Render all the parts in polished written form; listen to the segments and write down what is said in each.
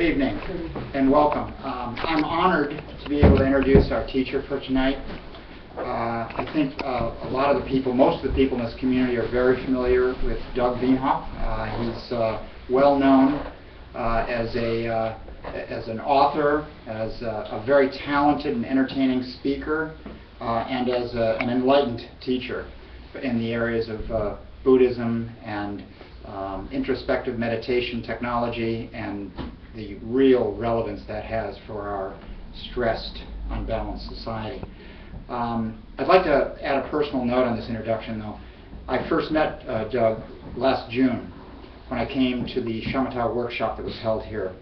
evening and welcome. I'm honored to be able to introduce our teacher for tonight. I think a lot of the people, most of the people in this community are very familiar with Doug Veenhof. He's well known as an author, as a very talented and entertaining speaker, and as an enlightened teacher in the areas of Buddhism and introspective meditation technology and the real relevance that has for our stressed, unbalanced society. I'd like to add a personal note on this introduction, though. I first met Doug last June when I came to the shamatha workshop that was held here,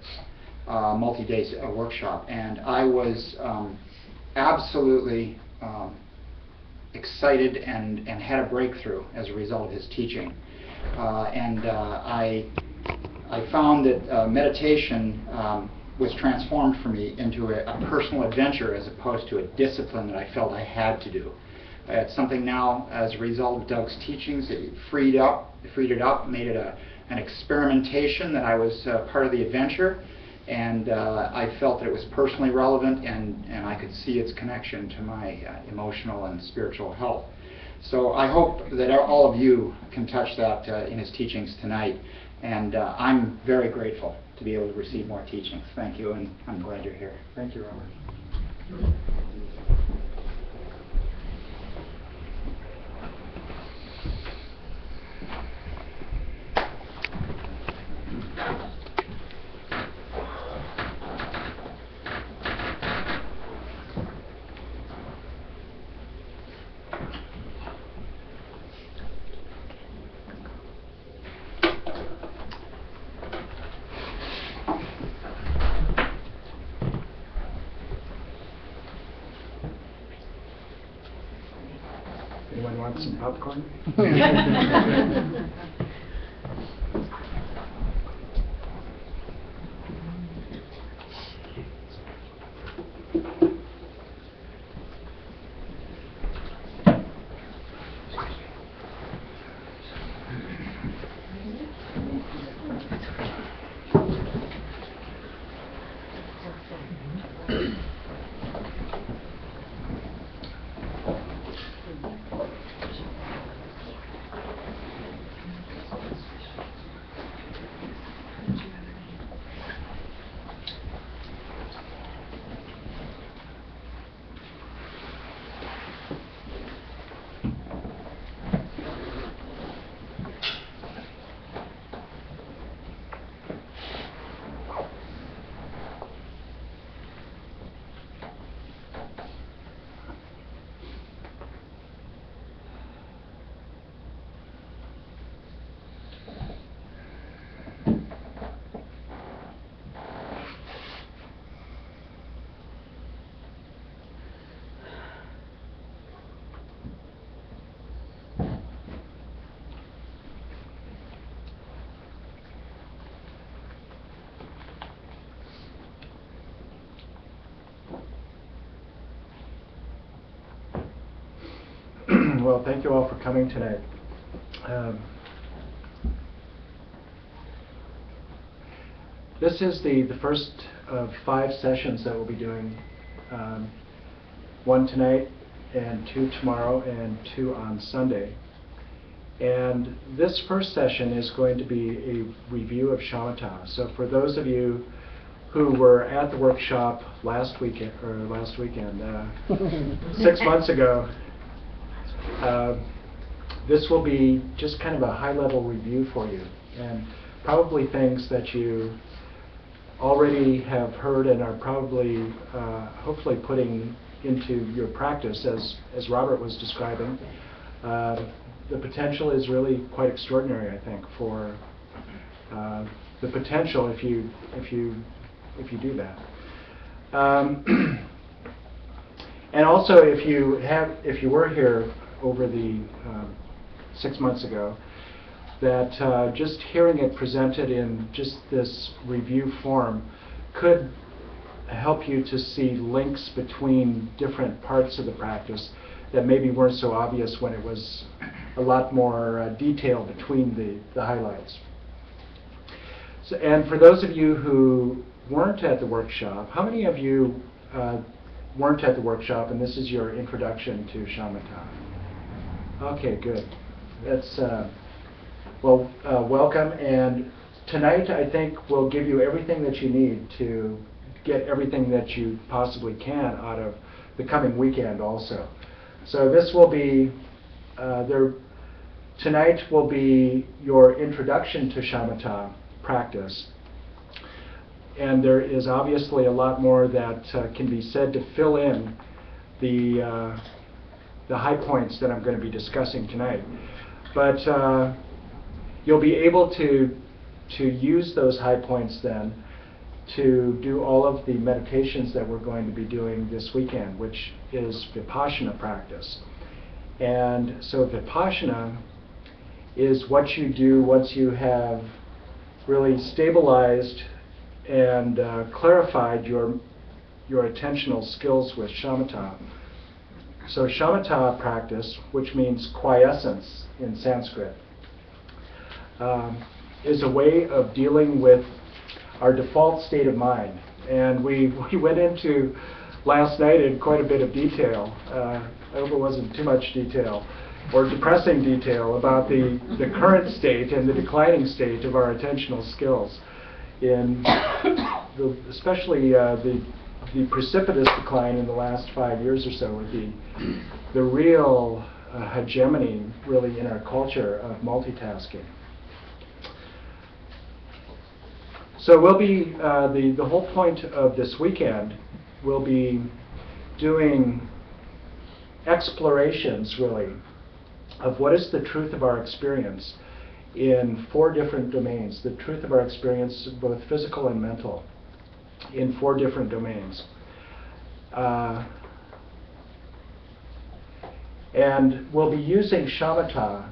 multi-day workshop, and I was absolutely excited and had a breakthrough as a result of his teaching. I found that meditation was transformed for me into a personal adventure as opposed to a discipline that I felt I had to do. It's something now, as a result of Doug's teachings, it freed it up, made it an experimentation that I was part of the adventure, and I felt that it was personally relevant, and I could see its connection to my emotional and spiritual health. So I hope that all of you can touch that in his teachings tonight, and I'm very grateful to be able to receive more teachings. Thank you, and I'm glad you're here. Thank you, Robert. Anyone want some popcorn? Well, thank you all for coming tonight. This is the first of 5 sessions that we'll be doing. 1 tonight, and 2 tomorrow, and 2 on Sunday. And this first session is going to be a review of shamatha. So for those of you who were at the workshop last weekend, 6 months ago, this will be just kind of a high-level review for you, and probably things that you already have heard and are probably, hopefully, putting into your practice, as Robert was describing. The potential is really quite extraordinary, I think, for the potential if you do that. And also, if you were here over the 6 months ago, that just hearing it presented in just this review form could help you to see links between different parts of the practice that maybe weren't so obvious when it was a lot more detailed between the highlights. So, and for those of you who weren't at the workshop, how many of you weren't at the workshop and this is your introduction to shamatha? Okay, good. That's, welcome. And tonight I think will give you everything that you need to get everything that you possibly can out of the coming weekend also. So this will be, tonight will be your introduction to shamatha practice. And there is obviously a lot more that can be said to fill in the high points that I'm going to be discussing tonight. But you'll be able to use those high points then to do all of the meditations that we're going to be doing this weekend, which is Vipashyana practice. And so Vipashyana is what you do once you have really stabilized and clarified your attentional skills with shamatha. So shamatha practice, which means quiescence in Sanskrit, is a way of dealing with our default state of mind. And we went into last night in quite a bit of detail. I hope it wasn't too much detail or depressing detail about the current state and the declining state of our attentional skills, in especially the precipitous decline in the last 5 years or so, with the real hegemony really in our culture of multitasking. So we'll be, the whole point of this weekend will be doing explorations really of what is the truth of our experience in 4 different domains, the truth of our experience, both physical and mental, in 4 different domains. And we'll be using shamatha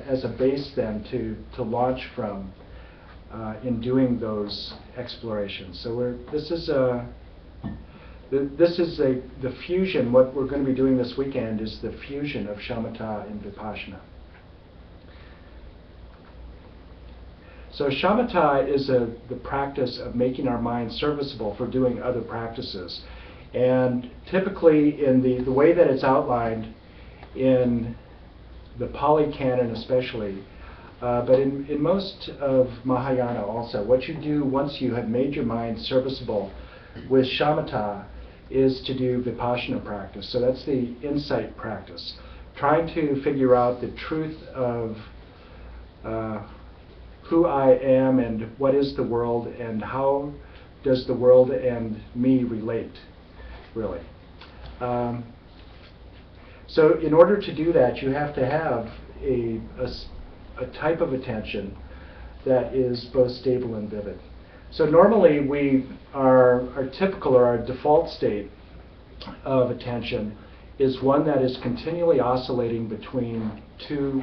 as a base then to launch from in doing those explorations. So this is the fusion. What we're going to be doing this weekend is the fusion of shamatha and vipassana. So shamatha is the practice of making our mind serviceable for doing other practices. And typically in the way that it's outlined in the Pali Canon especially, but in most of Mahayana also, what you do once you have made your mind serviceable with shamatha is to do vipassana practice. So that's the insight practice, trying to figure out the truth of who I am and what is the world and how does the world and me relate, really. So in order to do that, you have to have a type of attention that is both stable and vivid. So normally our typical or our default state of attention is one that is continually oscillating between 2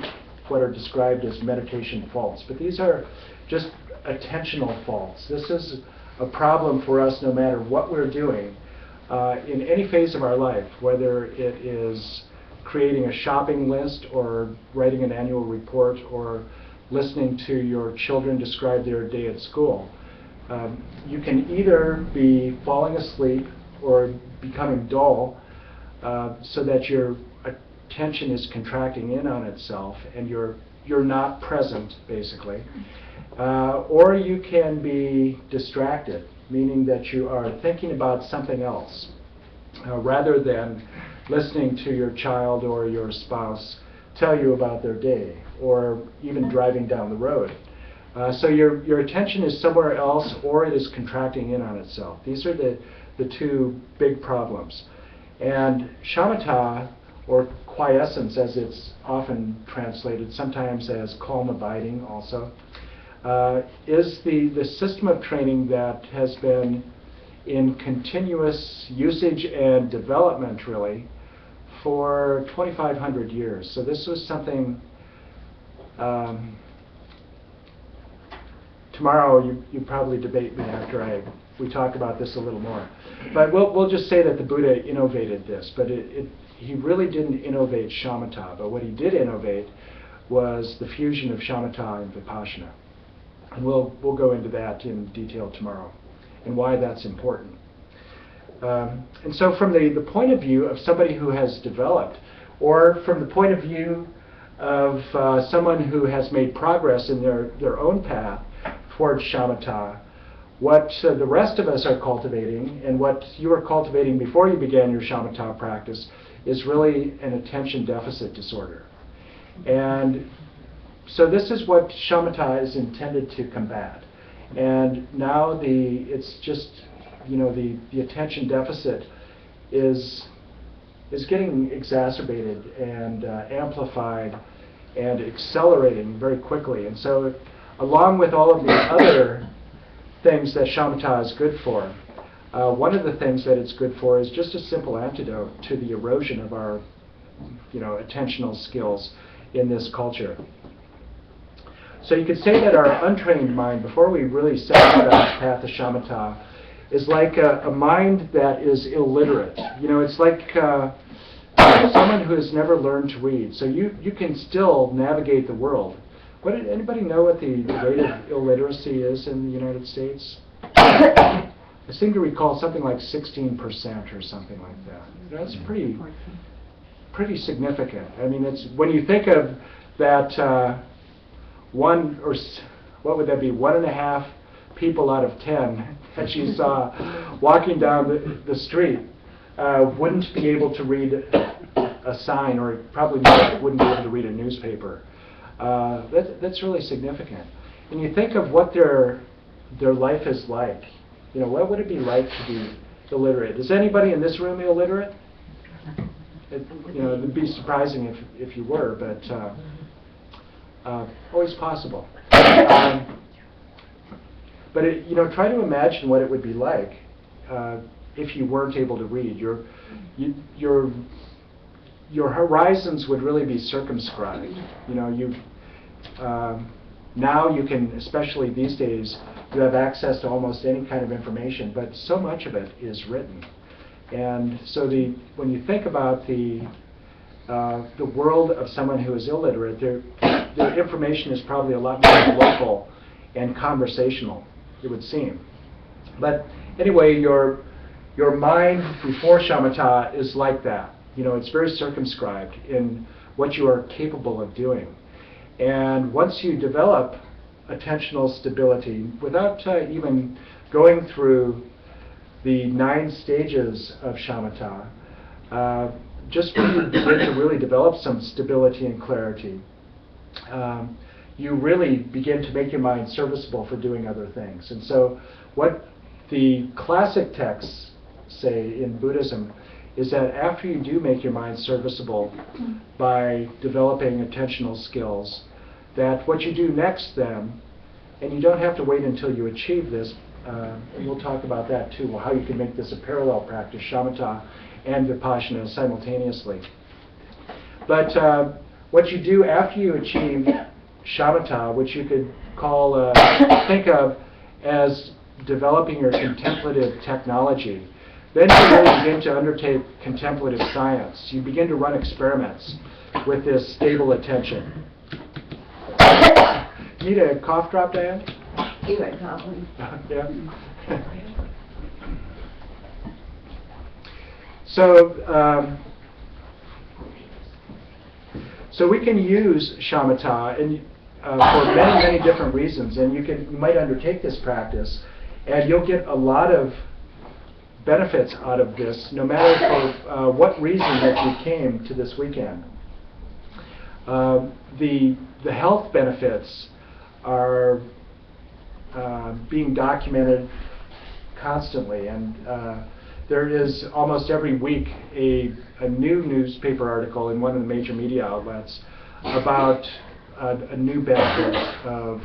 what are described as meditation faults. But these are just attentional faults. This is a problem for us no matter what we're doing in any phase of our life, whether it is creating a shopping list or writing an annual report or listening to your children describe their day at school. You can either be falling asleep or becoming dull so that your attention is contracting in on itself and you're not present, basically. Or you can be distracted, meaning that you are thinking about something else rather than listening to your child or your spouse tell you about their day, or even driving down the road. So your attention is somewhere else, or it is contracting in on itself. These are the 2 big problems. And shamatha, or quiescence as it's often translated, sometimes as calm abiding also, is the system of training that has been in continuous usage and development really for 2,500 years. So this was something, tomorrow you probably debate me after we talk about this a little more. But we'll just say that the Buddha innovated this, but he really didn't innovate shamatha, but what he did innovate was the fusion of shamatha and vipassana. And we'll go into that in detail tomorrow. and why that's important. And so from the point of view of somebody who has developed, or from the point of view of someone who has made progress in their own path towards shamatha, what the rest of us are cultivating, and what you were cultivating before you began your shamatha practice, is really an attention deficit disorder. And so this is what shamatha is intended to combat. And now it's just, the attention deficit is getting exacerbated and amplified and accelerating very quickly. And so along with all of the other things that shamatha is good for, one of the things that it's good for is just a simple antidote to the erosion of our attentional skills in this culture. So you could say that our untrained mind, before we really set out on this path of shamatha, is like a mind that is illiterate. It's like someone who has never learned to read. So you can still navigate the world. Anybody know what the rate of illiteracy is in the United States? I seem to recall something like 16% or something like that. That's pretty significant. I mean, it's when you think of that what would that be? 1.5 people out of 10 that you saw walking down the street wouldn't be able to read a sign, or probably wouldn't be able to read a newspaper. That's really significant. And you think of what their life is like. What would it be like to be illiterate? Is anybody in this room illiterate? It'd be surprising if you were, but always possible. But try to imagine what it would be like if you weren't able to read. Your horizons would really be circumscribed. Now you can, especially these days, you have access to almost any kind of information, but so much of it is written. And so when you think about the world of someone who is illiterate, their information is probably a lot more local and conversational, it would seem. But anyway, your mind before shamatha is like that. It's very circumscribed in what you are capable of doing. And once you develop attentional stability, without even going through the 9 stages of shamatha, just when you begin to really develop some stability and clarity, you really begin to make your mind serviceable for doing other things. And so what the classic texts say in Buddhism is that after you do make your mind serviceable by developing attentional skills, that what you do next then, and you don't have to wait until you achieve this, and we'll talk about that too, how you can make this a parallel practice, shamatha and vipassana simultaneously. But what you do after you achieve shamatha, which you could think of as developing your contemplative technology, then you really begin to undertake contemplative science. You begin to run experiments with this stable attention. Need a cough drop, Diane? You got coffee. Yeah. So we can use shamatha and for many different reasons, and you might undertake this practice, and you'll get a lot of benefits out of this, no matter for what reason that you came to this weekend. The health benefits are being documented constantly, and there is almost every week a new newspaper article in one of the major media outlets about a new benefit of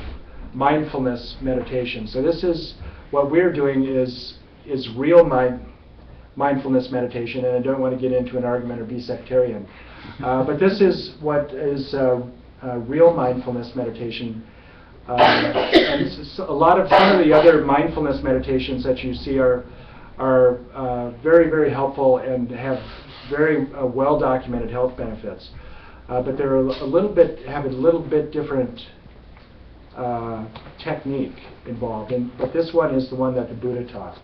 mindfulness meditation. So this is what we're doing is real mindfulness meditation, and I don't want to get into an argument or be sectarian, but this is what is real mindfulness meditation. And some of the other mindfulness meditations that you see are very helpful and have very well documented health benefits, but they're have a little bit different technique involved, but this one is the one that the Buddha taught,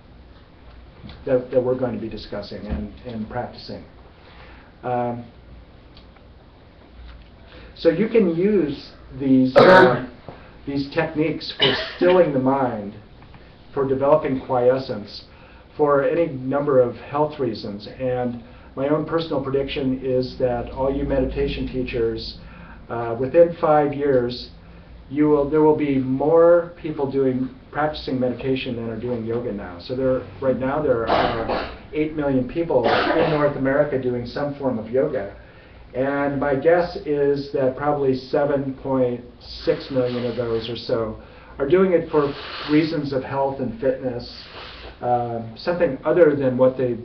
that we're going to be discussing and practicing. So you can use these techniques for stilling the mind, for developing quiescence, for any number of health reasons. And my own personal prediction is that all you meditation teachers, within 5 years, there will be more people practicing meditation than are doing yoga now. So right now there are 8 million people in North America doing some form of yoga. And my guess is that probably 7.6 million of those or so are doing it for reasons of health and fitness, something other than what they,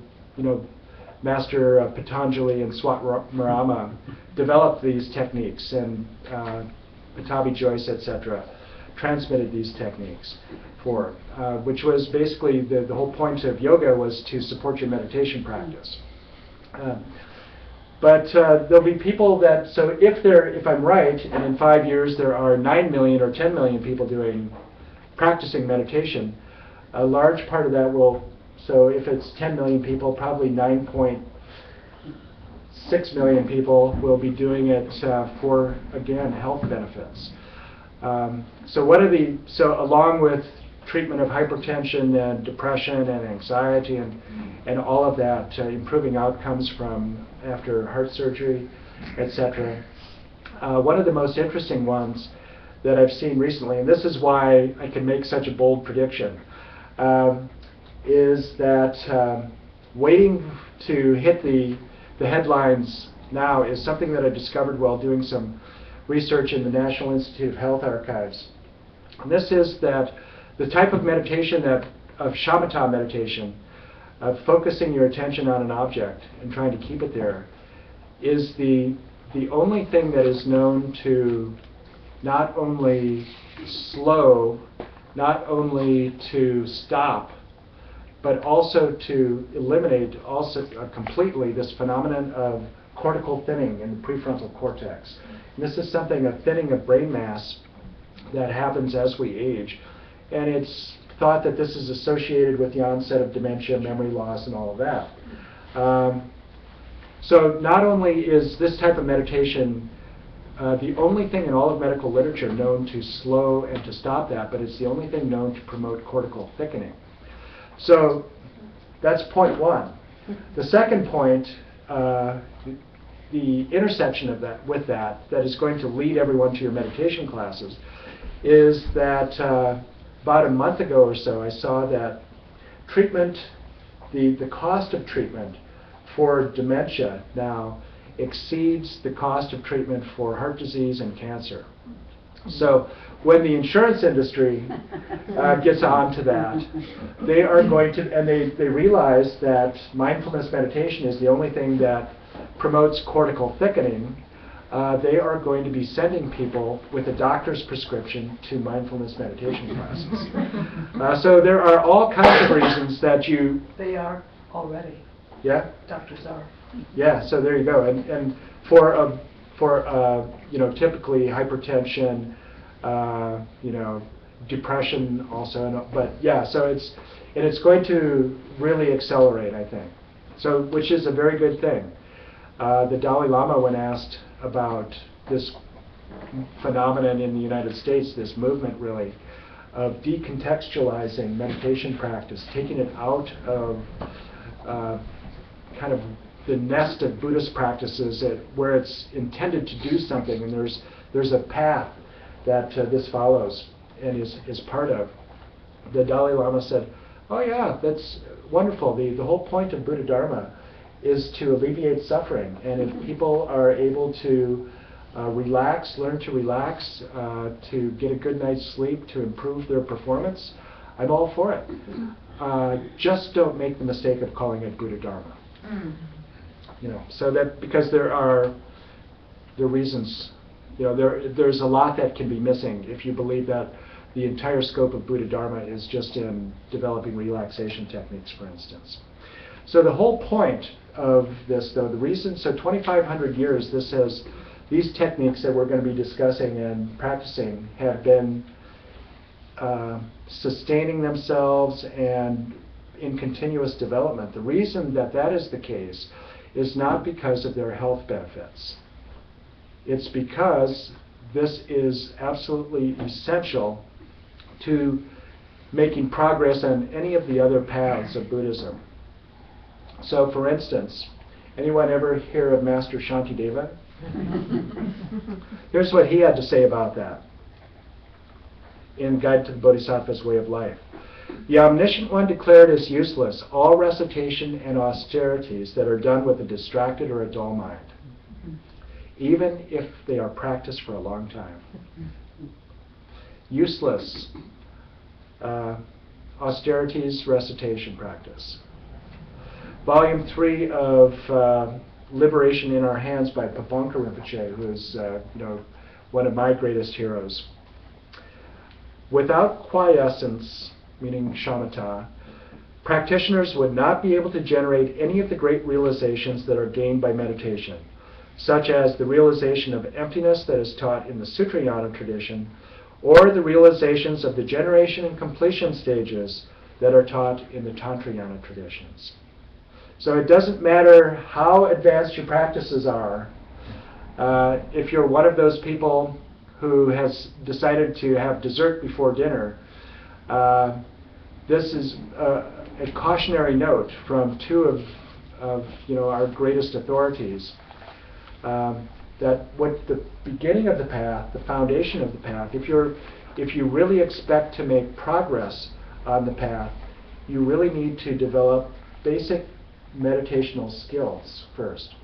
Master Patanjali and Swatmarama developed these techniques, and Patabi Joyce, etc., transmitted these techniques for, which was basically the whole point of yoga was to support your meditation practice. But there'll be people that, so if I'm right, and in 5 years there are 9 million or 10 million people practicing meditation, a large part of that so if it's 10 million people, probably 9.6 million people will be doing it for, again, health benefits. So along with treatment of hypertension and depression and anxiety and all of that, improving outcomes from after heart surgery, etc. One of the most interesting ones that I've seen recently, and this is why I can make such a bold prediction, is that waiting to hit the headlines now is something that I discovered while doing some research in the National Institute of Health Archives. And this is that the type of meditation of shamatha meditation, of focusing your attention on an object and trying to keep it there, is the only thing that is known to not only slow, not only to stop, but also to eliminate completely this phenomenon of cortical thinning in the prefrontal cortex. And this is a thinning of brain mass that happens as we age. And it's thought that this is associated with the onset of dementia, memory loss, and all of that. So not only is this type of meditation the only thing in all of medical literature known to slow and to stop that, but it's the only thing known to promote cortical thickening. So that's point one. The second point, the intersection of that is going to lead everyone to your meditation classes, is that about a month ago or so, I saw that treatment, the cost of treatment for dementia now exceeds the cost of treatment for heart disease and cancer. So when the insurance industry gets onto that, they are going to, and they realize that mindfulness meditation is the only thing that promotes cortical thickening. They are going to be sending people with a doctor's prescription to mindfulness meditation classes. So there are all kinds of reasons that you... They are already. Yeah? Doctors are. Yeah, so there you go. And for typically hypertension, depression also, but yeah, so it's going to really accelerate, I think. So, which is a very good thing. The Dalai Lama, when asked about this phenomenon in the United States, this movement really of decontextualizing meditation practice, taking it out of kind of the nest of Buddhist practices where it's intended to do something, and there's a path that this follows and is part of. The Dalai Lama said, "Oh yeah, that's wonderful. The whole point of Buddha Dharma is to alleviate suffering, and if people are able to learn to relax, to get a good night's sleep, to improve their performance, I'm all for it. Just don't make the mistake of calling it Buddha Dharma." So that, because there are reasons, there's a lot that can be missing if you believe that the entire scope of Buddha Dharma is just in developing relaxation techniques, for instance. So the whole point of this, though, the reason, so 2,500 years, these techniques that we're going to be discussing and practicing have been sustaining themselves and in continuous development. The reason that that is the case is not because of their health benefits. It's because this is absolutely essential to making progress on any of the other paths of Buddhism. So, for instance, anyone ever hear of Master Shantideva? Here's what he had to say about that in Guide to the Bodhisattva's Way of Life. The Omniscient One declared as useless all recitation and austerities that are done with a distracted or a dull mind, even if they are practiced for a long time. Useless austerities, recitation practice. Volume 3 of Liberation in Our Hands by Pavanka Rinpoche, who is one of my greatest heroes. Without quiescence, meaning shamatha, practitioners would not be able to generate any of the great realizations that are gained by meditation, such as the realization of emptiness that is taught in the Sutrayana tradition, or the realizations of the generation and completion stages that are taught in the Tantrayana traditions. So it doesn't matter how advanced your practices are. If you're one of those people who has decided to have dessert before dinner, this is a cautionary note from two of our greatest authorities, that what the beginning of the path, the foundation of the path, if you really expect to make progress on the path, you really need to develop basic meditational skills first.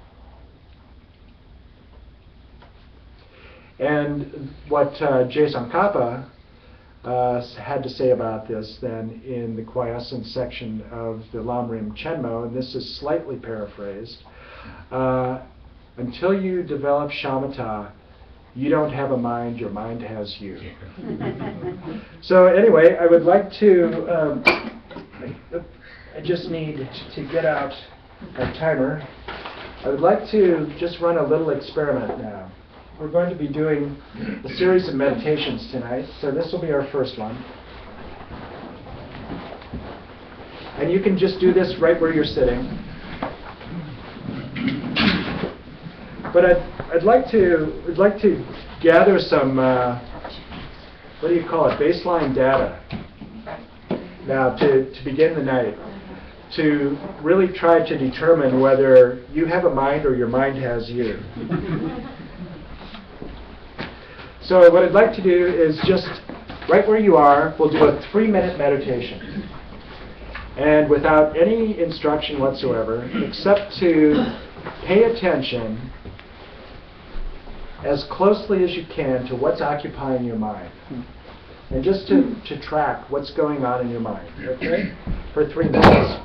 And what Je Tsongkhapa had to say about this then in the quiescence section of the Lamrim Chenmo, and this is slightly paraphrased, until you develop shamatha, you don't have a mind, your mind has you. So anyway, I would like to, I just need to get out a timer. I would like to just run a little experiment now. We're going to be doing a series of meditations tonight, so this will be our first one. And you can just do this right where you're sitting. But I'd like to gather some, what do you call it, baseline data now to begin the night, to really try to determine whether you have a mind or your mind has you. So what I'd like to do is just, right where you are, we'll do a 3-minute meditation. And without any instruction whatsoever, except to pay attention as closely as you can to what's occupying your mind. And just to track what's going on in your mind, okay? For 3 minutes.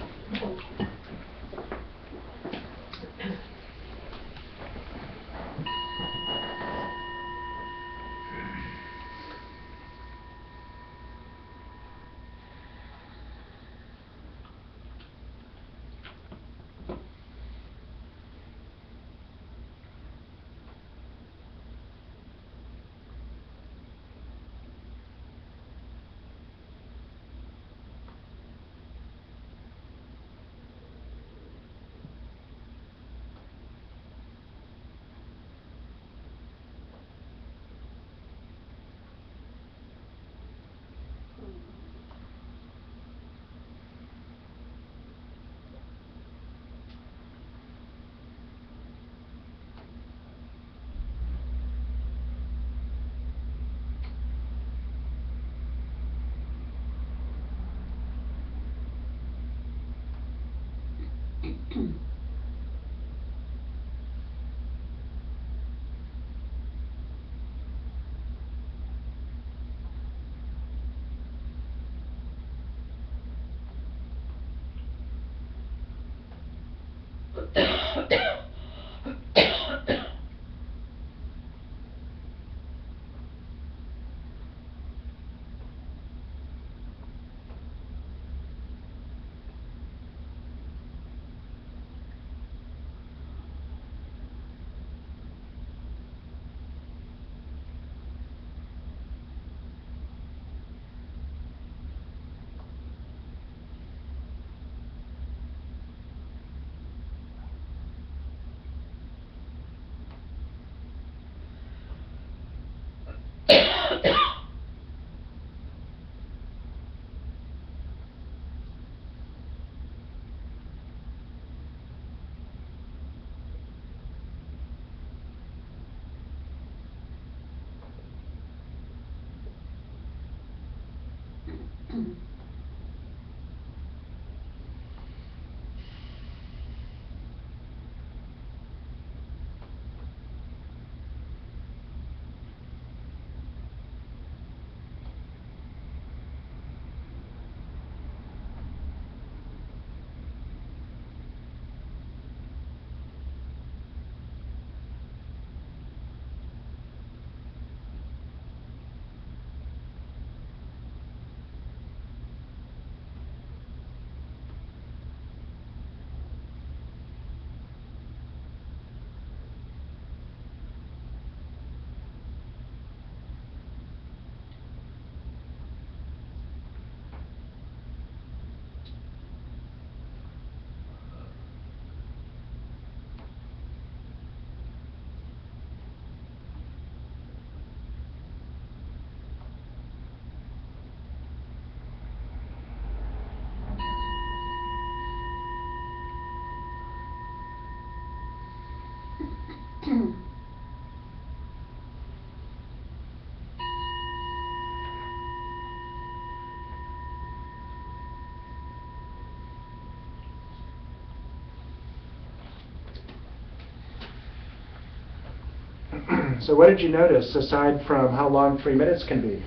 So what did you notice, aside from how long 3 minutes can be?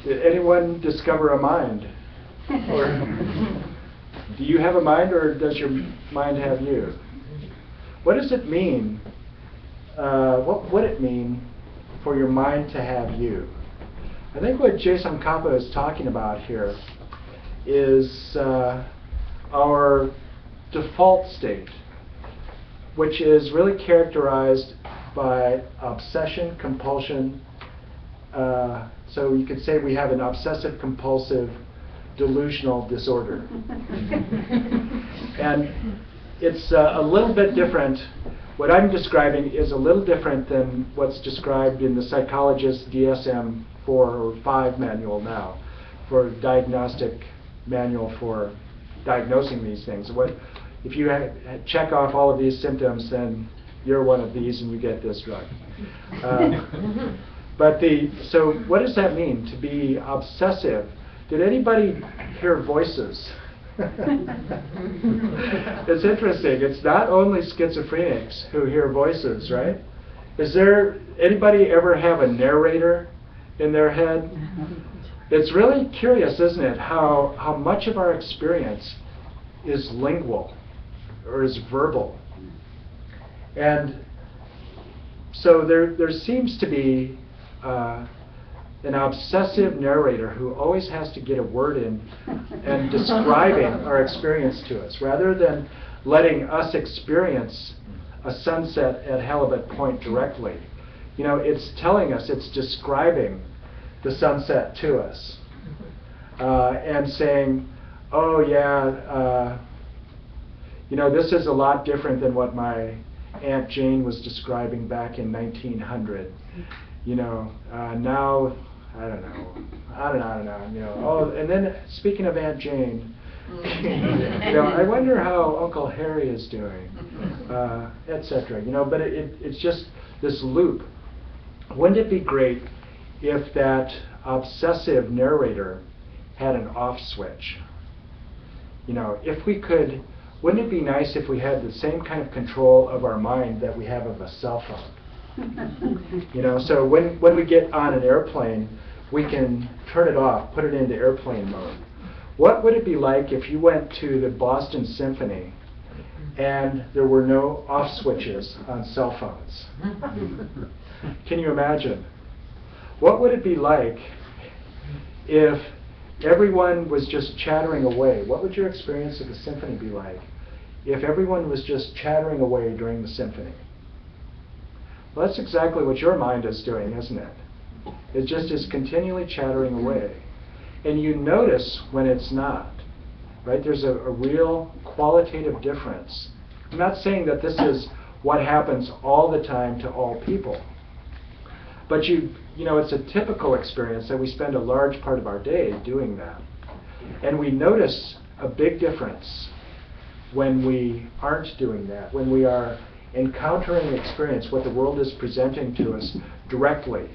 Did anyone discover a mind? Or do you have a mind, or does your mind have you? What does it mean? What would it mean for your mind to have you? I think what Jason Kappa is talking about here is our default state, which is really characterized by obsession, compulsion. So you could say we have an obsessive-compulsive delusional disorder. And it's a little bit different. What I'm describing is a little different than what's described in the psychologist's DSM-4 or 5 manual now, for diagnostic manual for diagnosing these things. If you check off all of these symptoms, then you're one of these and you get this drug. So what does that mean, to be obsessive? Did anybody hear voices? It's interesting. It's not only schizophrenics who hear voices, right? Is there anybody ever have a narrator in their head? It's really curious, isn't it, how much of our experience is lingual or is verbal. And so there seems to be an obsessive narrator who always has to get a word in and describing our experience to us, rather than letting us experience a sunset at Halibut Point directly. You know, it's telling us, it's describing the sunset to us, and saying, oh yeah, you know, this is a lot different than what my Aunt Jane was describing back in 1900. You know, now, I don't know, you know. Oh, and then speaking of Aunt Jane, you know, I wonder how Uncle Harry is doing, etc. You know, but it's just this loop. Wouldn't it be great if that obsessive narrator had an off switch? You know, if we could, wouldn't it be nice if we had the same kind of control of our mind that we have of a cell phone? You know, so when we get on an airplane, we can turn it off, put it into airplane mode. What would it be like if you went to the Boston Symphony and there were no off switches on cell phones? Can you imagine? What would it be like if everyone was just chattering away? What would your experience of the symphony be like if everyone was just chattering away during the symphony? Well, that's exactly what your mind is doing, isn't it? It just is continually chattering away. And you notice when it's not, right? There's a real qualitative difference. I'm not saying that this is what happens all the time to all people. But you know, it's a typical experience that we spend a large part of our day doing that. And we notice a big difference when we aren't doing that, when we are encountering experience, what the world is presenting to us directly,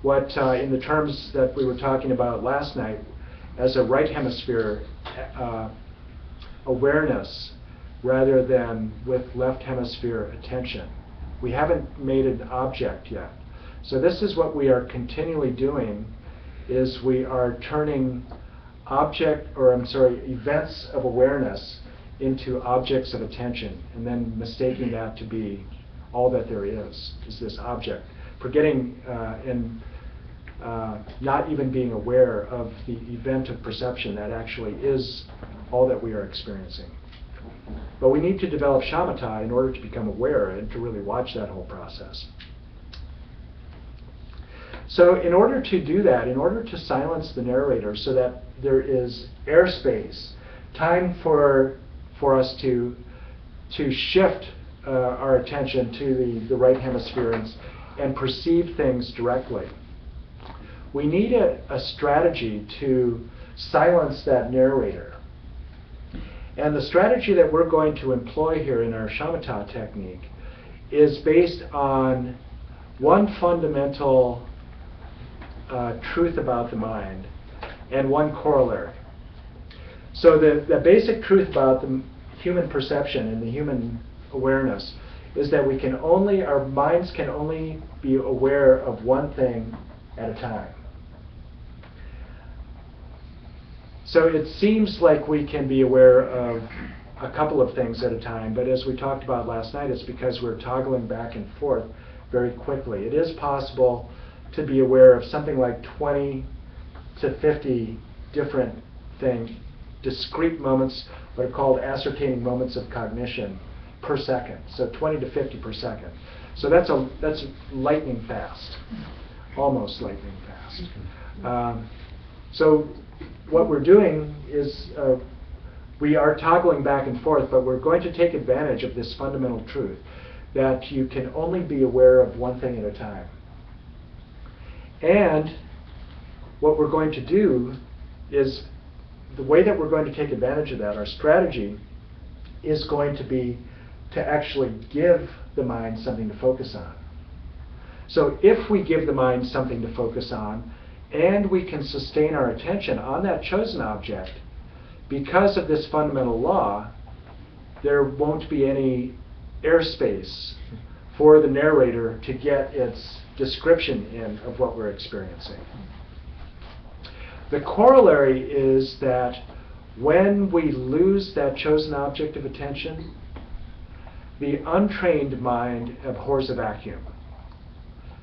what in the terms that we were talking about last night as a right hemisphere awareness rather than with left hemisphere attention. We haven't made an object yet. So this is what we are continually doing, is we are turning events of awareness into objects of attention, and then mistaking that to be all that there is this object. Forgetting and not even being aware of the event of perception that actually is all that we are experiencing. But we need to develop shamatha in order to become aware and to really watch that whole process. So in order to do that, in order to silence the narrator so that there is airspace, time for us to shift our attention to the right hemisphere and perceive things directly, we need a strategy to silence that narrator. And the strategy that we're going to employ here in our shamatha technique is based on one fundamental truth about the mind and one corollary. So the basic truth about the human perception and the human awareness is that our minds can only be aware of one thing at a time. So it seems like we can be aware of a couple of things at a time, but as we talked about last night, it's because we're toggling back and forth very quickly. It is possible to be aware of something like 20 to 50 different discrete moments, what are called ascertaining moments of cognition per second. So 20 to 50 per second. So that's lightning fast, almost lightning fast. So what we're doing is we are toggling back and forth, but we're going to take advantage of this fundamental truth that you can only be aware of one thing at a time. And what we're going to do is, the way that we're going to take advantage of that, our strategy, is going to be to actually give the mind something to focus on. So if we give the mind something to focus on, and we can sustain our attention on that chosen object, because of this fundamental law, there won't be any airspace for the narrator to get its description in of what we're experiencing. The corollary is that when we lose that chosen object of attention, the untrained mind abhors a vacuum.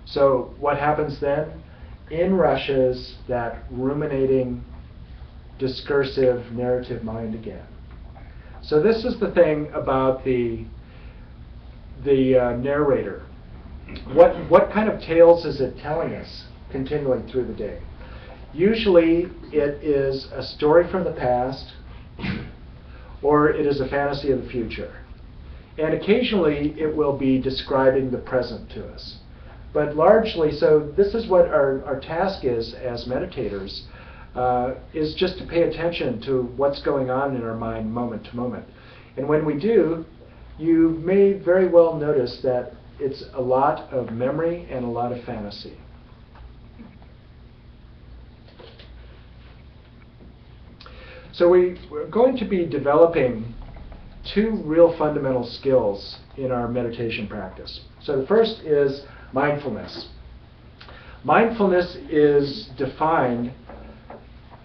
So what happens then? In rushes that ruminating, discursive, narrative mind again. So this is the thing about the narrator. What kind of tales is it telling us continually through the day? Usually it is a story from the past, or it is a fantasy of the future. And occasionally it will be describing the present to us. But largely, so this is what our task is as meditators, is just to pay attention to what's going on in our mind moment to moment. And when we do, you may very well notice that it's a lot of memory and a lot of fantasy. So we're going to be developing two real fundamental skills in our meditation practice. So the first is mindfulness. Mindfulness is defined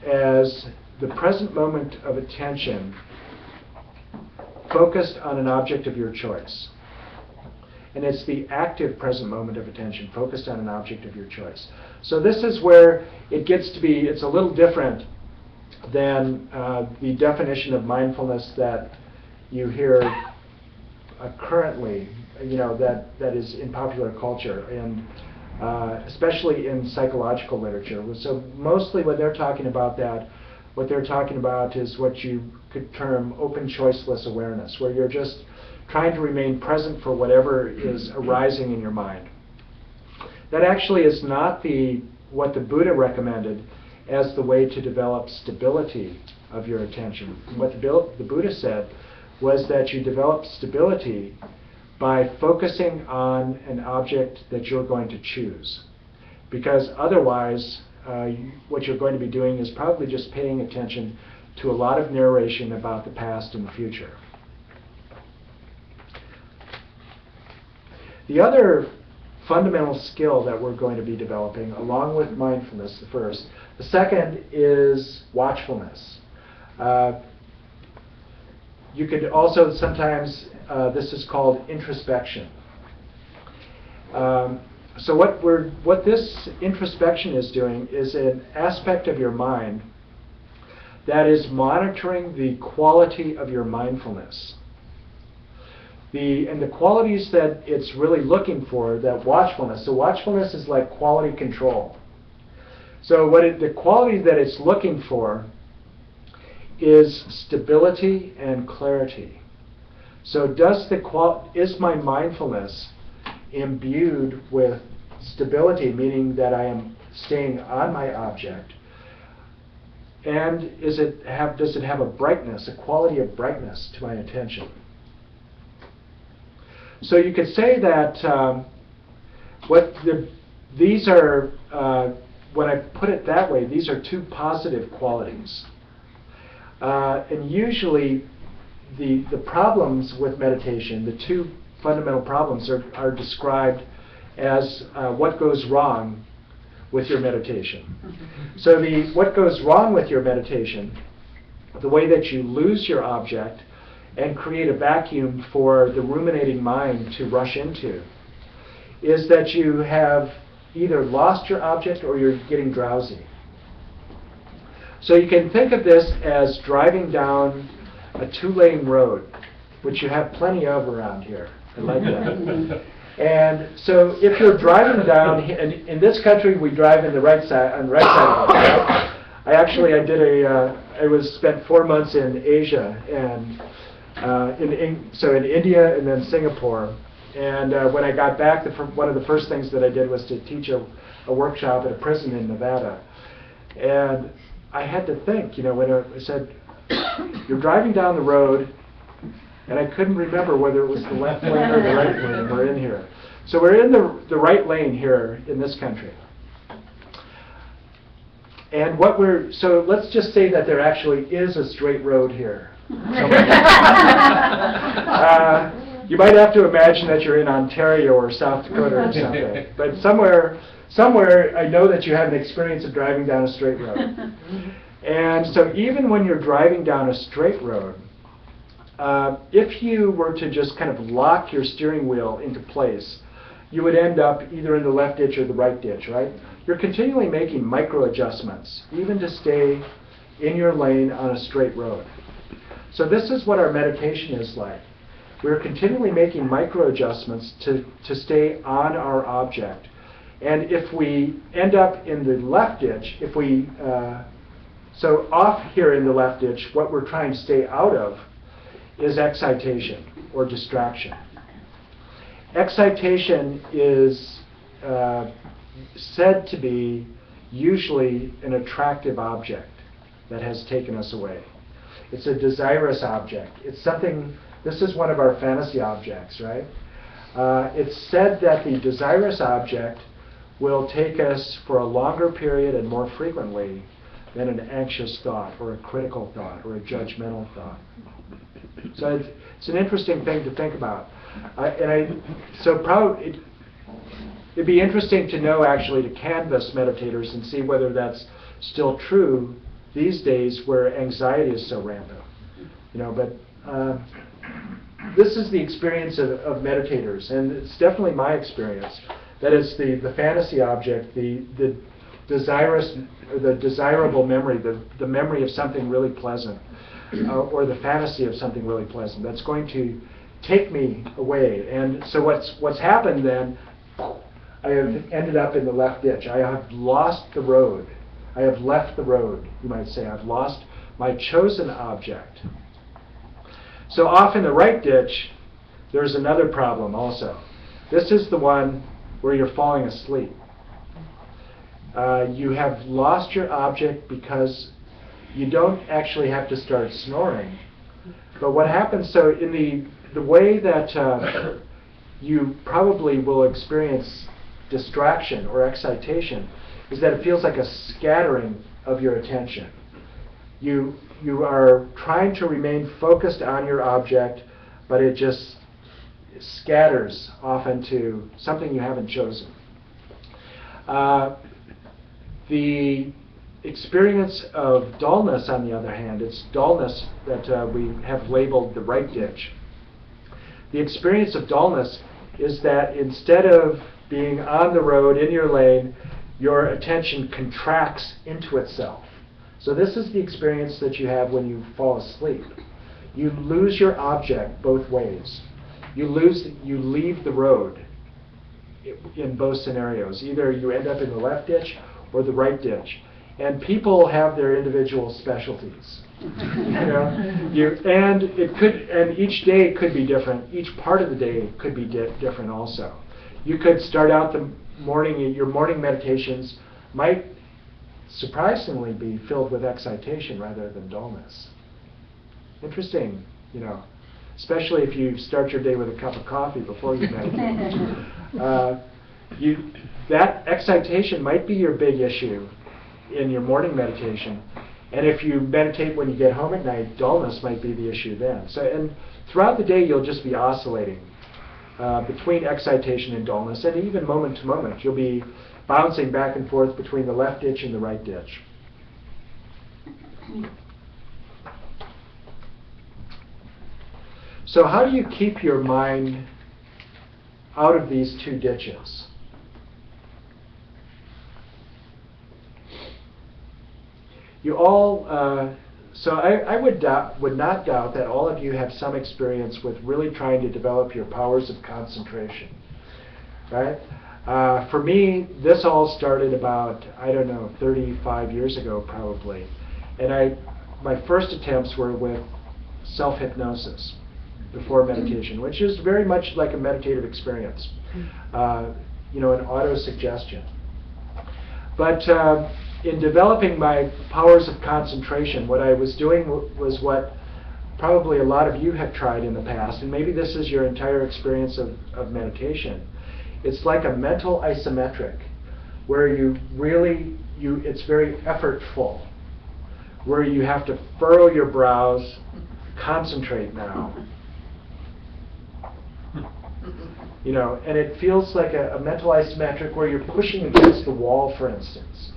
as the present moment of attention focused on an object of your choice. And it's the active present moment of attention focused on an object of your choice. So this is where it gets to be, it's a little different than the definition of mindfulness that you hear currently, that is in popular culture, and especially in psychological literature. So mostly what they're talking about is what you could term open choiceless awareness, where you're just trying to remain present for whatever is arising in your mind. That actually is not what the Buddha recommended as the way to develop stability of your attention. What the Buddha said was that you develop stability by focusing on an object that you're going to choose. because otherwise what you're going to be doing is probably just paying attention to a lot of narration about the past and the future. The other fundamental skill that we're going to be developing, along with mindfulness, the second is watchfulness. You could also sometimes, this is called introspection. So what this introspection is doing is an aspect of your mind that is monitoring the quality of your mindfulness. And the qualities that it's really looking for, that watchfulness. So watchfulness is like quality control. So the quality that it's looking for is stability and clarity. So is my mindfulness imbued with stability, meaning that I am staying on my object? And does it have a brightness, a quality of brightness to my attention? So you could say that these are, when I put it that way, these are two positive qualities. And usually the problems with meditation, the two fundamental problems are described as what goes wrong with your meditation. So what goes wrong with your meditation, the way that you lose your object and create a vacuum for the ruminating mind to rush into, is that you have either lost your object or you're getting drowsy. So you can think of this as driving down a 2-lane road, which you have plenty of around here. I like that. And so if you're driving down, and in this country we drive on the right side of the road. I spent 4 months in Asia, and in India and then Singapore. And when I got back, one of the first things that I did was to teach a workshop at a prison in Nevada. And I had to think, when I said, you're driving down the road, and I couldn't remember whether it was the left lane or the right lane. We're in here. So we're in the right lane here in this country. And so let's just say that there actually is a straight road here. You might have to imagine that you're in Ontario or South Dakota or something. But somewhere I know that you have an experience of driving down a straight road. And so even when you're driving down a straight road, if you were to just kind of lock your steering wheel into place, you would end up either in the left ditch or the right ditch, right? You're continually making micro adjustments, even to stay in your lane on a straight road. So this is what our meditation is like. We're continually making micro adjustments to stay on our object. And if we end up in the left ditch, so off here in the left ditch, what we're trying to stay out of is excitation or distraction. Excitation is said to be usually an attractive object that has taken us away. It's a desirous object. It's something, this is one of our fantasy objects, right? It's said that the desirous object will take us for a longer period and more frequently than an anxious thought or a critical thought or a judgmental thought. So it's an interesting thing to think about. It'd be interesting to know, actually, to canvass meditators and see whether that's still true these days where anxiety is so rampant. But this is the experience of meditators, and it's definitely my experience. That is the fantasy object, the desirable memory, the memory of something really pleasant, or the fantasy of something really pleasant that's going to take me away. And so what's happened then, I have ended up in the left ditch. I have lost the road. I have left the road, you might say. I've lost my chosen object. So off in the right ditch, there's another problem also. This is the one where you're falling asleep. You have lost your object because you don't actually have to start snoring. But what happens, so in the way that you probably will experience distraction or excitation is that it feels like a scattering of your attention. You are trying to remain focused on your object, but it just scatters off into something you haven't chosen. The experience of dullness, on the other hand, it's dullness that we have labeled the right ditch. The experience of dullness is that instead of being on the road in your lane, your attention contracts into itself. So this is the experience that you have when you fall asleep. You lose your object both ways. You leave the road in both scenarios. Either you end up in the left ditch or the right ditch. And people have their individual specialties. And each day could be different. Each part of the day could be different also. You could start out the morning, your morning meditations might surprisingly be filled with excitation rather than dullness. Interesting, especially if you start your day with a cup of coffee before you meditate. That excitation might be your big issue in your morning meditation, and if you meditate when you get home at night, dullness might be the issue then. And throughout the day you'll just be oscillating between excitation and dullness, and even moment to moment you'll be bouncing back and forth between the left ditch and the right ditch. So how do you keep your mind out of these two ditches? You all, I would not doubt that all of you have some experience with really trying to develop your powers of concentration, right? For me, this all started about, 35 years ago probably. And my first attempts were with self-hypnosis before meditation, which is very much like a meditative experience, an auto-suggestion. But in developing my powers of concentration, what I was doing was what probably a lot of you have tried in the past, and maybe this is your entire experience of meditation. It's like a mental isometric, where it's very effortful, where you have to furrow your brows, concentrate now. And it feels like a mental isometric where you're pushing against the wall, for instance.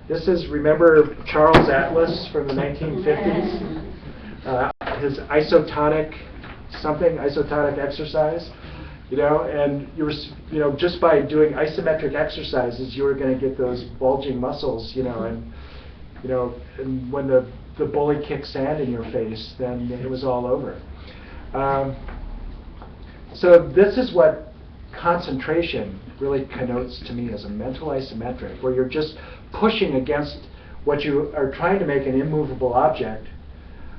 This is, remember Charles Atlas from the 1950s? His isotonic exercise, and you were, just by doing isometric exercises, you were going to get those bulging muscles, and when the bully kicked sand in your face, then it was all over. So this is what concentration really connotes to me as a mental isometric, where you're just pushing against what you are trying to make an immovable object,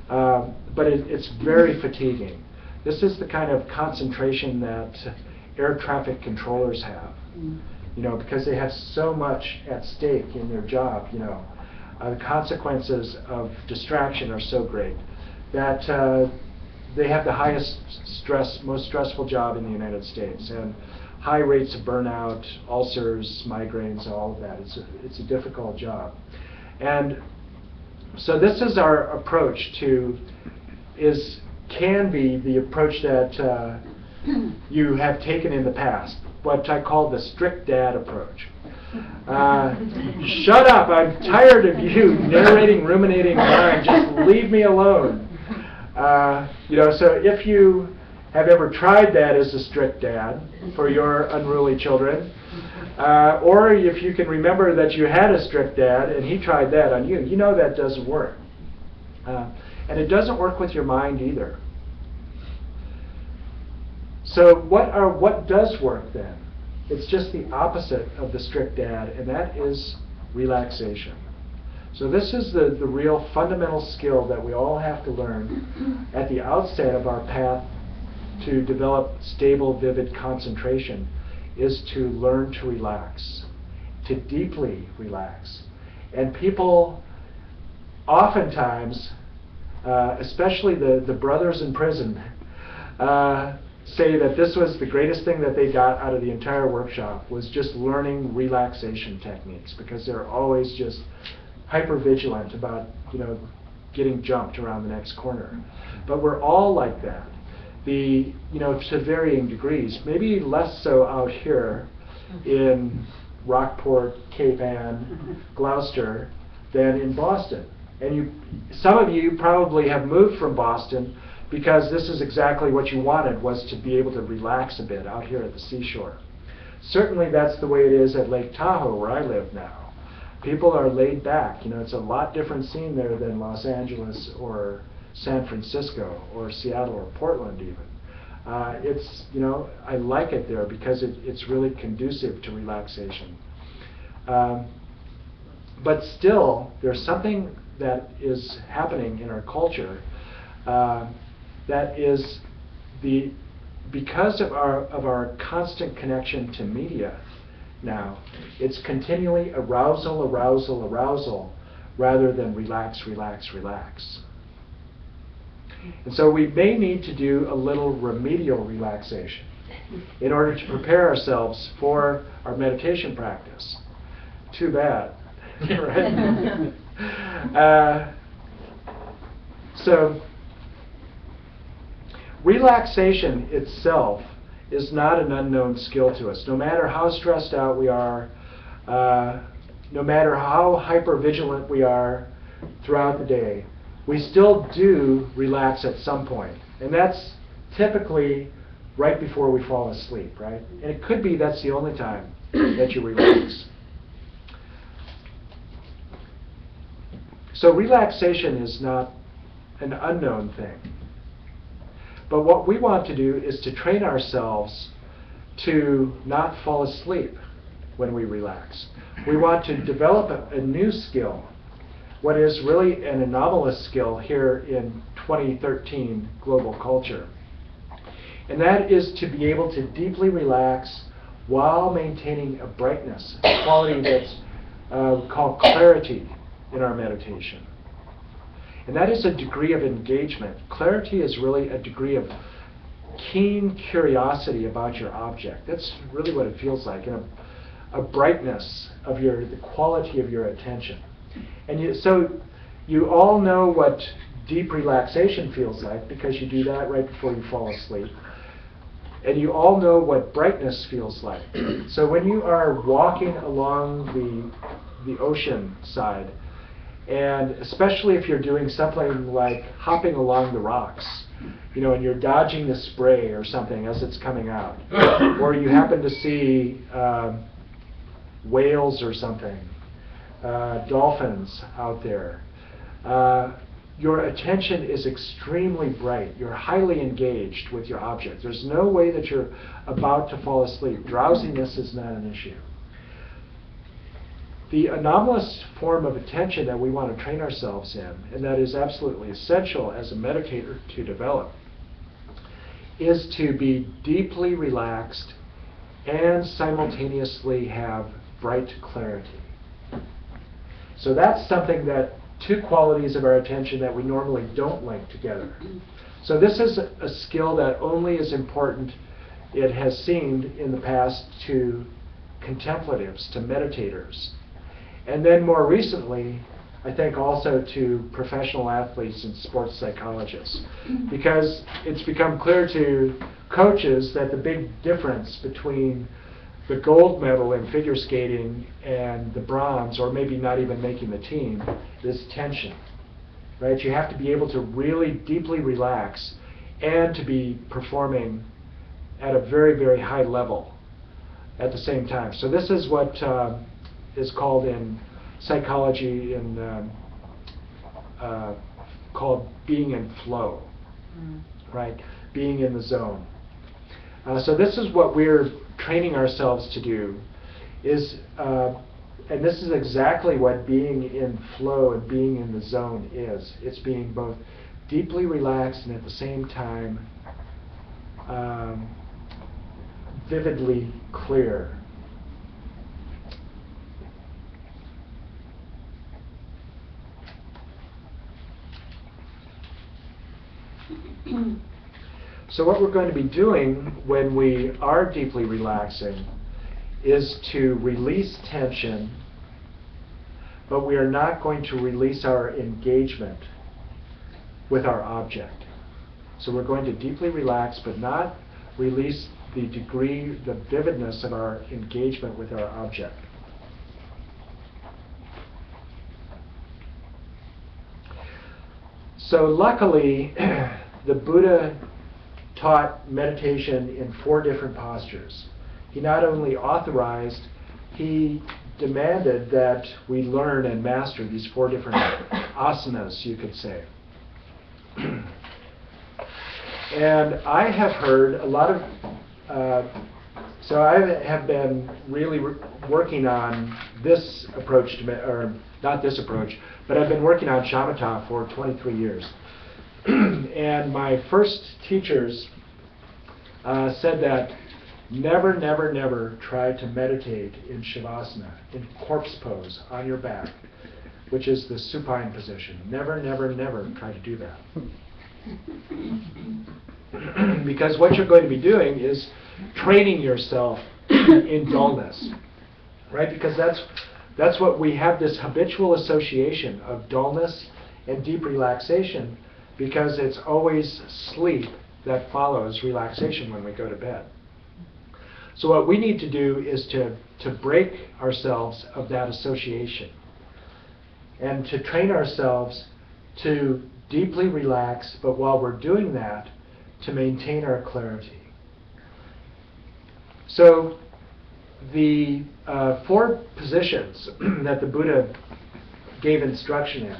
but it's very fatiguing. This is the kind of concentration that air traffic controllers have, because they have so much at stake in their job. The consequences of distraction are so great that they have the highest most stressful job in the United States, and high rates of burnout, ulcers, migraines, all of that. It's a difficult job. And so this is our approach can be the approach that you have taken in the past, what I call the strict dad approach. Shut up, I'm tired of you narrating, ruminating mine, just leave me alone. So if you have ever tried that as a strict dad for your unruly children, or if you can remember that you had a strict dad and he tried that on you, that doesn't work. And it doesn't work with your mind either. So what does work then? It's just the opposite of the strict dad, and that is relaxation. So this is the real fundamental skill that we all have to learn at the outset of our path to develop stable, vivid concentration, is to learn to relax, to deeply relax. And people oftentimes, especially the brothers in prison, say that this was the greatest thing that they got out of the entire workshop, was just learning relaxation techniques, because they're always just hyper vigilant about, getting jumped around the next corner. But we're all like that. To varying degrees, maybe less so out here in Rockport, Cape Ann, Gloucester, than in Boston. And some of you probably have moved from Boston because this is exactly what you wanted, was to be able to relax a bit out here at the seashore. Certainly that's the way it is at Lake Tahoe, where I live now. People are laid back. It's a lot different scene there than Los Angeles or San Francisco or Seattle or Portland even. I like it there because it's really conducive to relaxation. But still, there's something that is happening in our culture that is because of our constant connection to media now, it's continually arousal, arousal, arousal, rather than relax, relax, relax. And so we may need to do a little remedial relaxation in order to prepare ourselves for our meditation practice. Too bad, right? So relaxation itself is not an unknown skill to us. No matter how stressed out we are, no matter how hypervigilant we are throughout the day, we still do relax at some point. And that's typically right before we fall asleep, right? And it could be that's the only time that you relax. So relaxation is not an unknown thing. But what we want to do is to train ourselves to not fall asleep when we relax. We want to develop a new skill, what is really an anomalous skill here in 2013 global culture. And that is to be able to deeply relax while maintaining a brightness, a quality that's called clarity in our meditation. And that is a degree of engagement. Clarity is really a degree of keen curiosity about your object. That's really what it feels like, and a brightness of the quality of your attention. And so you all know what deep relaxation feels like, because you do that right before you fall asleep. And you all know what brightness feels like. So when you are walking along the ocean side, and especially if you're doing something like hopping along the rocks, and you're dodging the spray or something as it's coming out, or you happen to see whales or something, dolphins out there, your attention is extremely bright. You're highly engaged with your object. There's no way that you're about to fall asleep. Drowsiness is not an issue. The anomalous form of attention that we want to train ourselves in, and that is absolutely essential as a meditator to develop, is to be deeply relaxed and simultaneously have bright clarity. So that's something that two qualities of our attention that we normally don't link together. So this is a skill that only is important, it has seemed in the past, to contemplatives, to meditators. And then more recently, I think also to professional athletes and sports psychologists, because it's become clear to coaches that the big difference between the gold medal in figure skating and the bronze, or maybe not even making the team, is tension. Right? You have to be able to really deeply relax and to be performing at a very, very high level at the same time. So this is what is called in psychology called being in flow, right? Being in the zone. So this is what we're training ourselves to do, and this is exactly what being in flow and being in the zone is. It's being both deeply relaxed and at the same time vividly clear. So what we're going to be doing when we are deeply relaxing is to release tension, but we are not going to release our engagement with our object. So we're going to deeply relax, but not release the degree, the vividness of our engagement with our object. So luckily, the Buddha taught meditation in 4 different postures. He not only authorized, he demanded that we learn and master these 4 different asanas, you could say. And I have heard a lot of, so I have been really working on this approach, or not this approach, but I've been working on shamatha for 23 years. And my first teachers said that never, never, never try to meditate in shavasana, in corpse pose, on your back, which is the supine position. Never, never, never try to do that. Because what you're going to be doing is training yourself in dullness, right? Because that's what we have, this habitual association of dullness and deep relaxation, because it's always sleep that follows relaxation when we go to bed. So what we need to do is to break ourselves of that association and to train ourselves to deeply relax, but while we're doing that, to maintain our clarity. So the 4 positions that the Buddha gave instruction in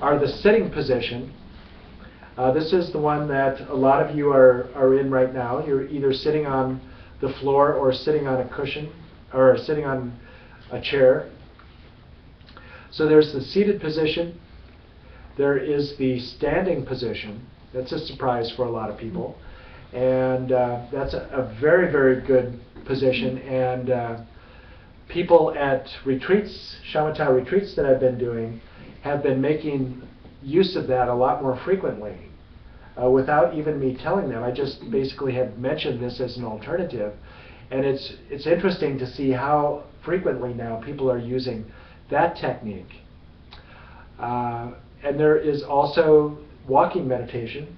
are the sitting position. This is the one that a lot of you are in right now. You're either sitting on the floor or sitting on a cushion or sitting on a chair. So there's the seated position. There is the standing position. That's a surprise for a lot of people. And that's a very, very good position. And people at retreats, shamatha retreats that I've been doing, have been making use of that a lot more frequently. Without even me telling them. I just basically had mentioned this as an alternative. And it's interesting to see how frequently now people are using that technique. And there is also walking meditation,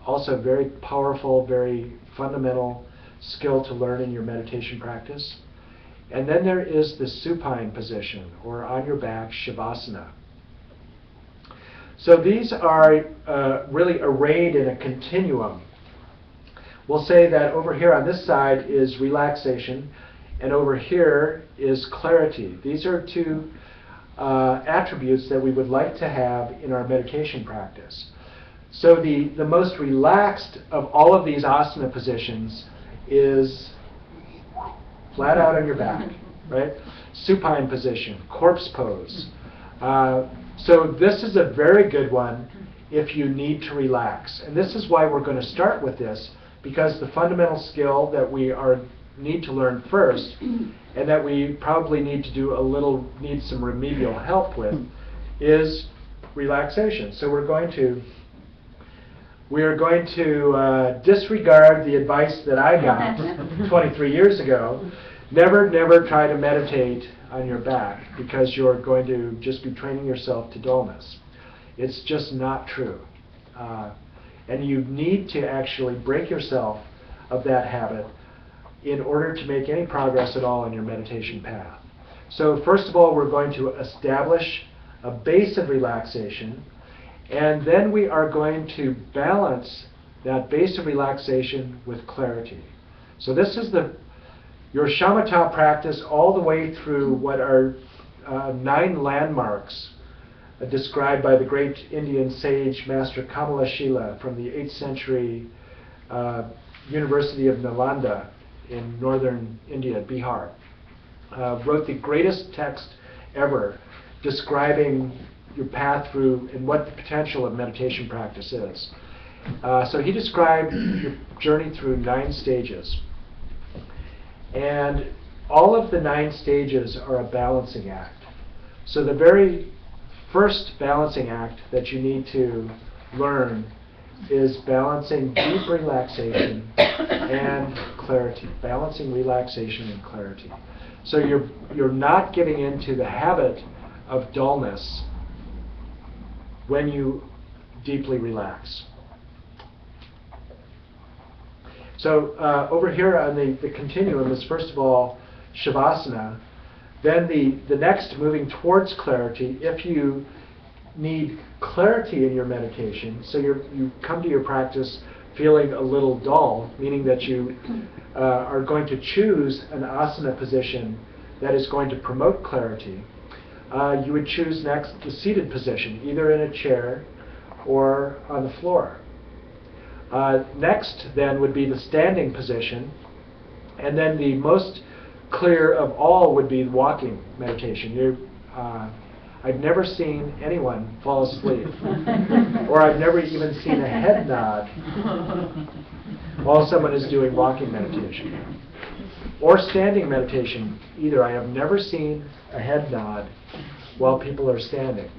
also very powerful, very fundamental skill to learn in your meditation practice. And then there is the supine position, or on your back, shavasana. So these are really arrayed in a continuum. We'll say that over here on this side is relaxation, and over here is clarity. These are 2 attributes that we would like to have in our meditation practice. So the most relaxed of all of these asana positions is flat out on your back, right? Supine position, corpse pose. So this is a very good one if you need to relax. And this is why we're going to start with this, because the fundamental skill that we need to learn first, and that we probably need to need some remedial help with, is relaxation. So we are going to disregard the advice that I got 23 years ago. Never, never try to meditate on your back, because you're going to just be training yourself to dullness. It's just not true. And you need to actually break yourself of that habit in order to make any progress at all in your meditation path. So first of all, we're going to establish a base of relaxation, and then we are going to balance that base of relaxation with clarity. So this is your shamatha practice all the way through what are 9 landmarks described by the great Indian sage Master Kamalashila from the 8th century University of Nalanda in northern India, Bihar. Wrote the greatest text ever describing your path through and what the potential of meditation practice is. So he described your journey through 9 stages. And all of the 9 stages are a balancing act. So the very first balancing act that you need to learn is balancing deep relaxation and clarity. Balancing relaxation and clarity. So you're not getting into the habit of dullness when you deeply relax. So over here on the continuum is first of all Shavasana. Then the next, moving towards clarity, if you need clarity in your meditation, so you come to your practice feeling a little dull, meaning that you are going to choose an asana position that is going to promote clarity, you would choose next the seated position, either in a chair or on the floor. Next then would be the standing position, and then the most clear of all would be walking meditation. I've never seen anyone fall asleep, or I've never even seen a head nod while someone is doing walking meditation. Or standing meditation, either. I have never seen a head nod while people are standing,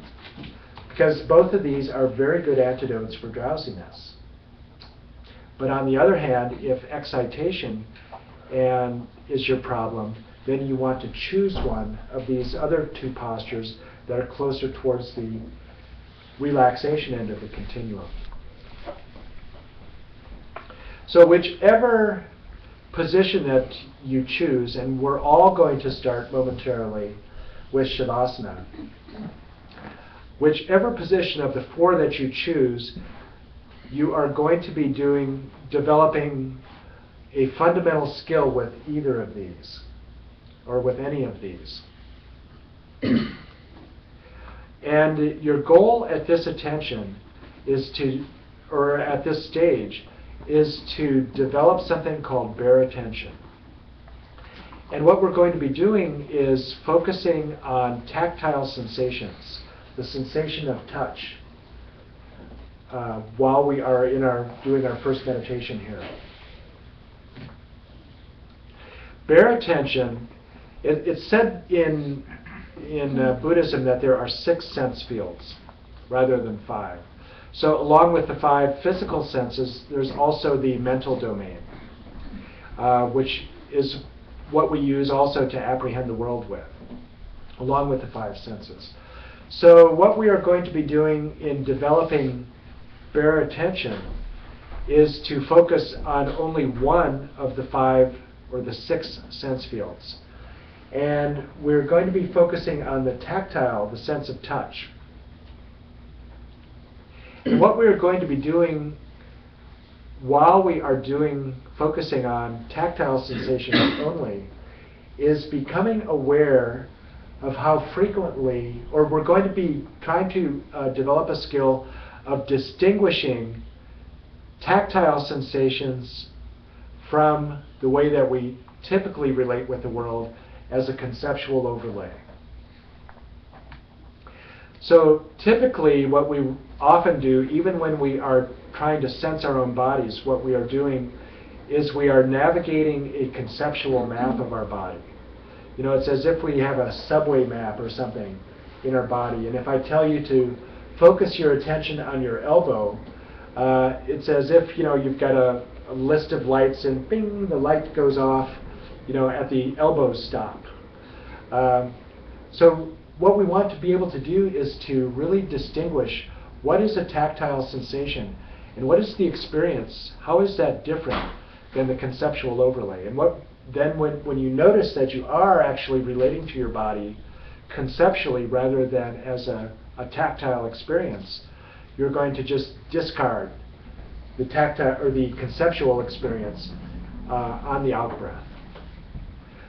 because both of these are very good antidotes for drowsiness. But on the other hand, if excitation is your problem, then you want to choose one of these other two postures that are closer towards the relaxation end of the continuum. So whichever position that you choose, and we're all going to start momentarily with Shavasana, whichever position of the four that you choose, you are going to be developing a fundamental skill with either of these, or with any of these. And your goal at this attention at this stage, is to develop something called bare attention. And what we're going to be doing is focusing on tactile sensations, the sensation of touch, while we are doing our first meditation here. Bare attention, it's said in Buddhism that there are 6 sense fields rather than 5. So along with the 5 physical senses, there's also the mental domain, which is what we use also to apprehend the world with, along with the 5 senses. So what we are going to be doing in developing bare attention is to focus on only one of the 5 or the 6 sense fields. And we're going to be focusing on the tactile, the sense of touch. And what we're going to be doing while we are focusing on tactile sensations only is becoming aware of how frequently, or we're going to be trying to develop a skill of distinguishing tactile sensations from the way that we typically relate with the world as a conceptual overlay. So typically what we often do, even when we are trying to sense our own bodies, what we are doing is we are navigating a conceptual map of our body. You know, it's as if we have a subway map or something in our body, and if I tell you to focus your attention on your elbow, it's as if, you know, you've got a list of lights and bing, the light goes off, you know, at the elbow stop. So what we want to be able to do is to really distinguish what is a tactile sensation and what is the experience, how is that different than the conceptual overlay. And when you notice that you are actually relating to your body conceptually rather than as a tactile experience, you're going to just discard the tactile or the conceptual experience on the out breath.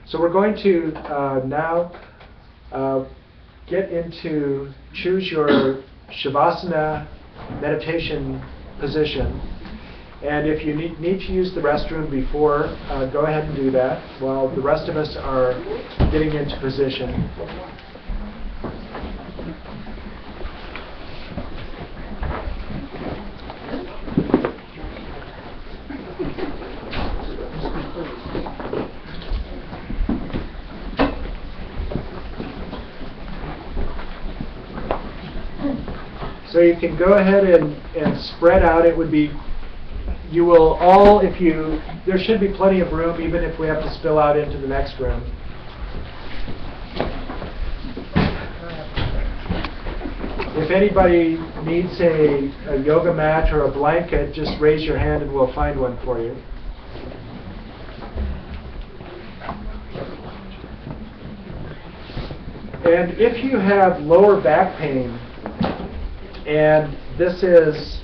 So we're going to now get into choose your Shavasana meditation position. And if you need to use the restroom before, go ahead and do that while the rest of us are getting into position. So you can go ahead and spread out. It would be, you will all, if you, there should be plenty of room even if we have to spill out into the next room. If anybody needs a yoga mat or a blanket, just raise your hand and we'll find one for you. And if you have lower back pain, and this is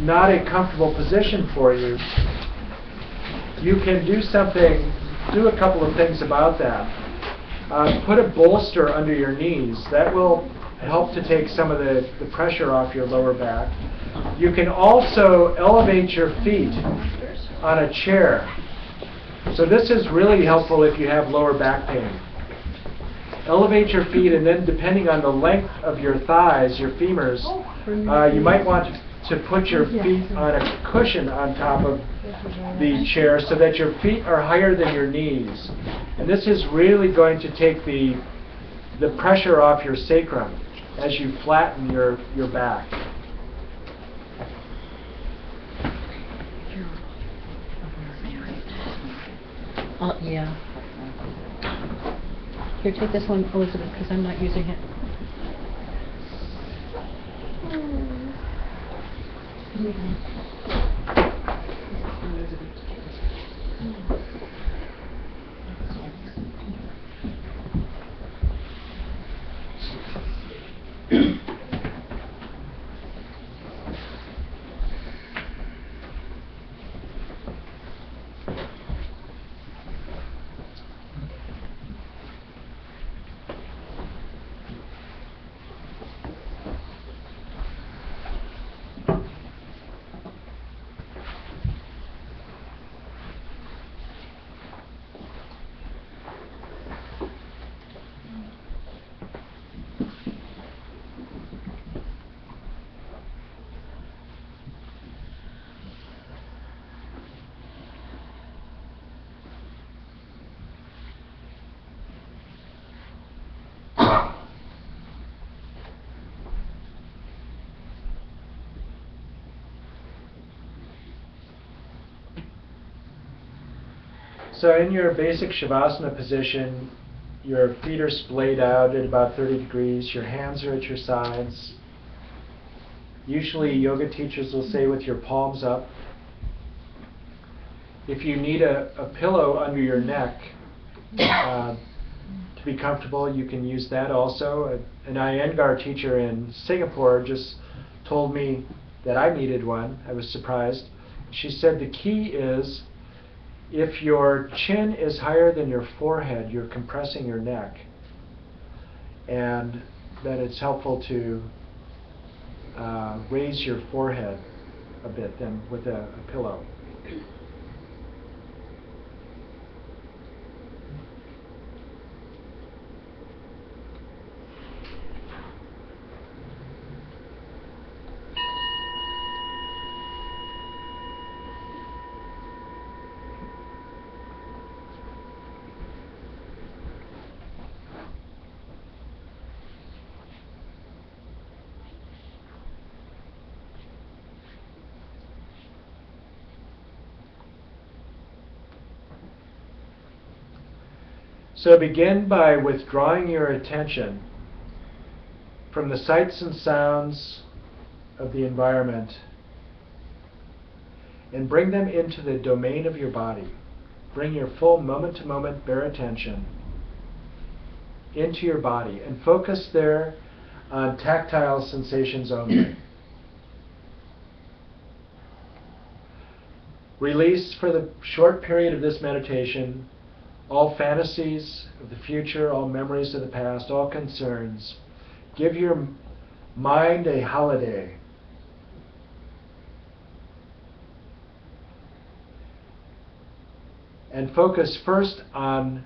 not a comfortable position for you, you can do a couple of things about that. Put a bolster under your knees. That will help to take some of the pressure off your lower back. You can also elevate your feet on a chair. So this is really helpful if you have lower back pain. Elevate your feet, and then depending on the length of your thighs, your femurs, you might want to put your feet on a cushion on top of the chair so that your feet are higher than your knees. And this is really going to take the pressure off your sacrum as you flatten your back. Yeah. Here, take this one, Elizabeth, because I'm not using it. So in your basic Shavasana position, your feet are splayed out at about 30 degrees. Your hands are at your sides. Usually yoga teachers will say with your palms up. If you need a pillow under your neck to be comfortable, you can use that also. An Iyengar teacher in Singapore just told me that I needed one. I was surprised. She said the key is if your chin is higher than your forehead, you're compressing your neck, and that it's helpful to raise your forehead a bit then with a pillow. So begin by withdrawing your attention from the sights and sounds of the environment and bring them into the domain of your body. Bring your full moment-to-moment bare attention into your body and focus there on tactile sensations only. Release for the short period of this meditation all fantasies of the future, all memories of the past, all concerns. Give your mind a holiday. And focus first on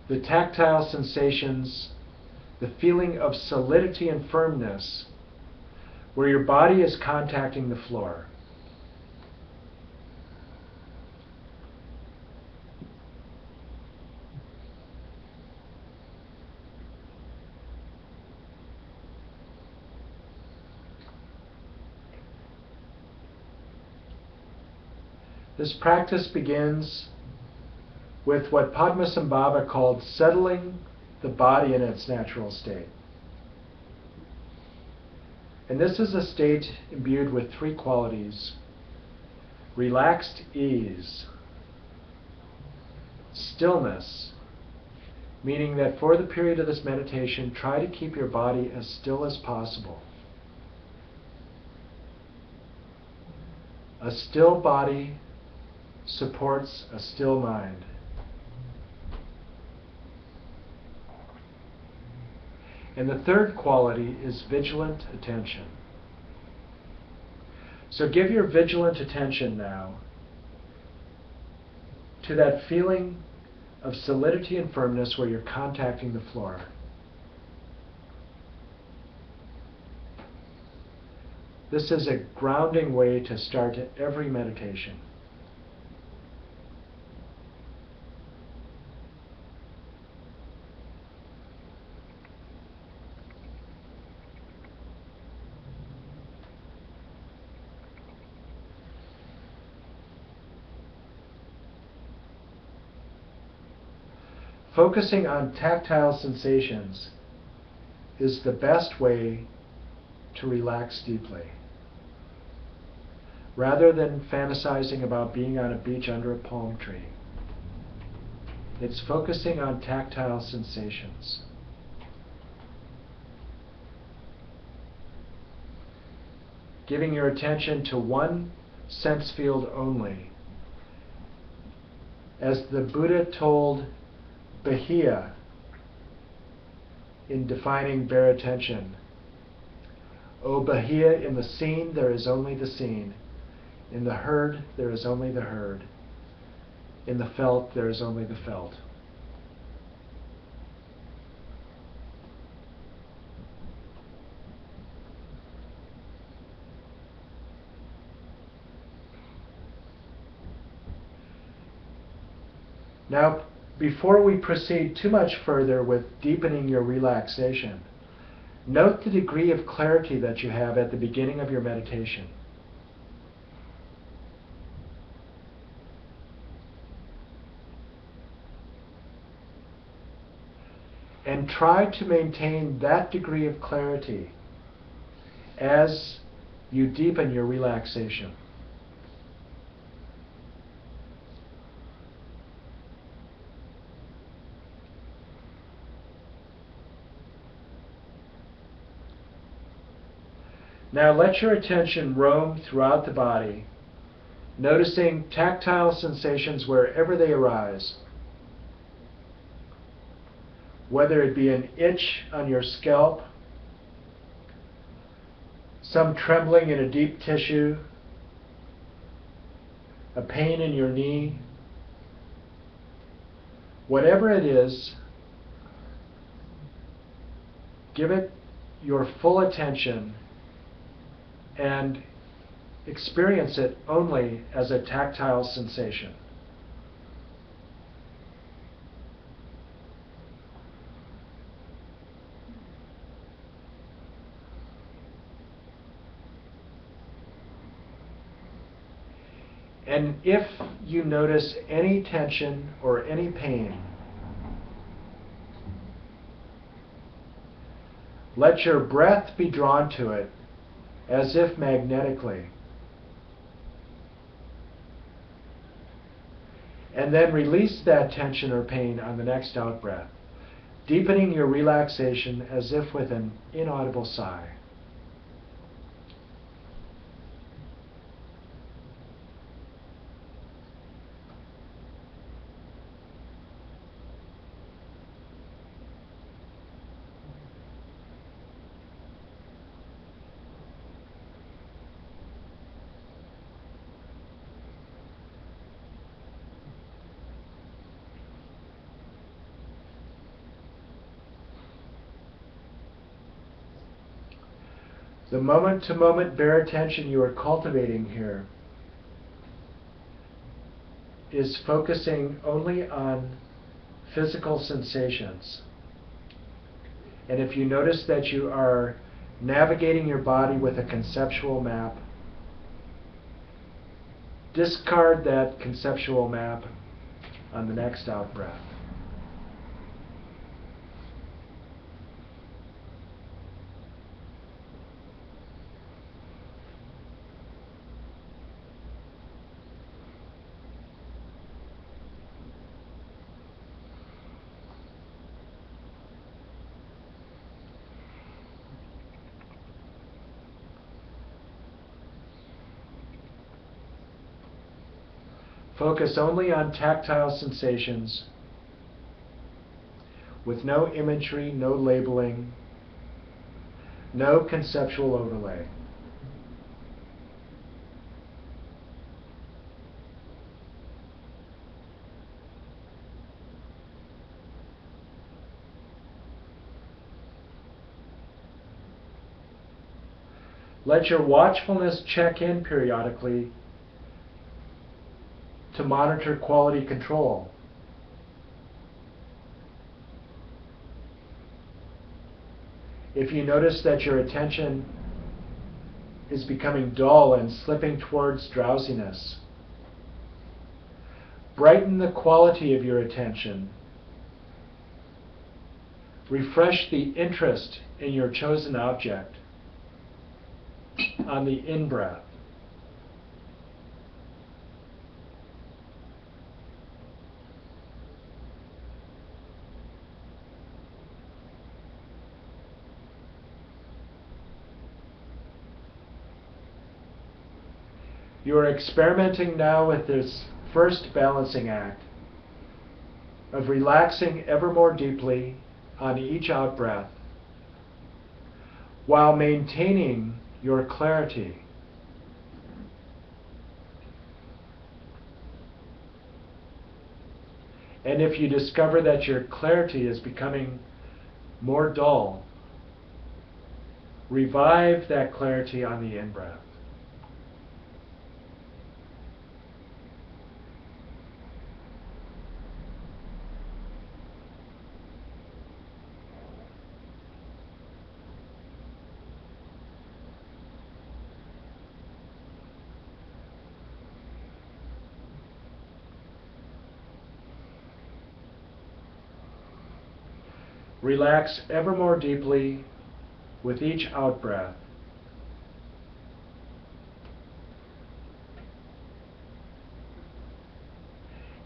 the tactile sensations, the feeling of solidity and firmness, where your body is contacting the floor. This practice begins with what Padmasambhava called settling the body in its natural state. And this is a state imbued with three qualities: relaxed ease, stillness, meaning that for the period of this meditation, try to keep your body as still as possible. A still body supports a still mind. And the third quality is vigilant attention. So give your vigilant attention now to that feeling of solidity and firmness where you're contacting the floor. This is a grounding way to start every meditation. Focusing on tactile sensations is the best way to relax deeply. Rather than fantasizing about being on a beach under a palm tree, it's focusing on tactile sensations. Giving your attention to one sense field only. As the Buddha told Bahia in defining bare attention, "O Bahia, in the seen there is only the seen. In the heard there is only the heard. In the felt there is only the felt." Now, before we proceed too much further with deepening your relaxation, note the degree of clarity that you have at the beginning of your meditation. And try to maintain that degree of clarity as you deepen your relaxation. Now let your attention roam throughout the body, noticing tactile sensations wherever they arise. Whether it be an itch on your scalp, some trembling in a deep tissue, a pain in your knee, whatever it is, give it your full attention and experience it only as a tactile sensation. And if you notice any tension or any pain, let your breath be drawn to it as if magnetically. And then release that tension or pain on the next out-breath, deepening your relaxation as if with an inaudible sigh. The moment-to-moment bare attention you are cultivating here is focusing only on physical sensations. And if you notice that you are navigating your body with a conceptual map, Discard that conceptual map on the next out breath. Focus only on tactile sensations with no imagery, no labeling, no conceptual overlay. Let your watchfulness check in periodically to monitor quality control. If you notice that your attention is becoming dull and slipping towards drowsiness, brighten the quality of your attention. Refresh the interest in your chosen object on the in-breath. You are experimenting now with this first balancing act of relaxing ever more deeply on each out-breath while maintaining your clarity. And if you discover that your clarity is becoming more dull, revive that clarity on the in-breath. Relax ever more deeply with each out-breath.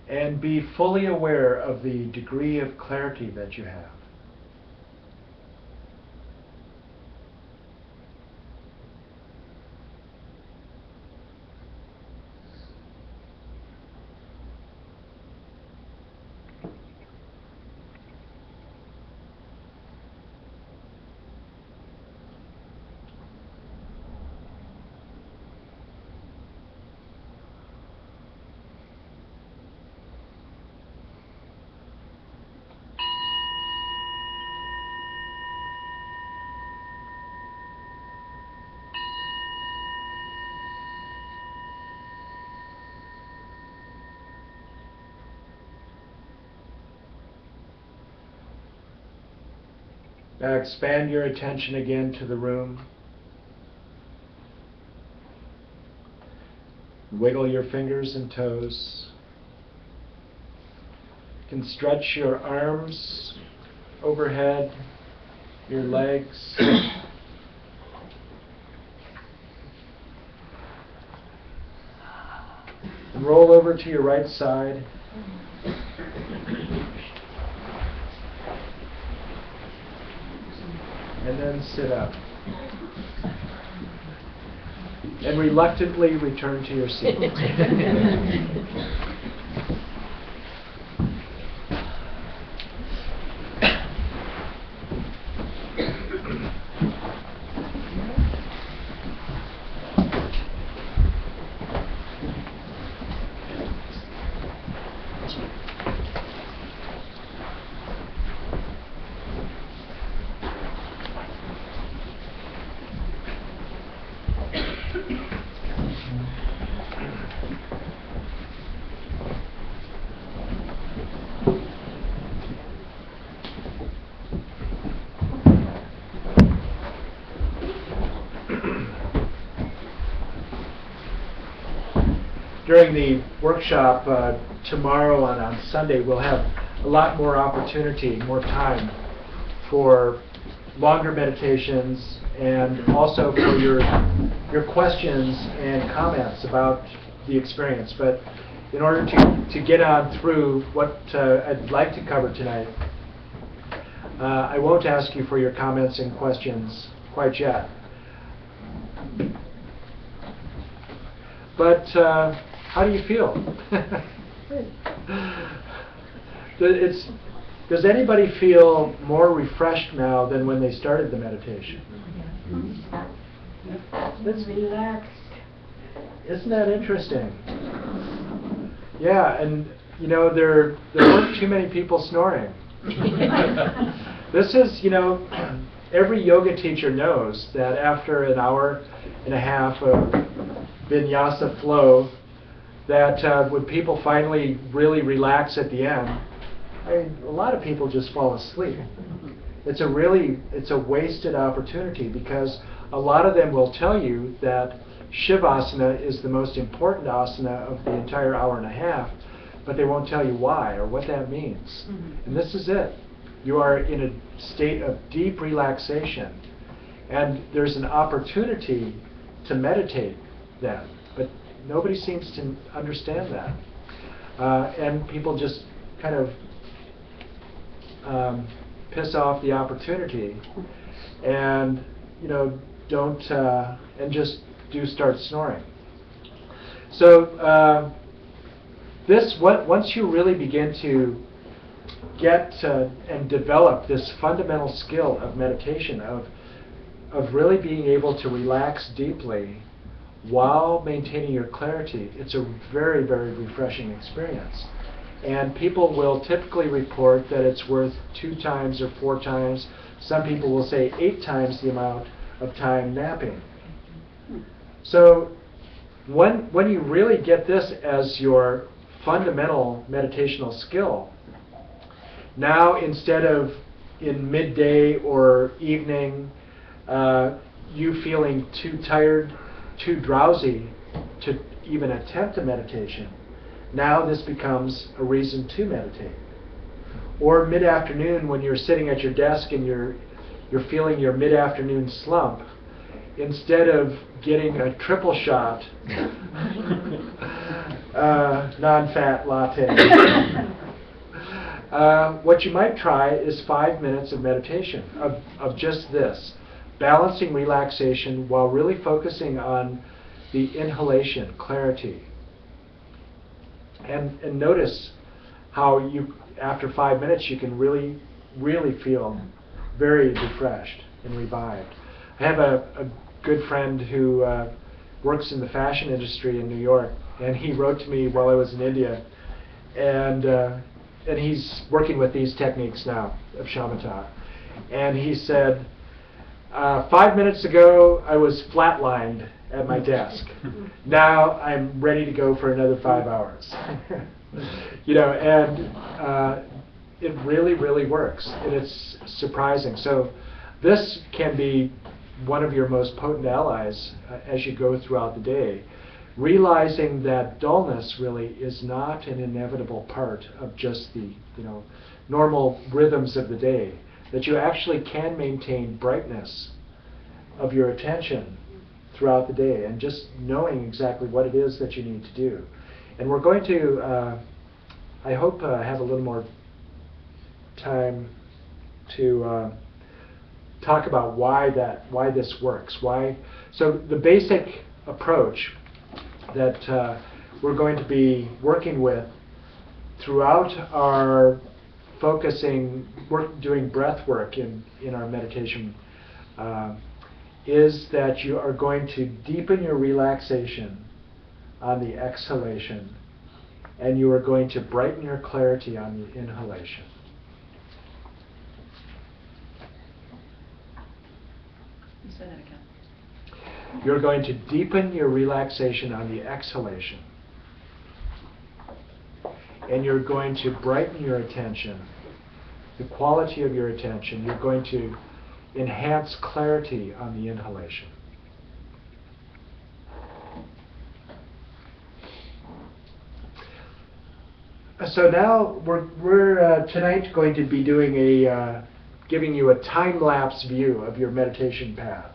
And be fully aware of the degree of clarity that you have. Now expand your attention again to the room. Wiggle your fingers and toes. You can stretch your arms overhead, your legs. And roll over to your right side. And then sit up. And reluctantly return to your seat. during the workshop tomorrow on Sunday, we'll have a lot more opportunity, more time for longer meditations and also for your questions and comments about the experience. But in order to get on through what I'd like to cover tonight, I won't ask you for your comments and questions quite yet. But how do you feel? Does anybody feel more refreshed now than when they started the meditation? Let's relax. Isn't that interesting? Yeah, and you know, there weren't too many people snoring. This is, you know, every yoga teacher knows that after an hour and a half of vinyasa flow, that when people finally really relax at the end, a lot of people just fall asleep. It's a wasted opportunity, because a lot of them will tell you that Shavasana is the most important asana of the entire hour and a half, but they won't tell you why or what that means. And this is it. You are in a state of deep relaxation, and there's an opportunity to meditate then, but nobody seems to understand that. And people just kind of piss off the opportunity, and you know, don't and just do start snoring. So once you really begin to get and develop this fundamental skill of meditation, of really being able to relax deeply while maintaining your clarity, it's a very, very refreshing experience. And people will typically report that it's worth 2 times or 4 times. Some people will say 8 times the amount of time napping. So when you really get this as your fundamental meditational skill, now instead of in midday or evening you feeling too tired, too drowsy to even attempt a meditation, now this becomes a reason to meditate. Or mid-afternoon, when you're sitting at your desk and you're feeling your mid-afternoon slump, instead of getting a triple shot non-fat latte, what you might try is 5 minutes of meditation, of just this, balancing relaxation while really focusing on the inhalation, clarity. And notice how you, after 5 minutes, you can really, really feel very refreshed and revived. I have a good friend who works in the fashion industry in New York, and he wrote to me while I was in India, and he's working with these techniques now of shamatha. And he said, 5 minutes ago I was flatlined at my desk. Now I'm ready to go for another 5 hours. You know, and it really, really works, and it's surprising. So this can be one of your most potent allies as you go throughout the day, realizing that dullness really is not an inevitable part of just the normal rhythms of the day, that you actually can maintain brightness of your attention throughout the day, and just knowing exactly what it is that you need to do. And we're going to, I hope, have a little more time to talk about why this works. So the basic approach that we're going to be working with throughout our doing breath work in our meditation is that you are going to deepen your relaxation on the exhalation, and you are going to brighten your clarity on the inhalation. Say that again. You're going to deepen your relaxation on the exhalation, and you're going to brighten your attention, the quality of your attention. You're going to enhance clarity on the inhalation. So now we're tonight going to be doing giving you a time-lapse view of your meditation path.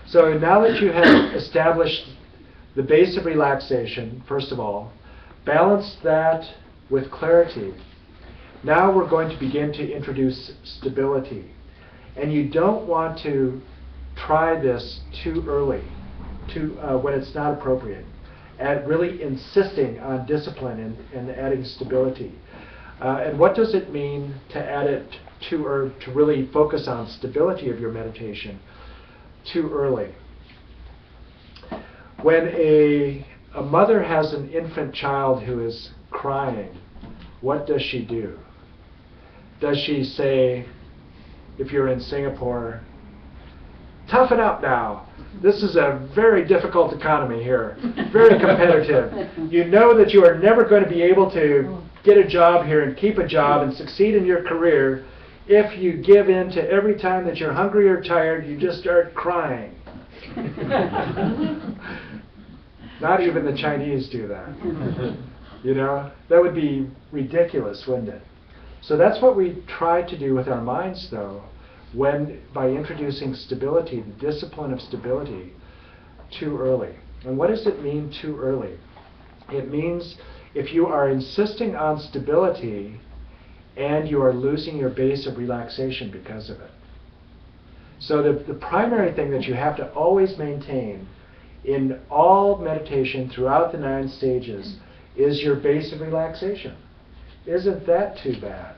So now that you have established the base of relaxation, first of all, balance that with clarity. Now we're going to begin to introduce stability. And you don't want to try this too early, when it's not appropriate. And really insisting on discipline and adding stability. And what does it mean to add it to really focus on stability of your meditation too early? When a mother has an infant child who is crying, what does she do? Does she say, if you're in Singapore, toughen up now. This is a very difficult economy here, very competitive. You know that you are never going to be able to get a job here and keep a job and succeed in your career if you give in to every time that you're hungry or tired, you just start crying. Not even the Chinese do that. You know, that would be ridiculous, wouldn't it? So that's what we try to do with our minds, though, by introducing stability, the discipline of stability, too early. And what does it mean too early? It means if you are insisting on stability and you are losing your base of relaxation because of it. So the primary thing that you have to always maintain in all meditation throughout the 9 stages is your base of relaxation. Isn't that too bad?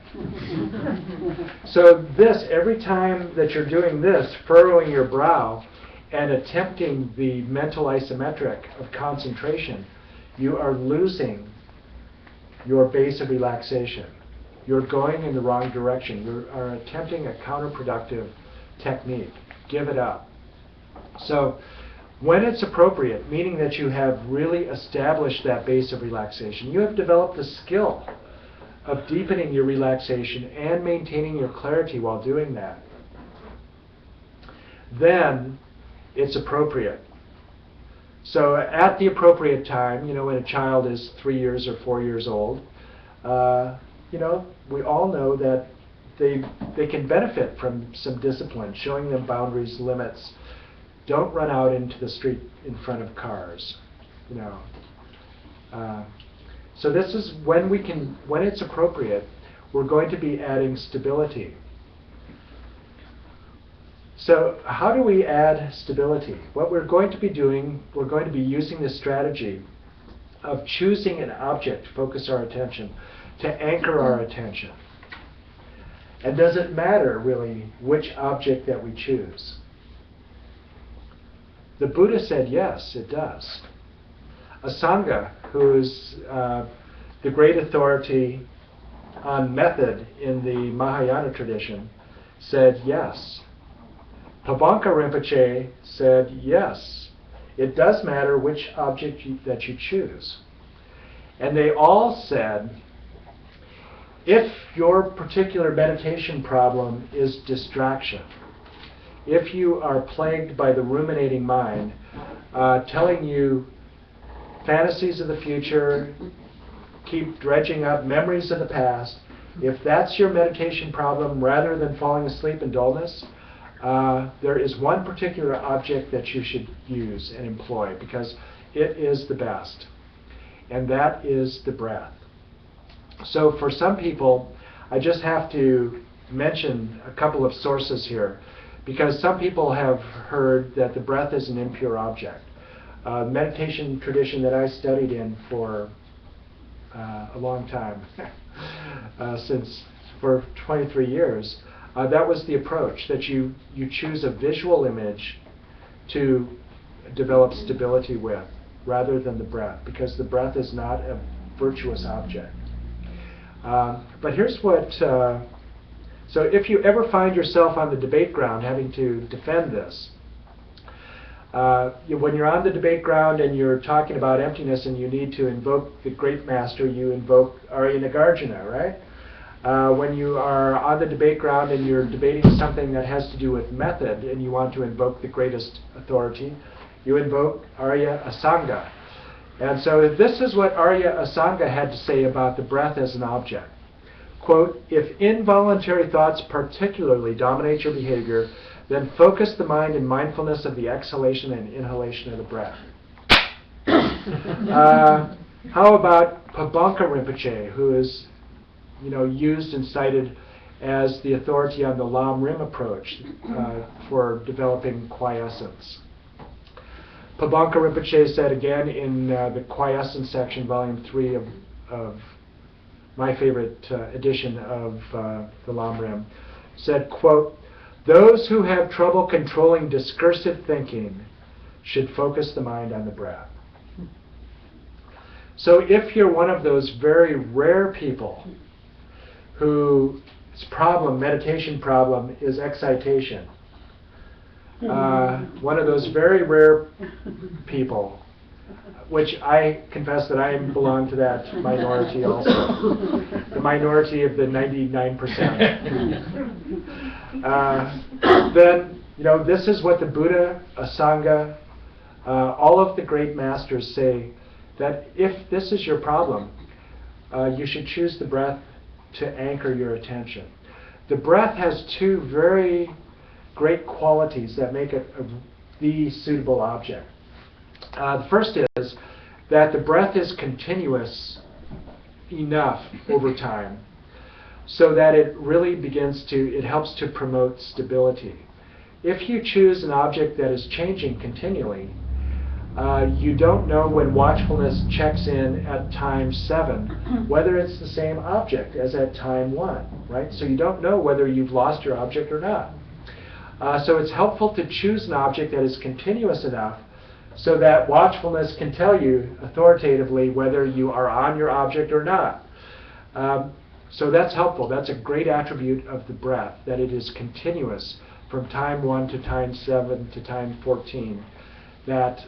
So every time that you're doing this, furrowing your brow and attempting the mental isometric of concentration, you are losing your base of relaxation. You're going in the wrong direction. You are attempting a counterproductive technique. Give it up. So when it's appropriate, meaning that you have really established that base of relaxation, you have developed the skill of deepening your relaxation and maintaining your clarity while doing that, then it's appropriate. So at the appropriate time, when a child is 3 years or 4 years old, we all know that they can benefit from some discipline, showing them boundaries, limits. Don't run out into the street in front of cars, So this is when it's appropriate, we're going to be adding stability. So how do we add stability? What we're going to be doing, we're going to be using this strategy of choosing an object to focus our attention, to anchor our attention. And does it matter, really, which object that we choose? The Buddha said yes, it does. Asanga, who is the great authority on method in the Mahayana tradition, said yes. Pabanka Rinpoche said yes. It does matter which object that you choose. And they all said, if your particular meditation problem is distraction, if you are plagued by the ruminating mind, telling you fantasies of the future, keep dredging up memories of the past, if that's your meditation problem, rather than falling asleep in dullness, there is one particular object that you should use and employ because it is the best, and that is the breath. So for some people, I just have to mention a couple of sources here, because some people have heard that the breath is an impure object. Meditation tradition that I studied in for a long time, for 23 years, that was the approach, that you choose a visual image to develop stability with, rather than the breath, because the breath is not a virtuous object. But here's what, so if you ever find yourself on the debate ground having to defend this, when you're on the debate ground and you're talking about emptiness and you need to invoke the great master, you invoke Arya Nagarjuna, right? When you are on the debate ground and you're debating something that has to do with method and you want to invoke the greatest authority, you invoke Arya Asanga. And so this is what Arya Asanga had to say about the breath as an object. Quote, "If involuntary thoughts particularly dominate your behavior, then focus the mind in mindfulness of the exhalation and inhalation of the breath." How about Pabonka Rinpoche, who is used and cited as the authority on the Lam Rim approach for developing quiescence. Pabonka Rinpoche said again in the quiescence section, volume 3 of my favorite edition of the Lam Rim, said, quote, "Those who have trouble controlling discursive thinking should focus the mind on the breath." So if you're one of those very rare people whose meditation problem is excitation, one of those very rare people, which I confess that I belong to that minority also, the minority of the 99%, then this is what the Buddha, Asanga, all of the great masters say, that if this is your problem, you should choose the breath to anchor your attention. The breath has two very great qualities that make it the suitable object. The first is that the breath is continuous enough over time so that it really it helps to promote stability. If you choose an object that is changing continually, you don't know when watchfulness checks in at time 7 whether it's the same object as at time 1, right? So you don't know whether you've lost your object or not. So it's helpful to choose an object that is continuous enough so that watchfulness can tell you authoritatively whether you are on your object or not. So that's helpful. That's a great attribute of the breath, that it is continuous from time 1 to time 7 to time 14, that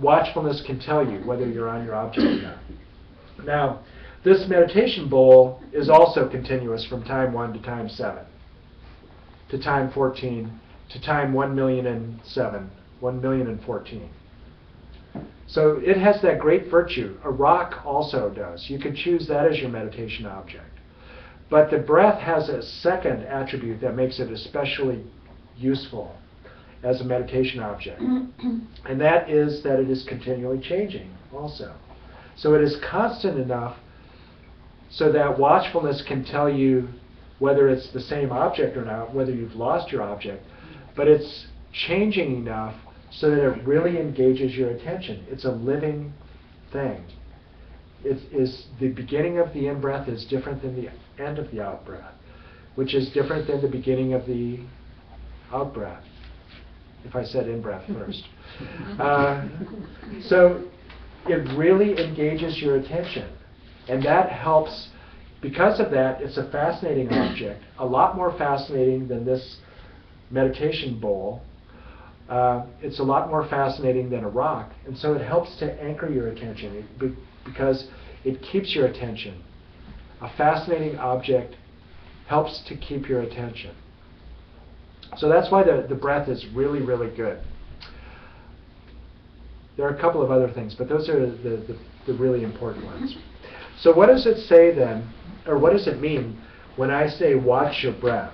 watchfulness can tell you whether you're on your object or not. Now, this meditation bowl is also continuous from time 1 to time 7, to time 14, to time 1,000,007, 1,000,014. So it has that great virtue. A rock also does. You could choose that as your meditation object. But the breath has a second attribute that makes it especially useful as a meditation object. And that is that it is continually changing also. So it is constant enough so that watchfulness can tell you whether it's the same object or not, whether you've lost your object, but it's changing enough so that it really engages your attention. It's a living thing. The beginning of the in-breath is different than the end of the out-breath, which is different than the beginning of the out-breath, if I said in-breath first. So it really engages your attention, and that helps. Because of that, it's a fascinating object, a lot more fascinating than this meditation bowl. It's a lot more fascinating than a rock, and so it helps to anchor your attention because it keeps your attention. A fascinating object helps to keep your attention. So that's why the breath is really, really good. There are a couple of other things, but those are the really important ones. So what does it say then, or what does it mean when I say watch your breath?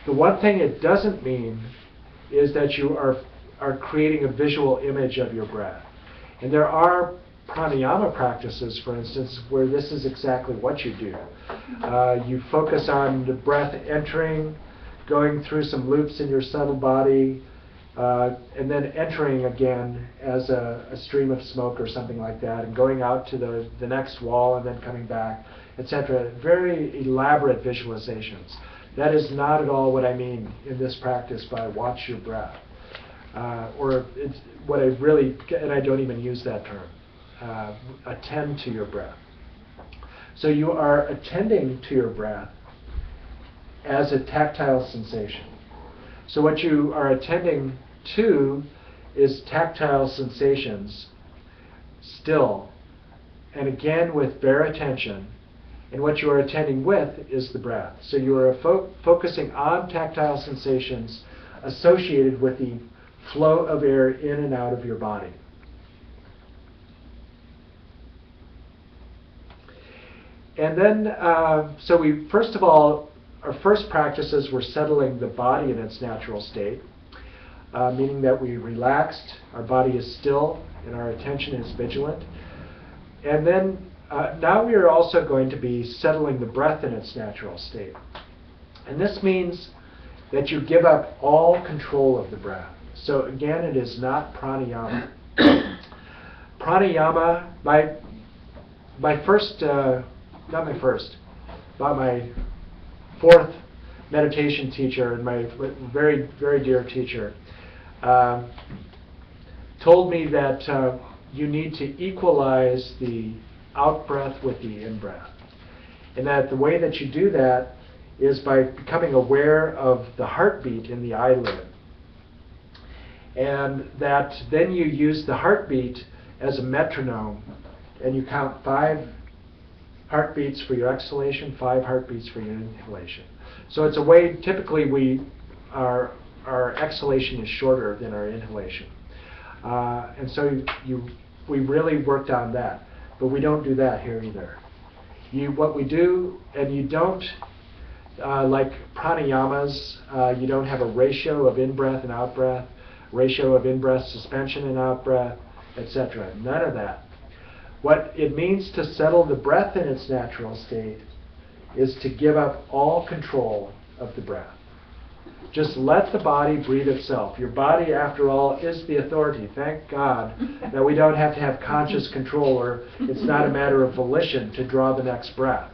The one thing it doesn't mean is that you are creating a visual image of your breath. And there are pranayama practices, for instance, where this is exactly what you do. You focus on the breath entering, going through some loops in your subtle body, and then entering again as a stream of smoke or something like that, and going out to the next wall and then coming back, etc. Very elaborate visualizations. That is not at all what I mean in this practice by watch your breath. Or it's what I really, and I don't even use that term, attend to your breath. So you are attending to your breath as a tactile sensation. So what you are attending to is tactile sensations still, and again with bare attention. And what you are attending with is the breath. So you are focusing on tactile sensations associated with the flow of air in and out of your body. And then, so we, first of all, our first practices were settling the body in its natural state, meaning that we relaxed, our body is still, and our attention is vigilant. And then, now we are also going to be settling the breath in its natural state. And this means that you give up all control of the breath. So again, it is not pranayama. Pranayama, my fourth meditation teacher and my very, very dear teacher told me that you need to equalize the out-breath with the in-breath. And that the way that you do that is by becoming aware of the heartbeat in the eyelid. And that then you use the heartbeat as a metronome, and you count 5 heartbeats for your exhalation, 5 heartbeats for your inhalation. So it's a way, typically our exhalation is shorter than our inhalation. And so we really worked on that, but we don't do that here either. What we do, and you don't, like pranayamas, you don't have a ratio of in-breath and out-breath, ratio of in-breath suspension and out-breath, etc. None of that. What it means to settle the breath in its natural state is to give up all control of the breath. Just let the body breathe itself. Your body, after all, is the authority. Thank God that we don't have to have conscious control, or it's not a matter of volition to draw the next breath,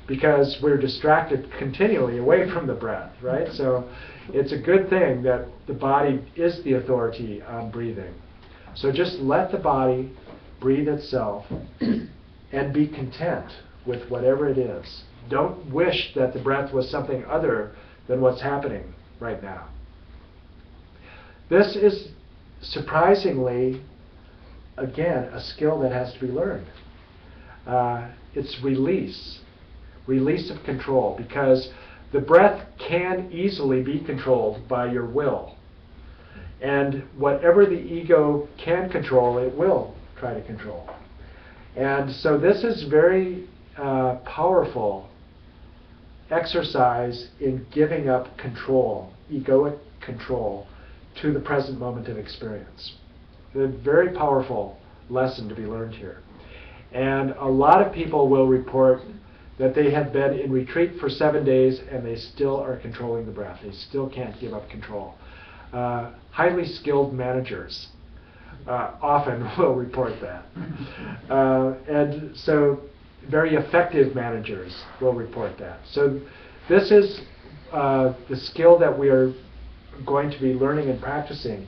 because we're distracted continually away from the breath, right? So it's a good thing that the body is the authority on breathing. So just let the body breathe itself and be content with whatever it is. Don't wish that the breath was something other than what's happening right now. This is surprisingly, again, a skill that has to be learned. It's release of control, because the breath can easily be controlled by your will. And whatever the ego can control, it will try to control. And so this is very powerful exercise in giving up control, egoic control, to the present moment of experience. A very powerful lesson to be learned here. And a lot of people will report that they have been in retreat for 7 days and they still are controlling the breath. They still can't give up control. Highly skilled managers often will report that. And so very effective managers will report that. So this is the skill that we are going to be learning and practicing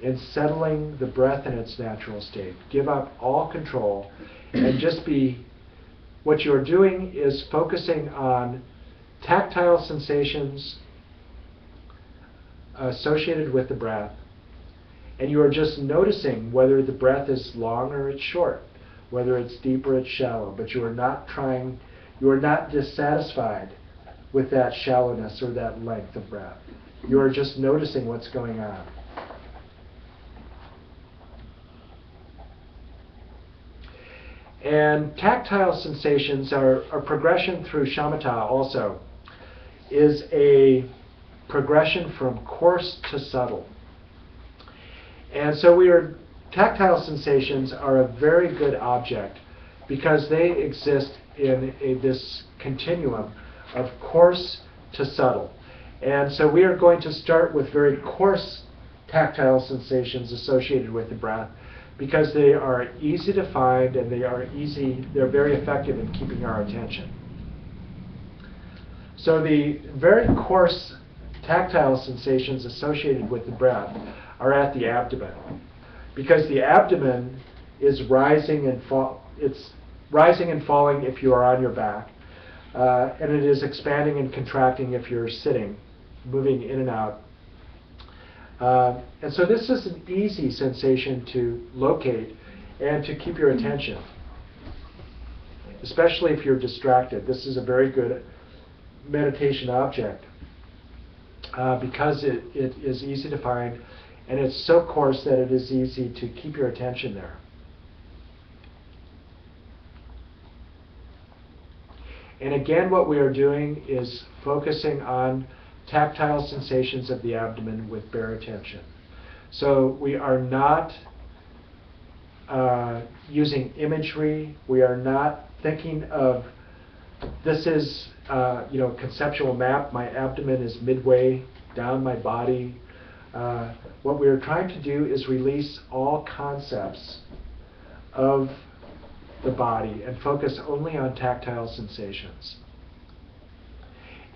in settling the breath in its natural state. Give up all control and just be, what you're doing is focusing on tactile sensations associated with the breath, and you are just noticing whether the breath is long or it's short, whether it's deep or it's shallow, but you are not dissatisfied with that shallowness or that length of breath. You are just noticing what's going on. And tactile sensations are progression through shamatha also, is a progression from coarse to subtle. And so tactile sensations are a very good object because they exist in this continuum of coarse to subtle. And so we are going to start with very coarse tactile sensations associated with the breath, because they are easy to find and they're very effective in keeping our attention. So the very coarse tactile sensations associated with the breath are at the abdomen, because the abdomen is rising and falling if you are on your back, and it is expanding and contracting if you're sitting, moving in and out. And so this is an easy sensation to locate and to keep your attention, especially if you're distracted. This is a very good meditation object because it is easy to find And it's so coarse that it is easy to keep your attention there. And again, what we are doing is focusing on tactile sensations of the abdomen with bare attention. So we are not using imagery. We are not thinking of, this is conceptual map. My abdomen is midway down my body. What we are trying to do is release all concepts of the body and focus only on tactile sensations.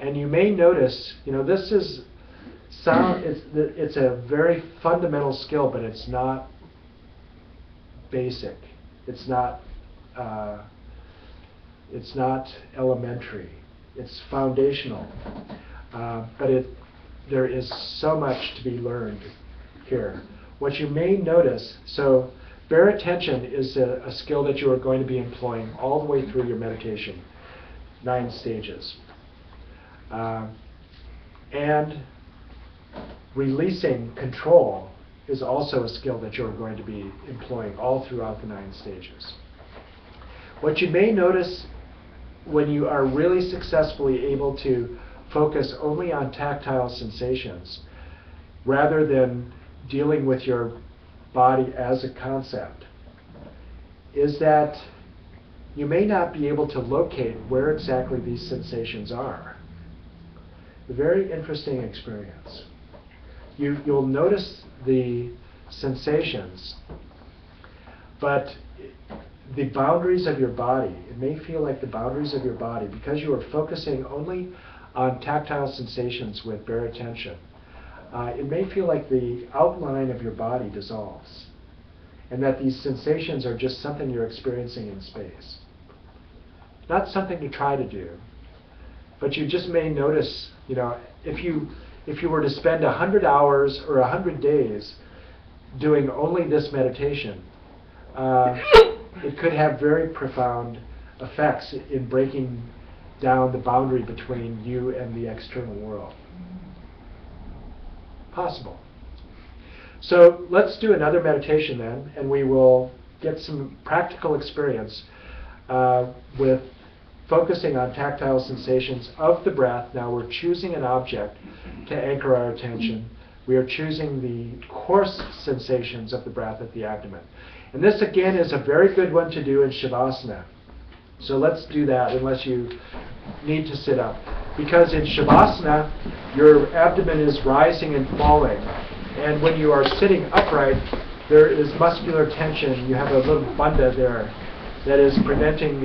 And you may notice, this is sound. It's a very fundamental skill, but it's not basic. It's not elementary. It's foundational. But there is so much to be learned here. What you may notice, so bare attention is a skill that you are going to be employing all the way through your meditation, 9 stages. And releasing control is also a skill that you're going to be employing all throughout the 9 stages. What you may notice when you are really successfully able to focus only on tactile sensations, rather than dealing with your body as a concept, is that you may not be able to locate where exactly these sensations are. A very interesting experience. You'll notice the sensations, but the boundaries of your body, it may feel like the boundaries of your body, because you are focusing only on tactile sensations with bare attention, it may feel like the outline of your body dissolves, and that these sensations are just something you're experiencing in space. Not something to try to do, but you just may notice, if you were to spend 100 hours or 100 days doing only this meditation, it could have very profound effects in breaking down the boundary between you and the external world. Possible. So let's do another meditation then, and we will get some practical experience with focusing on tactile sensations of the breath. Now we're choosing an object to anchor our attention. We are choosing the coarse sensations of the breath at the abdomen. And this again is a very good one to do in Shavasana. So let's do that, unless you need to sit up. Because in Shavasana, your abdomen is rising and falling. And when you are sitting upright, there is muscular tension. You have a little bandha there that is preventing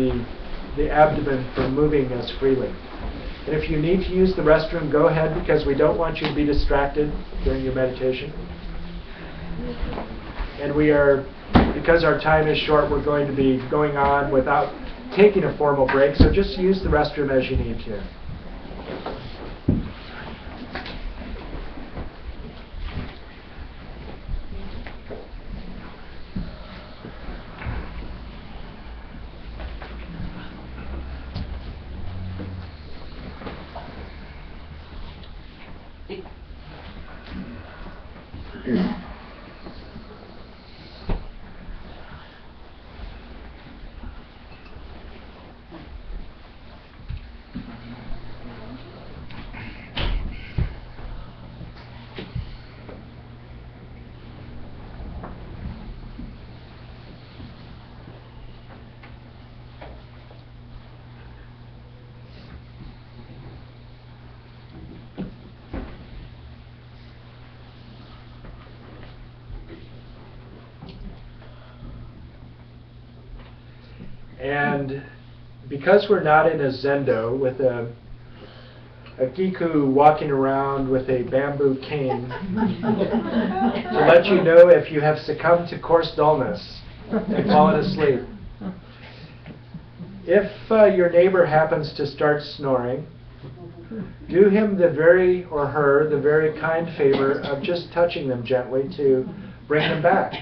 the abdomen from moving as freely. And if you need to use the restroom, go ahead, because we don't want you to be distracted during your meditation. And because our time is short, we're going to be going on without taking a formal break, so just use the restroom as you need to. And because we're not in a zendo with a giku walking around with a bamboo cane to let you know if you have succumbed to coarse dullness and fallen asleep. If your neighbor happens to start snoring, do him or her the very kind favor of just touching them gently to bring them back.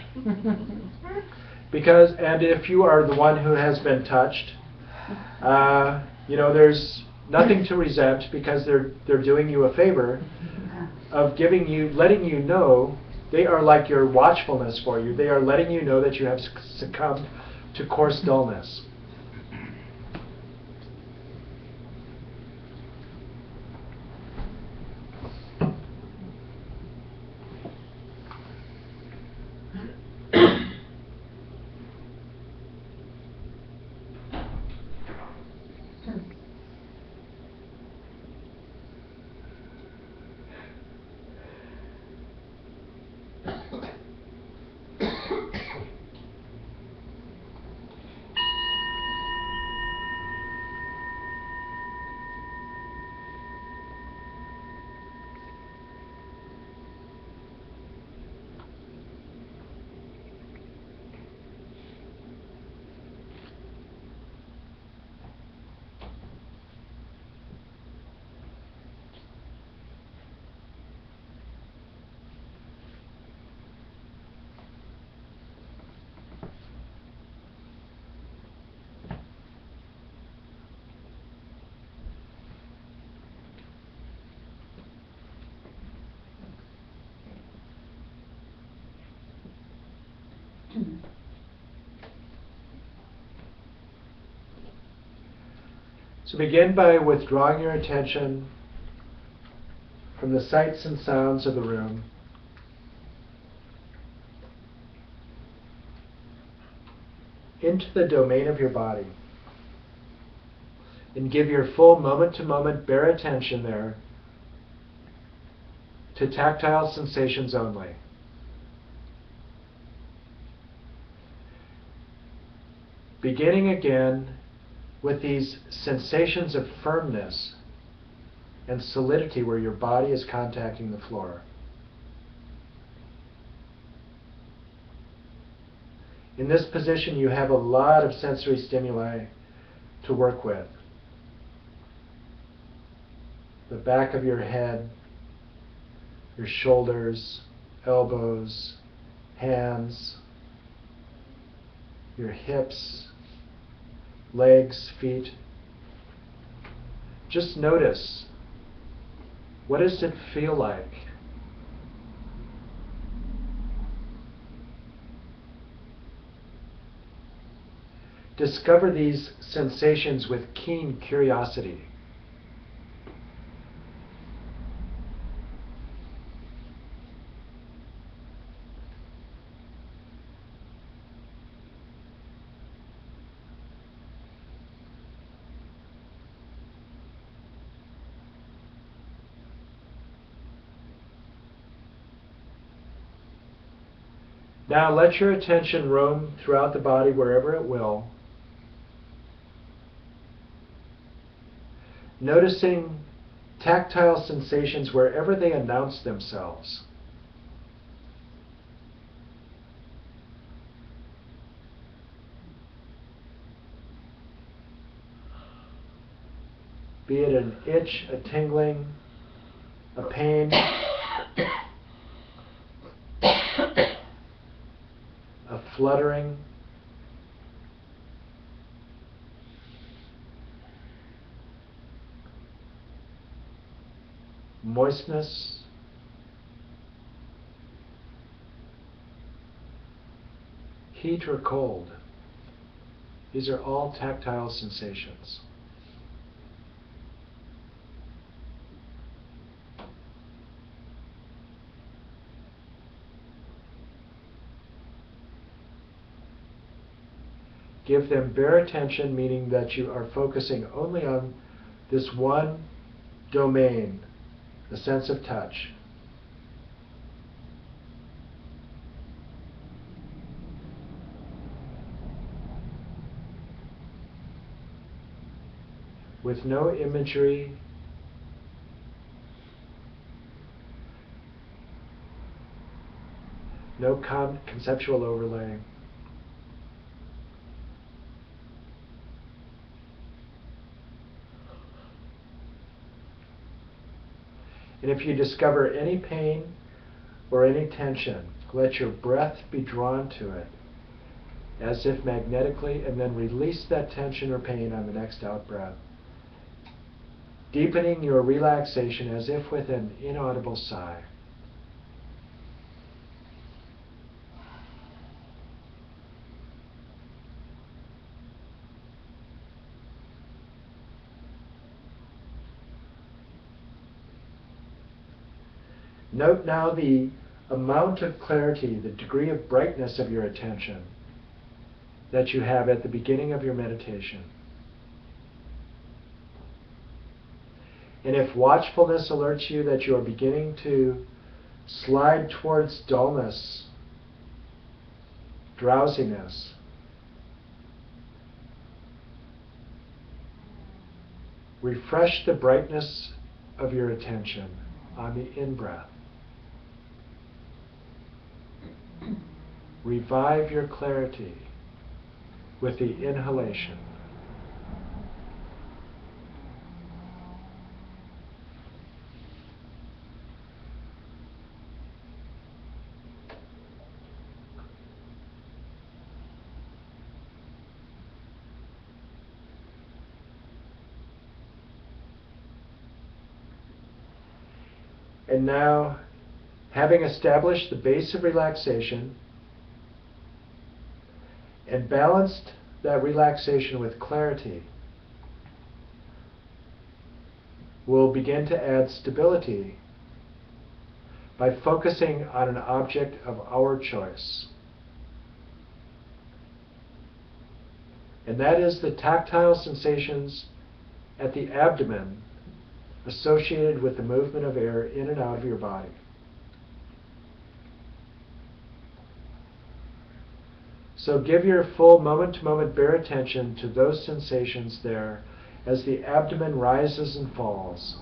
And if you are the one who has been touched, there's nothing to resent, because they're doing you a favor of letting you know They are like your watchfulness for you. They are letting you know that you have succumbed to coarse dullness. So begin by withdrawing your attention from the sights and sounds of the room into the domain of your body. And give your full moment-to-moment bare attention there to tactile sensations only. Beginning again with these sensations of firmness and solidity where your body is contacting the floor. In this position, you have a lot of sensory stimuli to work with. The back of your head, your shoulders, elbows, hands, your hips, legs, feet. Just notice, what does it feel like? Discover these sensations with keen curiosity. Now let your attention roam throughout the body wherever it will, noticing tactile sensations wherever they announce themselves. Be it an itch, a tingling, a pain, a fluttering, moistness, heat or cold. These are all tactile sensations. Give them bare attention, meaning that you are focusing only on this one domain, the sense of touch. With no imagery, no conceptual overlay. And if you discover any pain or any tension, let your breath be drawn to it as if magnetically, and then release that tension or pain on the next out breath, deepening your relaxation as if with an inaudible sigh. Note now the amount of clarity, the degree of brightness of your attention that you have at the beginning of your meditation. And if watchfulness alerts you that you are beginning to slide towards dullness, drowsiness, refresh the brightness of your attention on the in-breath. Revive your clarity with the inhalation. And now, having established the base of relaxation and balanced that relaxation with clarity, we'll begin to add stability by focusing on an object of our choice. And that is the tactile sensations at the abdomen associated with the movement of air in and out of your body. So give your full moment-to-moment bare attention to those sensations there as the abdomen rises and falls.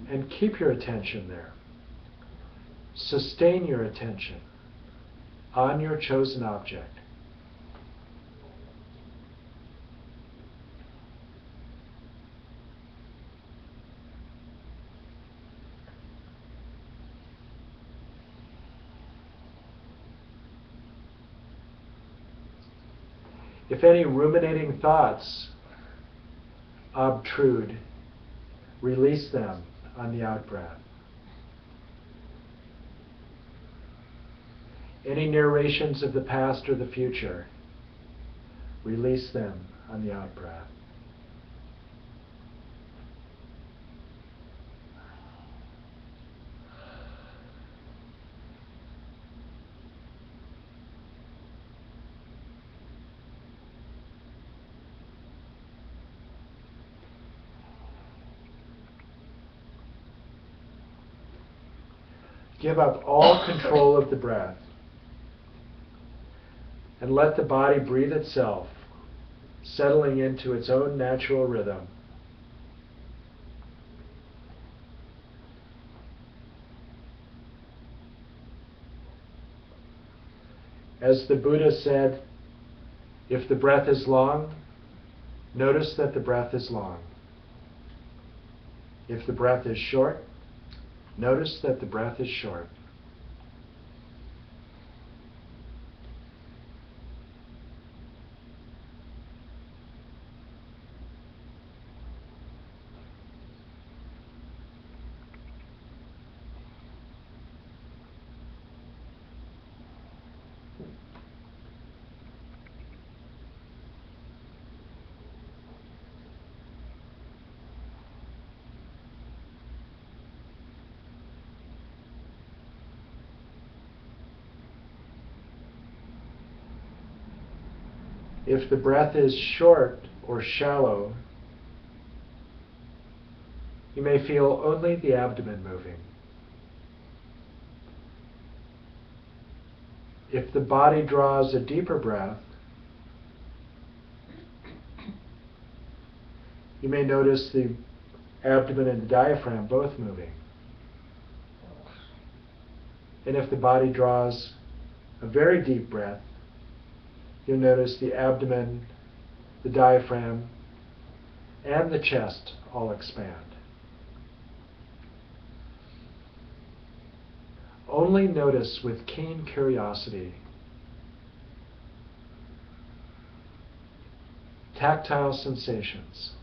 And keep your attention there. Sustain your attention on your chosen object. If any ruminating thoughts obtrude, release them on the out-breath. Any narrations of the past or the future, release them on the out-breath. Give up all control of the breath and let the body breathe itself, settling into its own natural rhythm. As the Buddha said, if the breath is long, notice that the breath is long. If the breath is short, notice that the breath is short. If the breath is short or shallow, you may feel only the abdomen moving. If the body draws a deeper breath, you may notice the abdomen and the diaphragm both moving. And if the body draws a very deep breath, you'll notice the abdomen, the diaphragm, and the chest all expand. Only notice with keen curiosity tactile sensations.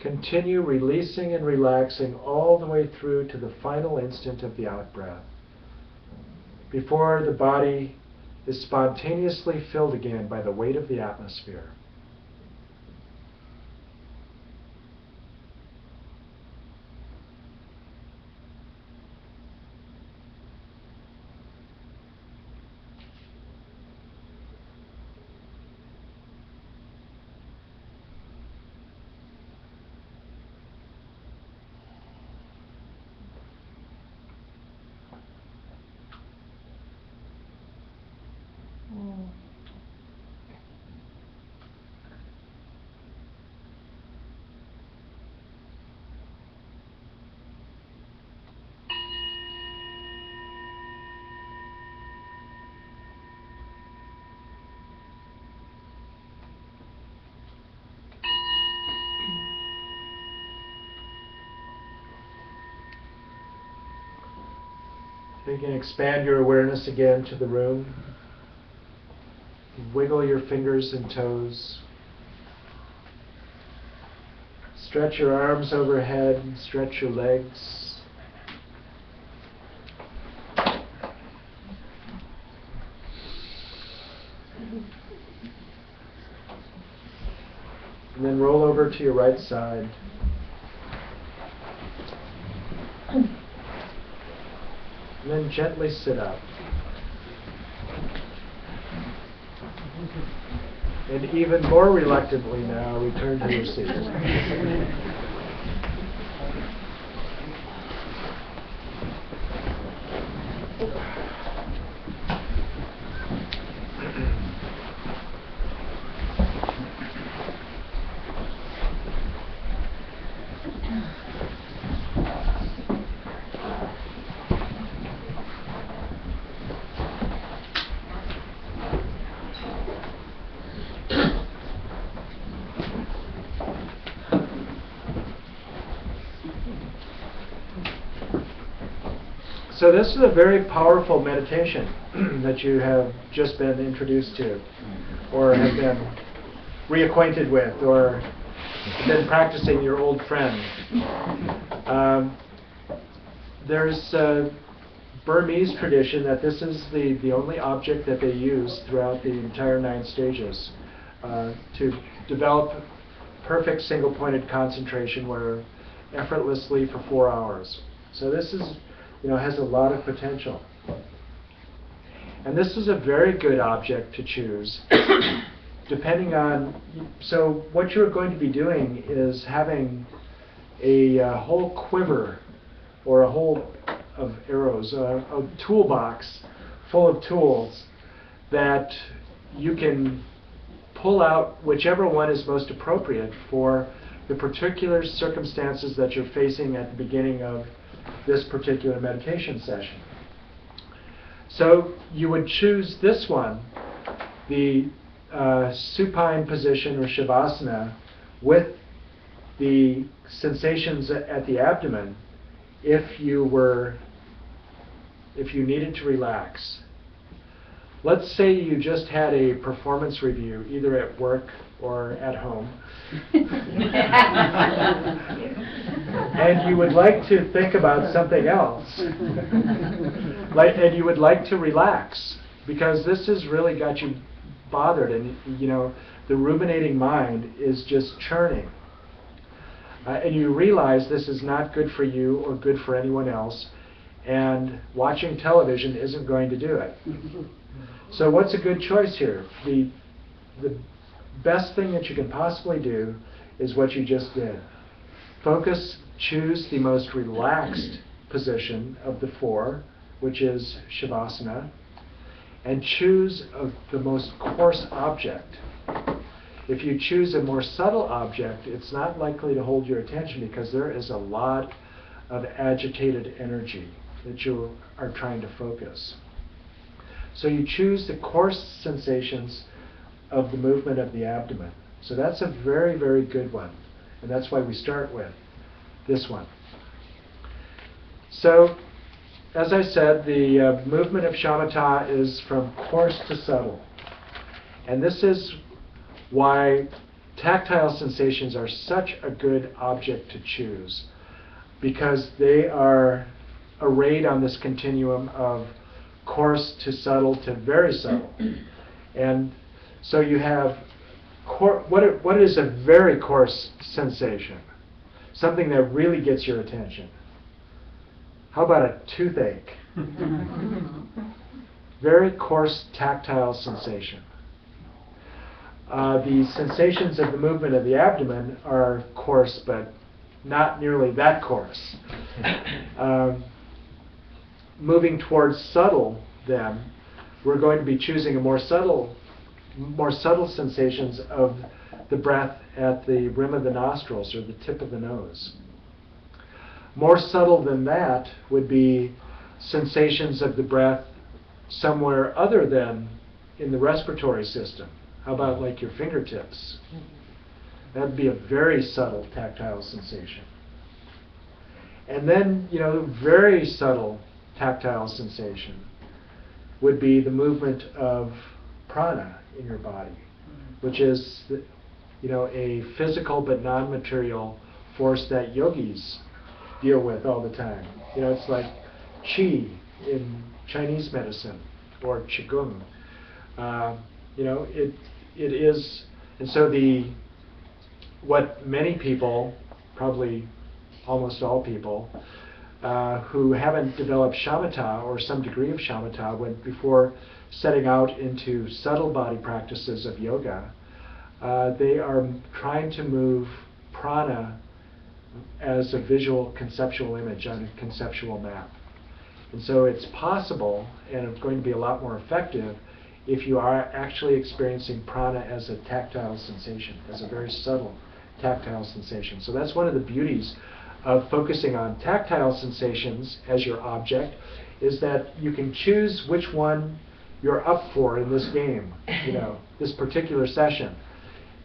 Continue releasing and relaxing all the way through to the final instant of the out-breath, before the body is spontaneously filled again by the weight of the atmosphere. You can expand your awareness again to the room. Wiggle your fingers and toes. Stretch your arms overhead, stretch your legs. And then roll over to your right side. And then gently sit up. And even more reluctantly now, return to your seat. So this is a very powerful meditation that you have just been introduced to, or have been reacquainted with, or been practicing your old friend. There's a Burmese tradition that this is the only object that they use throughout the entire 9 stages to develop perfect single-pointed concentration where effortlessly for 4 hours. So this is, has a lot of potential. And this is a very good object to choose, depending on, so what you're going to be doing is having a whole quiver or a whole of arrows, a toolbox full of tools that you can pull out whichever one is most appropriate for the particular circumstances that you're facing at the beginning of this particular meditation session. So you would choose this one, the supine position or Shavasana, with the sensations at the abdomen if you needed to relax. Let's say you just had a performance review, either at work or at home, and you would like to think about something else, and you would like to relax, because this has really got you bothered, and the ruminating mind is just churning. And you realize this is not good for you or good for anyone else, and watching television isn't going to do it. So what's a good choice here? The best thing that you can possibly do is what you just did. Focus, choose the most relaxed position of the 4, which is Shavasana, and choose the most coarse object. If you choose a more subtle object, it's not likely to hold your attention because there is a lot of agitated energy that you are trying to focus. So you choose the coarse sensations of the movement of the abdomen. So that's a very, very good one. And that's why we start with this one. So, as I said, the movement of shamatha is from coarse to subtle. And this is why tactile sensations are such a good object to choose because they are arrayed on this continuum of coarse to subtle to very subtle. And so you have, what is a very coarse sensation? Something that really gets your attention. How about a toothache? Very coarse tactile sensation. The sensations of the movement of the abdomen are coarse, but not nearly that coarse. Moving towards subtle, then, we're going to be choosing a more subtle sensations of the breath at the rim of the nostrils or the tip of the nose. More subtle than that would be sensations of the breath somewhere other than in the respiratory system. How about like your fingertips? That would be a very subtle tactile sensation. And then, very subtle tactile sensation would be the movement of prana in your body, which is, a physical but non-material force that yogis deal with all the time. It's like qi in Chinese medicine or qigong. It is, and so what many people, probably almost all people, who haven't developed shamatha or some degree of shamatha before setting out into subtle body practices of yoga, they are trying to move prana as a visual conceptual image on a conceptual map. And so it's possible, and it's going to be a lot more effective, if you are actually experiencing prana as a tactile sensation, as a very subtle tactile sensation. So that's one of the beauties of focusing on tactile sensations as your object, is that you can choose which one you're up for in this game, this particular session.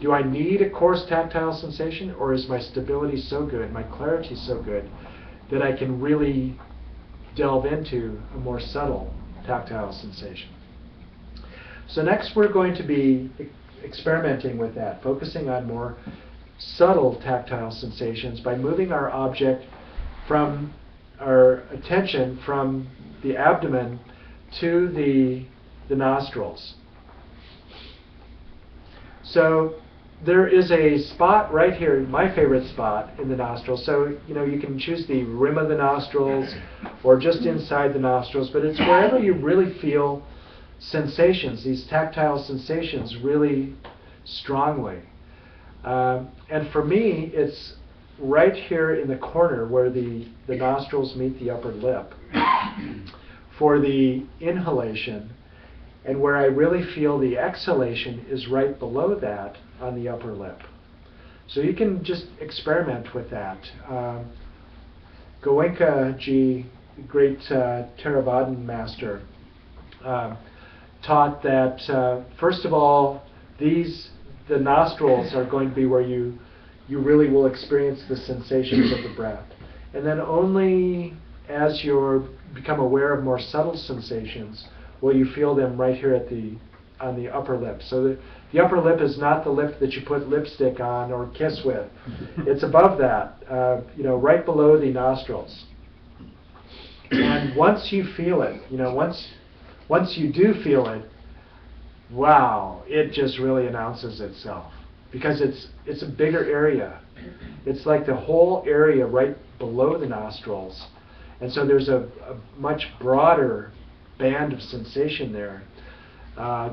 Do I need a coarse tactile sensation, or is my stability so good, my clarity so good, that I can really delve into a more subtle tactile sensation? So next we're going to be experimenting with that, focusing on more subtle tactile sensations by moving our object from our attention from the abdomen to the nostrils. So there is a spot right here, my favorite spot in the nostrils. So you can choose the rim of the nostrils or just inside the nostrils, but it's wherever you really feel sensations, these tactile sensations really strongly. And for me, it's right here in the corner where the nostrils meet the upper lip for the inhalation, and where I really feel the exhalation is right below that on the upper lip. So you can just experiment with that. Goenka Ji, the great Theravadan master, taught that first of all, the nostrils are going to be where you really will experience the sensations of the breath. And then only as you become aware of more subtle sensations will you feel them right here on the upper lip. So the upper lip is not the lip that you put lipstick on or kiss with. It's above that, right below the nostrils. And once you feel it, once you do feel it, wow, it just really announces itself, because it's a bigger area. It's like the whole area right below the nostrils, and so there's a much broader band of sensation there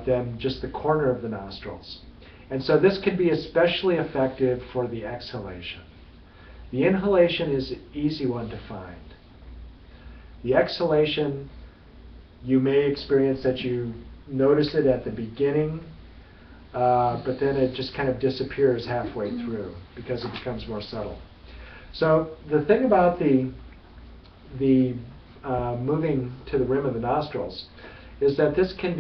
than just the corner of the nostrils. And so this can be especially effective for the exhalation. The inhalation is an easy one to find. The exhalation, you may experience that you notice it at the beginning, but then it just kind of disappears halfway through because it becomes more subtle. So the thing about the moving to the rim of the nostrils is that this can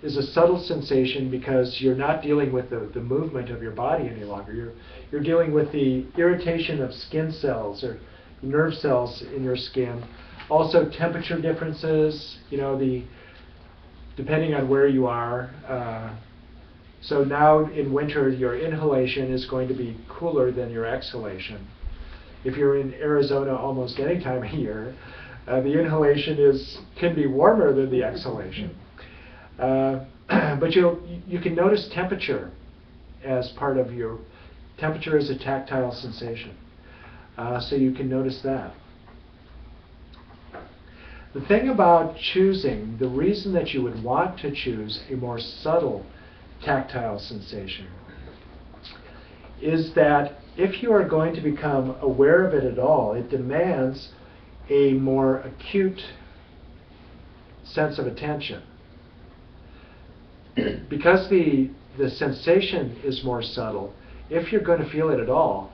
is a subtle sensation, because you're not dealing with the movement of your body any longer. You're dealing with the irritation of skin cells or nerve cells in your skin. Also temperature differences, depending on where you are, So now in winter, your inhalation is going to be cooler than your exhalation. If you're in Arizona almost any time of year, the inhalation can be warmer than the exhalation. But you can notice temperature as part of your, temperature is a tactile sensation. So you can notice that. The thing about choosing, the reason that you would want to choose a more subtle tactile sensation is that if you are going to become aware of it at all, it demands a more acute sense of attention. Because the sensation is more subtle, if you're going to feel it at all,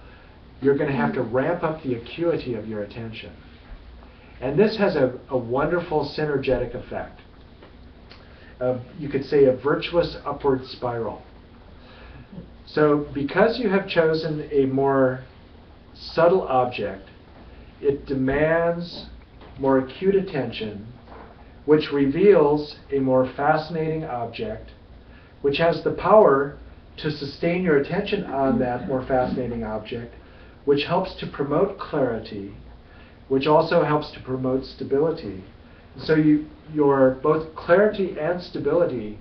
you're going to have to ramp up the acuity of your attention. And this has a wonderful synergetic effect. You could say a virtuous upward spiral. So because you have chosen a more subtle object, it demands more acute attention, which reveals a more fascinating object, which has the power to sustain your attention on that more fascinating object, which helps to promote clarity, which also helps to promote stability. So your both clarity and stability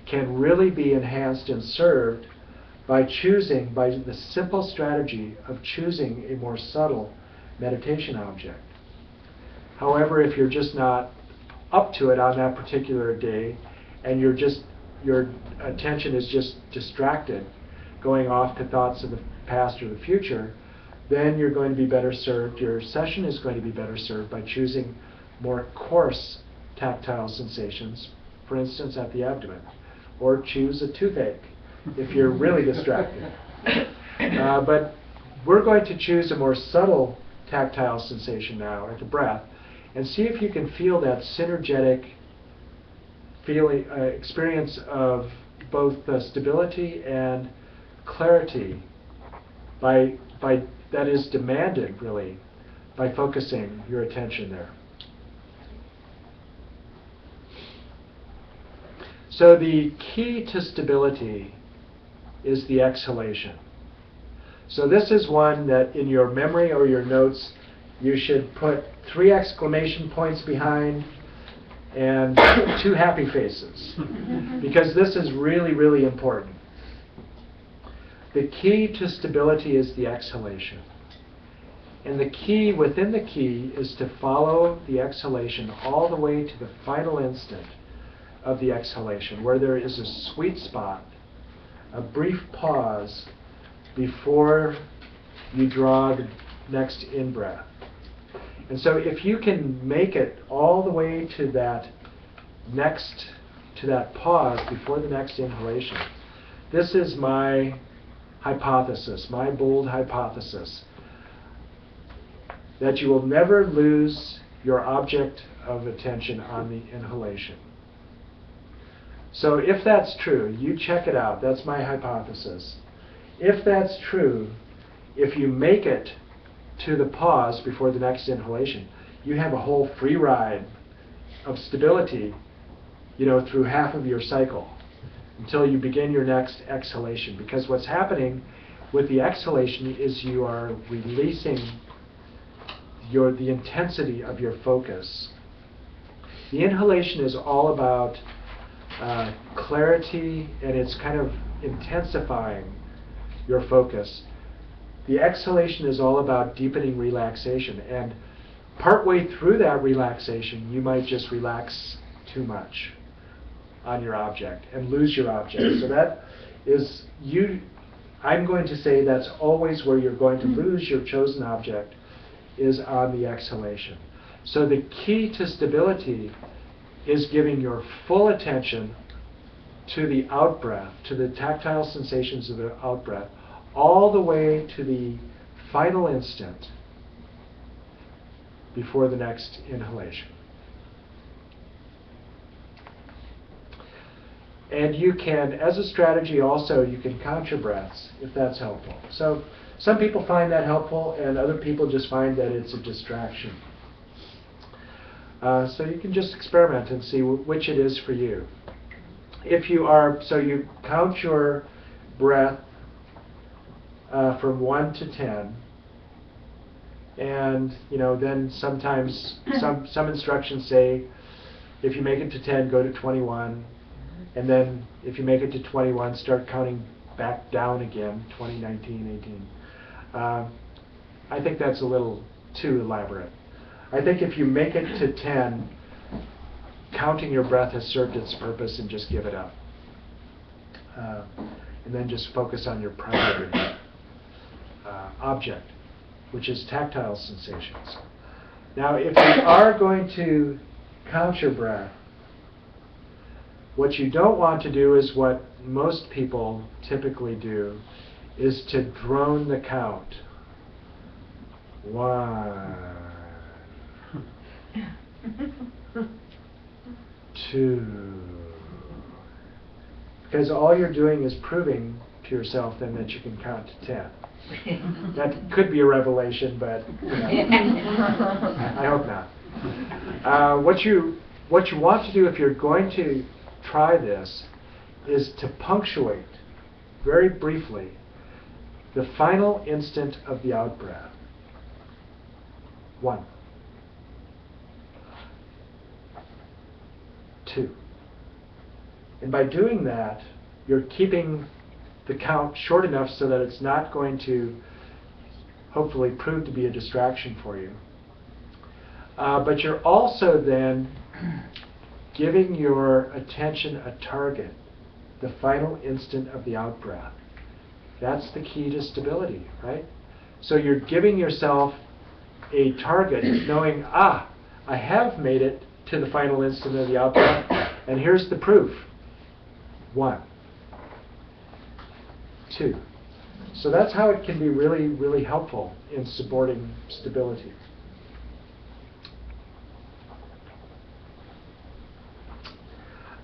can really be enhanced and served by the simple strategy of choosing a more subtle meditation object. However, if you're just not up to it on that particular day, and your attention is just distracted, going off to thoughts of the past or the future, then you're going to be better served, your session is going to be better served by choosing more coarse tactile sensations, for instance at the abdomen, or choose a toothache if you're really distracted. But we're going to choose a more subtle tactile sensation now at the breath, and see if you can feel that synergetic feeling, experience of both stability and clarity that is demanded, really, by focusing your attention there. So the key to stability is the exhalation. So this is one that in your memory or your notes you should put 3 exclamation points behind and 2 happy faces, because this is really, really important. The key to stability is the exhalation. And the key within the key is to follow the exhalation all the way to the final instant of the exhalation, where there is a sweet spot, a brief pause before you draw the next in-breath. And so if you can make it all the way to that pause before the next inhalation, this is my hypothesis, my bold hypothesis, that you will never lose your object of attention on the inhalation. So if that's true, you check it out, that's my hypothesis. If that's true, if you make it to the pause before the next inhalation, you have a whole free ride of stability, through half of your cycle until you begin your next exhalation. Because what's happening with the exhalation is you are releasing the intensity of your focus. The inhalation is all about clarity, and it's kind of intensifying your focus. The exhalation is all about deepening relaxation, and partway through that relaxation you might just relax too much on your object and lose your object. So that is I'm going to say that's always where you're going to lose your chosen object, is on the exhalation. So the key to stability is giving your full attention to the out-breath, to the tactile sensations of the out-breath, all the way to the final instant before the next inhalation. And you can, as a strategy also, you can count your breaths, if that's helpful. So some people find that helpful, and other people just find that it's a distraction. So you can just experiment and see which it is for you. if you are, so you count your breath from 1 to 10, and then sometimes some instructions say if you make it to 10, go to 21, and then if you make it to 21, start counting back down again, 20, 19, 18. I think that's a little too elaborate. I think if you make it to 10, counting your breath has served its purpose, and just give it up. And then just focus on your primary object, which is tactile sensations. Now, if you are going to count your breath, what you don't want to do is what most people typically do, is to drone the count. 1, 2. Because all you're doing is proving to yourself then that you can count to 10. That could be a revelation, but I hope not. What you want to do if you're going to try this is to punctuate very briefly the final instant of the out-breath. 1, 2. And by doing that, you're keeping the count short enough so that it's not going to hopefully prove to be a distraction for you. But you're also then giving your attention a target, the final instant of the out-breath. That's the key to stability, right? So you're giving yourself a target, knowing, I have made it to the final instant of the out-breath, and here's the proof. 1, 2. So that's how it can be really, really helpful in supporting stability.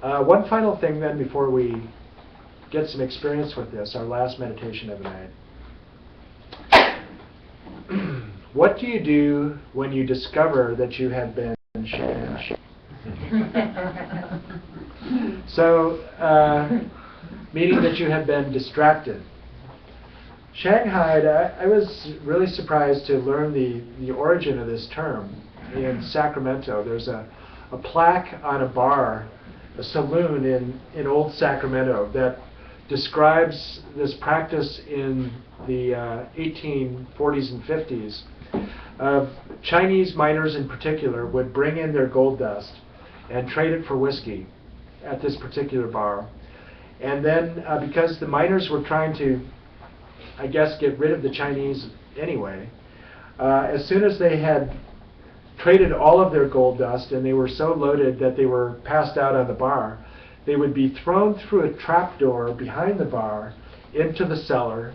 One final thing then before we get some experience with this, our last meditation of the night. What do you do when you discover that you have been shanghaied? So, meaning that you have been distracted. Shanghaied, I was really surprised to learn the origin of this term in Sacramento. There's a plaque on a bar, a saloon in old Sacramento, that describes this practice in the 1840s and 50s. Chinese miners in particular would bring in their gold dust and trade it for whiskey at this particular bar. And then because the miners were trying to, I guess, get rid of the Chinese anyway, as soon as they had traded all of their gold dust and they were so loaded that they were passed out on the bar, they would be thrown through a trapdoor behind the bar into the cellar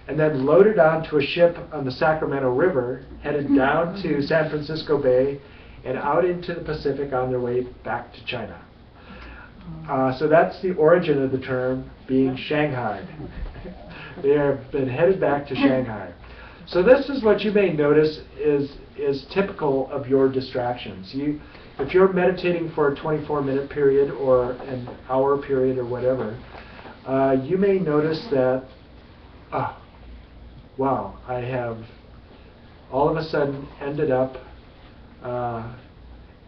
and then loaded onto a ship on the Sacramento River, headed down to San Francisco Bay and out into the Pacific on their way back to China. So that's the origin of the term, being shanghaied. They have been headed back to Shanghai. So this is what you may notice is typical of your distractions. If you're meditating for a 24-minute period or an hour period or whatever, you may notice that, wow, I have all of a sudden ended up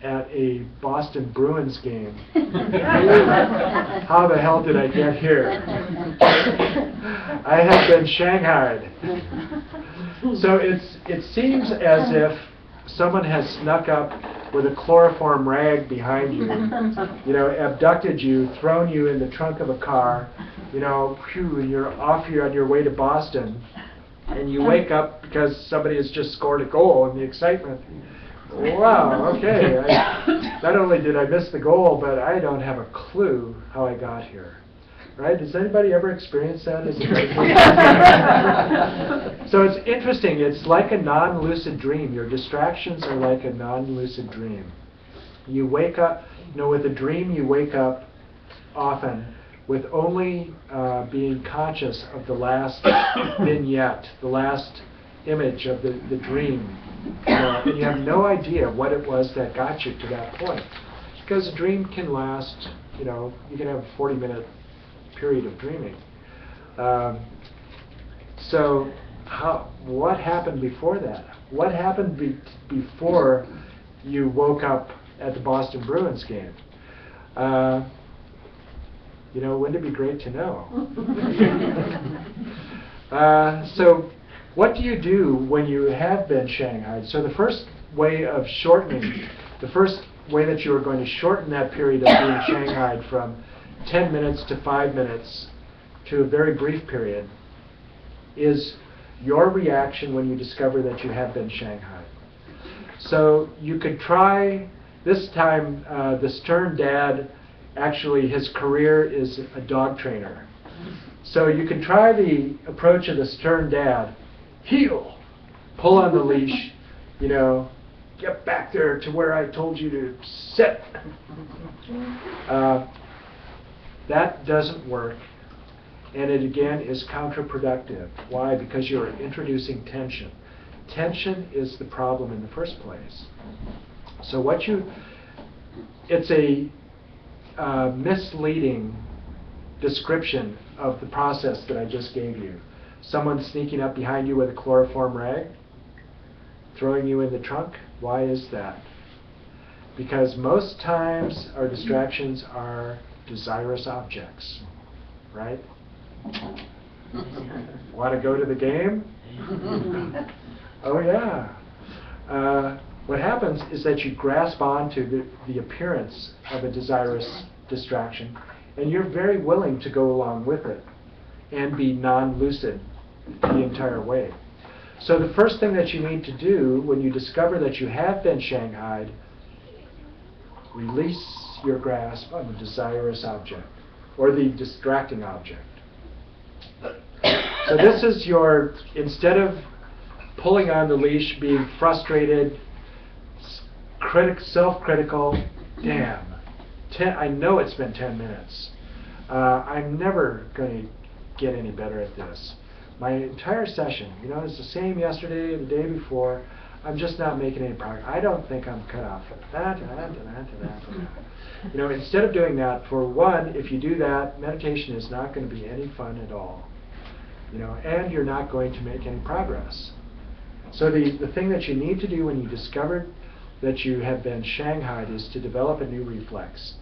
at a Boston Bruins game. How the hell did I get here? I have been shanghaied. So it seems as if someone has snuck up with a chloroform rag behind you, abducted you, thrown you in the trunk of a car, and you're off here on your way to Boston, and you wake up because somebody has just scored a goal, and the excitement. Wow, okay. Not only did I miss the goal, but I don't have a clue how I got here. Right? Does anybody ever experience that? So it's interesting. It's like a non-lucid dream. Your distractions are like a non-lucid dream. You wake up, with a dream you wake up often with only being conscious of the last vignette, the last image of the dream. And you have no idea what it was that got you to that point. Because a dream can last you can have a 40-minute period of dreaming. So what happened before that? What happened before you woke up at the Boston Bruins game? Wouldn't it be great to know? So what do you do when you have been shanghaied? So the first way that you are going to shorten that period of being shanghaied from 10 minutes to 5 minutes to a very brief period is your reaction when you discover that you have been shanghaied. So you could try, this time the stern dad, actually his career is a dog trainer. So you can try the approach of the stern dad, heel, pull on the leash, get back there to where I told you to sit. That doesn't work, and it again is counterproductive. Why? Because you're introducing tension. Tension is the problem in the first place. So it's a misleading description of the process that I just gave you. Someone sneaking up behind you with a chloroform rag, throwing you in the trunk. Why is that? Because most times our distractions are desirous objects, right? Want to go to the game? Oh yeah. What happens is that you grasp onto the appearance of a desirous distraction, and you're very willing to go along with it and be non-lucid the entire way. So the first thing that you need to do when you discover that you have been shanghaied, release your grasp on the desirous object or the distracting object. So this is instead of pulling on the leash, being frustrated, self-critical, damn, I know it's been 10 minutes. I'm never going to get any better at this. My entire session, it's the same yesterday, the day before. I'm just not making any progress. I don't think I'm cut out for that. Instead of doing that, for one, if you do that, meditation is not going to be any fun at all. And you're not going to make any progress. So the thing that you need to do when you discover that you have been shanghaied is to develop a new reflex.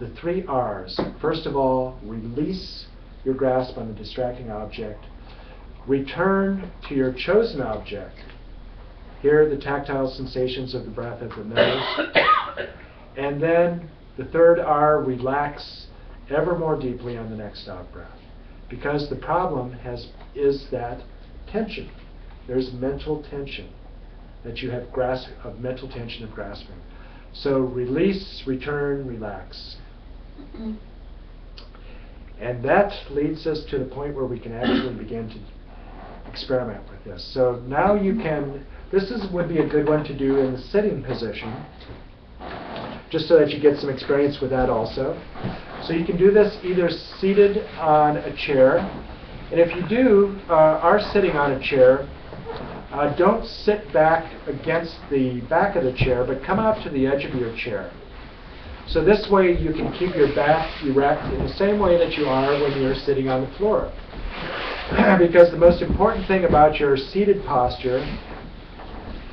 The 3 R's. First of all, release your grasp on the distracting object. Return to your chosen object. Here, the tactile sensations of the breath at the nose. And then the 3rd R, relax ever more deeply on the next out-breath. Because the problem is that tension. There's mental tension that you have of mental tension of grasping. So release, return, relax. And that leads us to the point where we can actually begin to experiment with this. So now would be a good one to do in the sitting position, just so that you get some experience with that also. So you can do this either seated on a chair, and if you are sitting on a chair, don't sit back against the back of the chair, but come out to the edge of your chair. So this way you can keep your back erect in the same way that you are when you're sitting on the floor. Because the most important thing about your seated posture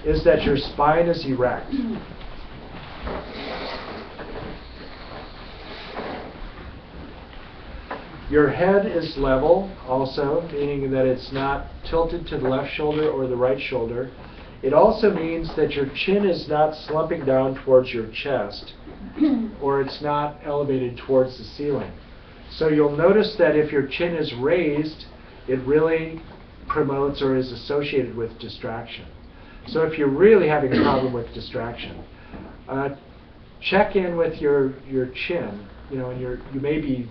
is that your spine is erect. Your head is level also, meaning that it's not tilted to the left shoulder or the right shoulder. It also means that your chin is not slumping down towards your chest, or it's not elevated towards the ceiling. So you'll notice that if your chin is raised, it really promotes or is associated with distraction. So if you're really having a problem with distraction, check in with your chin, and you may be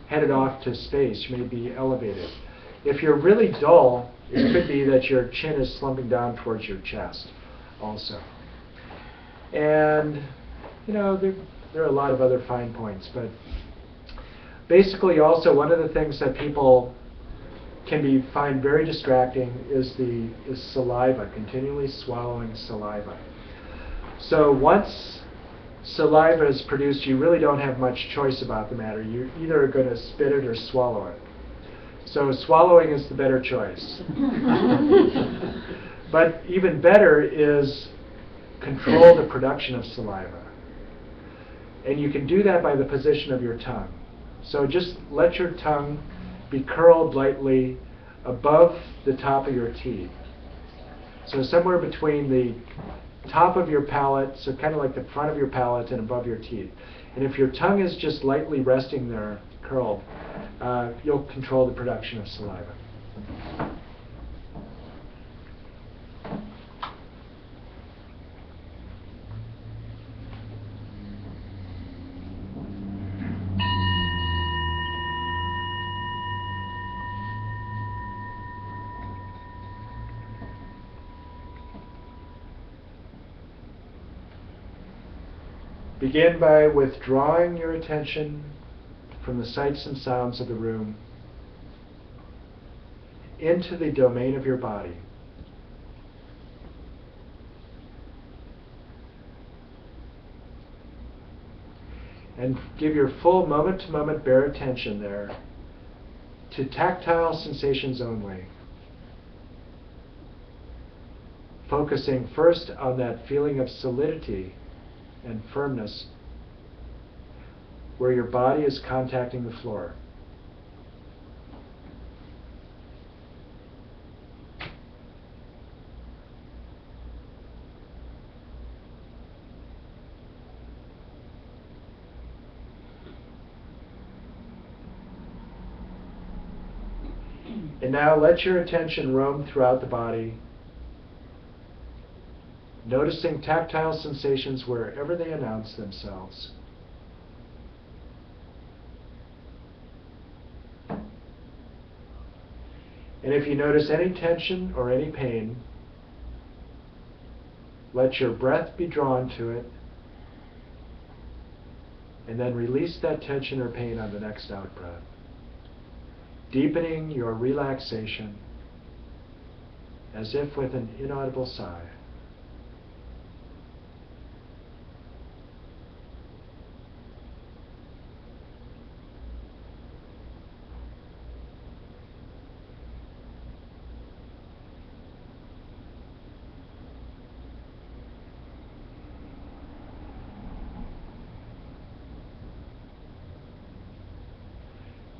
headed off to space, you may be elevated. If you're really dull, it could be that your chin is slumping down towards your chest also. And there are a lot of other fine points, but basically also one of the things that people can find very distracting is saliva, continually swallowing saliva. So once saliva is produced, you really don't have much choice about the matter. You're either going to spit it or swallow it. So swallowing is the better choice. But even better is control the production of saliva. And you can do that by the position of your tongue. So just let your tongue be curled lightly above the top of your teeth. So somewhere between the top of your palate, so kind of like the front of your palate and above your teeth. And if your tongue is just lightly resting there, curled, you'll control the production of saliva. Begin by withdrawing your attention from the sights and sounds of the room into the domain of your body. And give your full moment-to-moment bare attention there to tactile sensations only. Focusing first on that feeling of solidity and firmness where your body is contacting the floor. And now let your attention roam throughout the body, noticing tactile sensations wherever they announce themselves. And if you notice any tension or any pain, let your breath be drawn to it, and then release that tension or pain on the next out-breath, deepening your relaxation as if with an inaudible sigh.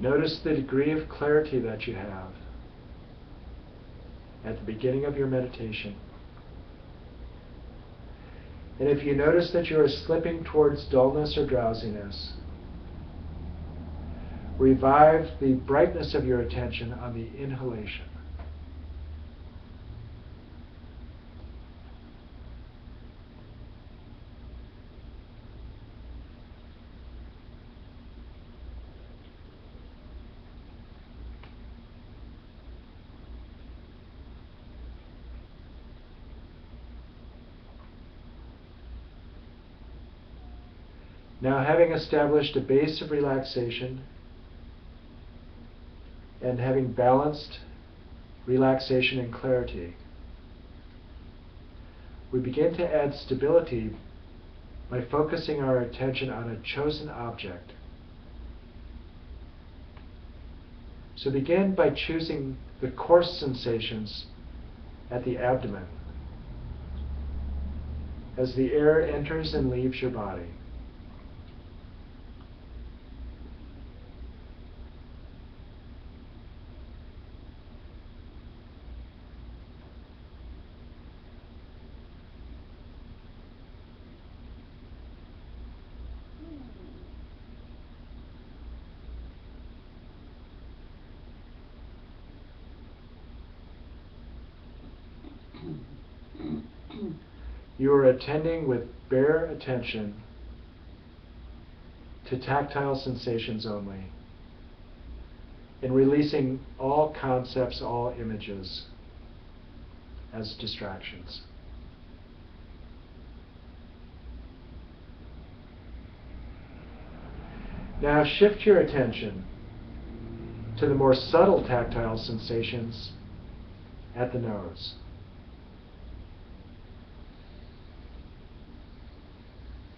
Notice the degree of clarity that you have at the beginning of your meditation. And if you notice that you are slipping towards dullness or drowsiness, revive the brightness of your attention on the inhalation. Now, having established a base of relaxation and having balanced relaxation and clarity, we begin to add stability by focusing our attention on a chosen object. So begin by choosing the coarse sensations at the abdomen as the air enters and leaves your body. You are attending with bare attention to tactile sensations only, and releasing all concepts, all images as distractions. Now shift your attention to the more subtle tactile sensations at the nose.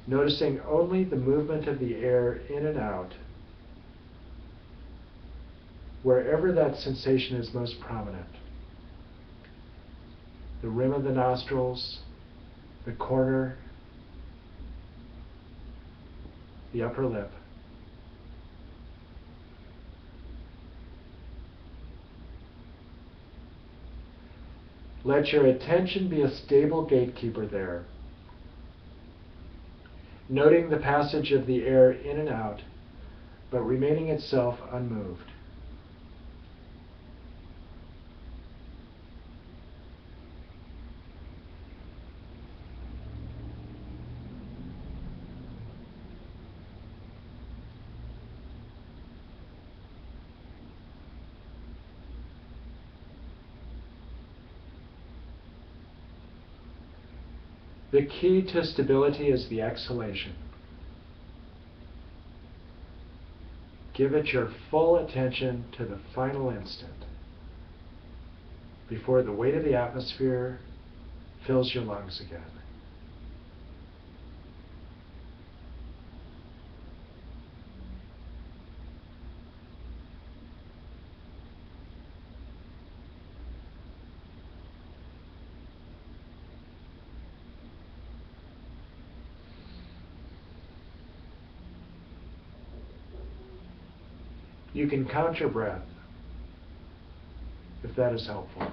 noticing only the movement of the air in and out, wherever that sensation is most prominent. The rim of the nostrils, the corner, the upper lip. Let your attention be a stable gatekeeper there, noting the passage of the air in and out, but remaining itself unmoved. The key to stability is the exhalation. Give it your full attention to the final instant before the weight of the atmosphere fills your lungs again. You can count your breath, if that is helpful.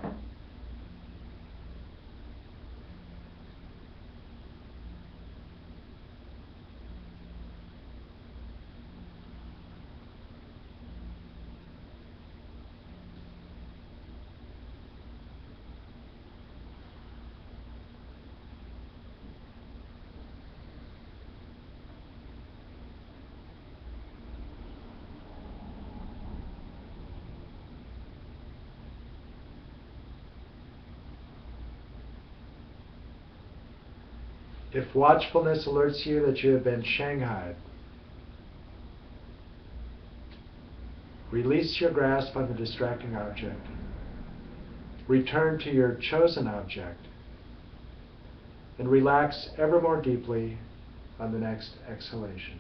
If watchfulness alerts you that you have been shanghaied, release your grasp on the distracting object. Return to your chosen object and relax ever more deeply on the next exhalation.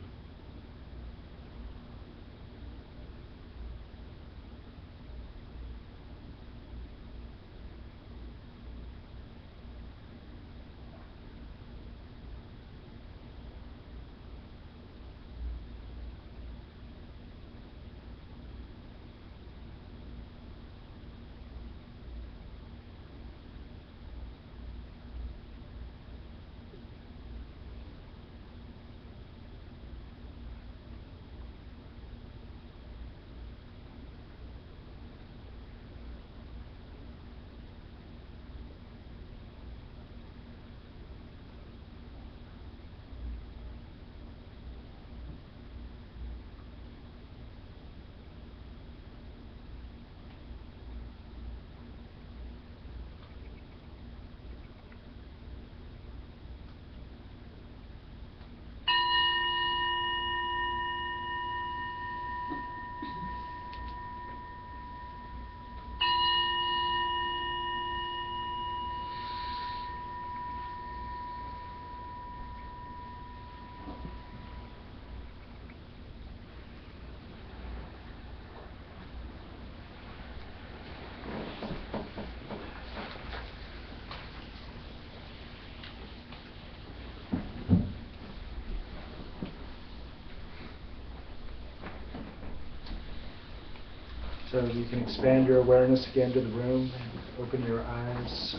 So you can expand your awareness again to the room and open your eyes.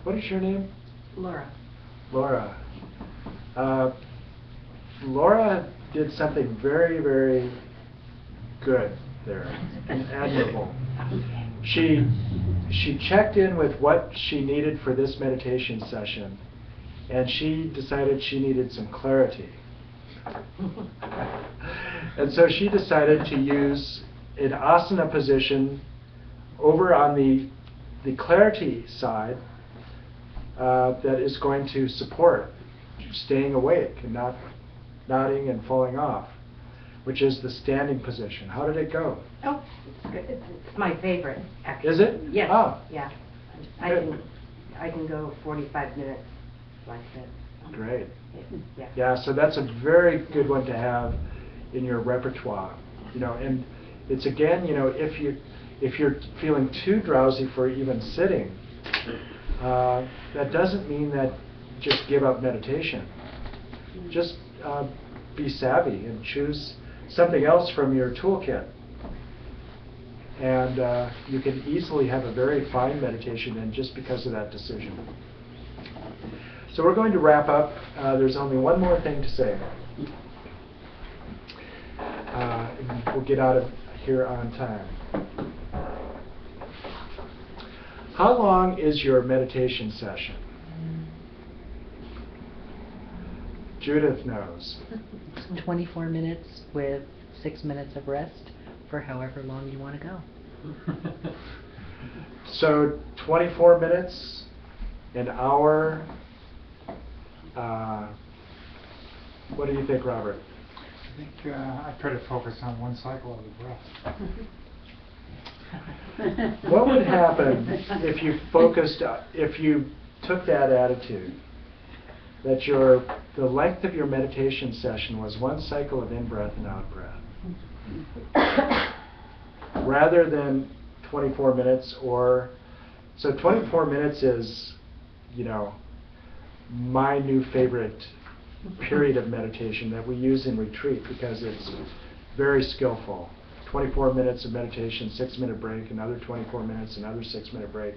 What is your name? Laura. Laura. Laura did something very, very good there, and admirable. She checked in with what she needed for this meditation session, and she decided she needed some clarity. And so she decided to use an asana position over on the clarity side, that is going to support staying awake and not nodding and falling off, which is the standing position. How did it go? Oh, it's good. It's my favorite, actually. Is it? Yes. Ah. Yeah. Good. I can go 45 minutes like this. Great. Yeah. Yeah, so that's a very good one to have in your repertoire. And it's again, if you're feeling too drowsy for even sitting, that doesn't mean that just give up meditation. Just be savvy and choose something else from your toolkit. And you can easily have a very fine meditation in just because of that decision. So we're going to wrap up. There's only one more thing to say. And we'll get out of here on time. How long is your meditation session? Judith knows. 24 minutes with 6 minutes of rest for however long you want to go. So 24 minutes, an hour. What do you think, Robert? I think I try to focus on one cycle of the breath. What would happen if you took that attitude, that the length of your meditation session was one cycle of in-breath and out-breath, rather than 24 minutes, so 24 minutes is, my new favorite period of meditation that we use in retreat because it's very skillful. 24 minutes of meditation, 6-minute break, another 24 minutes, another 6-minute break.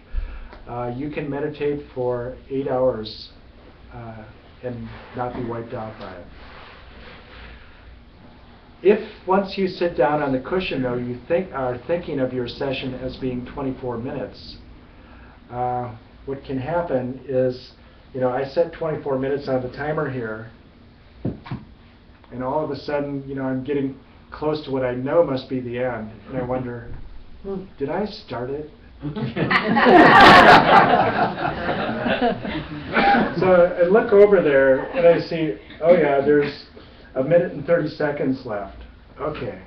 You can meditate for 8 hours and not be wiped out by it. If once you sit down on the cushion, though, you are thinking of your session as being 24 minutes, what can happen is, I set 24 minutes on the timer here, and all of a sudden, I'm getting close to what I know must be the end, and I wonder, did I start it? So I look over there, and I see, oh yeah, there's 1 minute and 30 seconds left. Okay.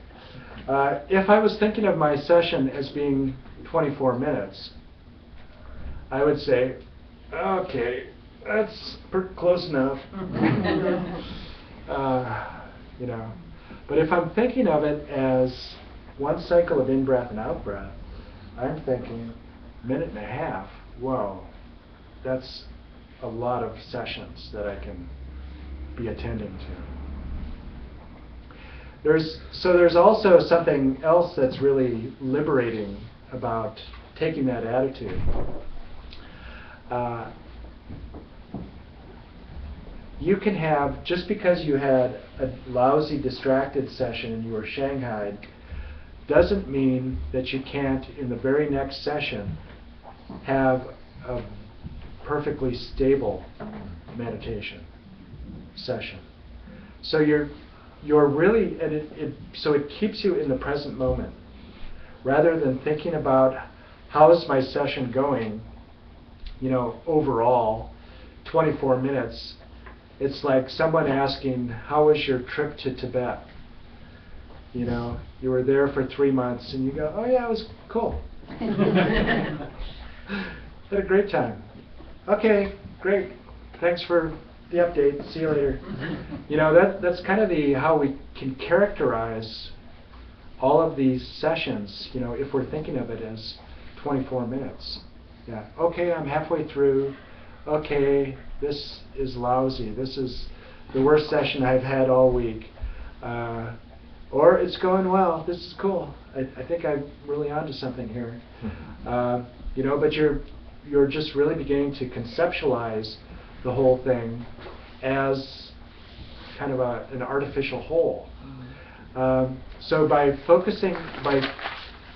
If I was thinking of my session as being 24 minutes, I would say, okay, that's close enough. But if I'm thinking of it as one cycle of in-breath and out-breath, I'm thinking 1.5 minutes, whoa, that's a lot of sessions that I can be attending to. There's also something else that's really liberating about taking that attitude. You can have, just because you had a lousy distracted session and you were shanghaied, doesn't mean that you can't, in the very next session, have a perfectly stable meditation session. So you're really, and so it keeps you in the present moment, rather than thinking about how is my session going, overall, 24 minutes. It's like someone asking, how was your trip to Tibet? You were there for 3 months, and you go, oh yeah, it was cool. Had a great time. Okay, great. Thanks for the update. See you later. That's kind of how we can characterize all of these sessions, if we're thinking of it as 24 minutes. Yeah. Okay, I'm halfway through. Okay, this is lousy. This is the worst session I've had all week. Or it's going well. This is cool. I think I'm really onto something here. But you're just really beginning to conceptualize the whole thing as kind of an artificial whole. So by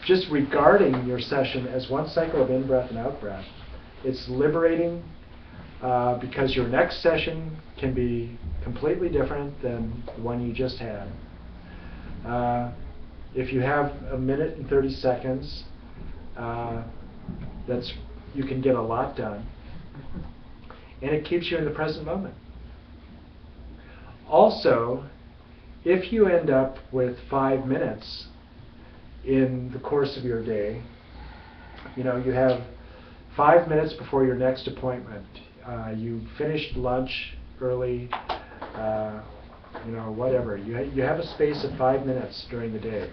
just regarding your session as one cycle of in-breath and out-breath, it's liberating because your next session can be completely different than the one you just had. If you have 1 minute and 30 seconds, you can get a lot done. and it keeps you in the present moment. Also, if you end up with 5 minutes in the course of your day, you have 5 minutes before your next appointment, you finished lunch early, whatever. You have a space of 5 minutes during the day.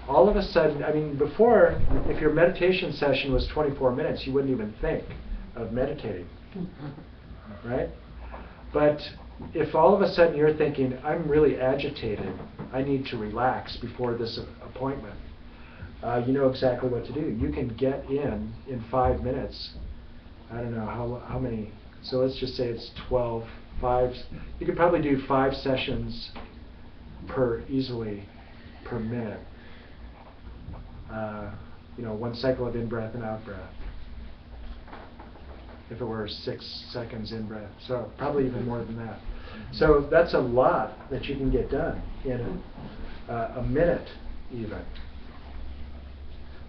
All of a sudden, before, if your meditation session was 24 minutes, you wouldn't even think of meditating, right? But if all of a sudden you're thinking, I'm really agitated, I need to relax before this appointment, you know exactly what to do. You can get in 5 minutes. I don't know how many, so let's just say it's 12, 5. You could probably do 5 sessions easily per minute. 1 cycle of in-breath and out-breath. If it were 6 seconds in-breath, so probably even more than that. So that's a lot that you can get done in a minute even.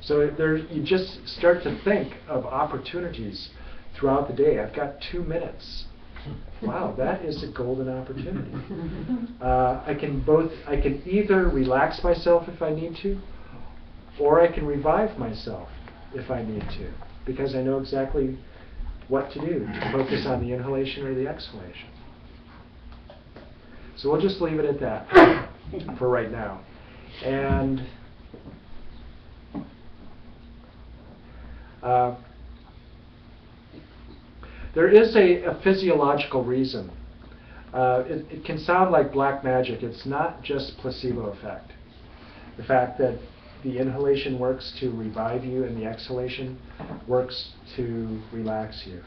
So you just start to think of opportunities throughout the day. I've got 2 minutes. Wow, that is a golden opportunity. I can either relax myself if I need to, or I can revive myself if I need to, because I know exactly what to do to focus on the inhalation or the exhalation. So we'll just leave it at that for right now. And there is a physiological reason. It can sound like black magic. It's not just placebo effect. The fact that the inhalation works to revive you and the exhalation works to relax you.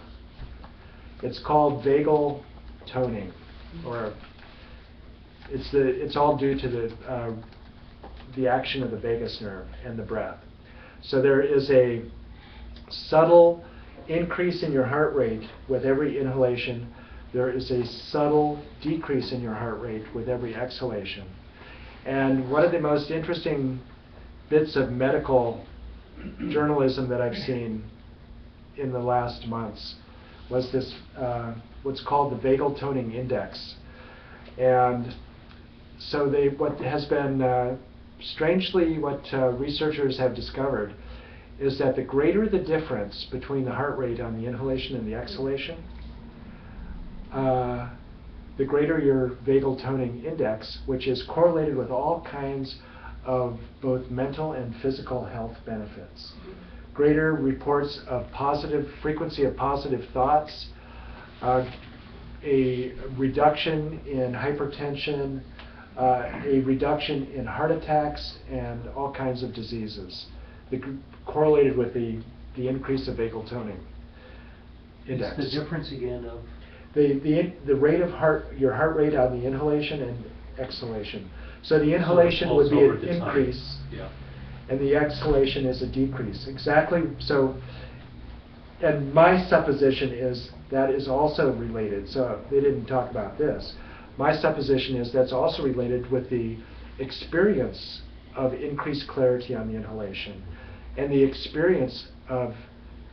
It's called vagal toning, or it's all due to the action of the vagus nerve and the breath. So there is a subtle increase in your heart rate with every inhalation. There is a subtle decrease in your heart rate with every exhalation. And one of the most interesting bits of medical journalism that I've seen in the last months was this, what's called the vagal toning index. And so what has been, strangely, what researchers have discovered is that the greater the difference between the heart rate on the inhalation and the exhalation, the greater your vagal toning index, which is correlated with all kinds of both mental and physical health benefits. Greater reports of frequency of positive thoughts, a reduction in hypertension, a reduction in heart attacks, and all kinds of diseases, correlated with the increase of vagal toning index. What's the difference again of? The rate of your heart rate on the inhalation and exhalation. So the inhalation would be an increase, and the exhalation is a decrease. Exactly. So, and my supposition is that is also related. So they didn't talk about this. My supposition is that's also related with the experience of increased clarity on the inhalation and the experience of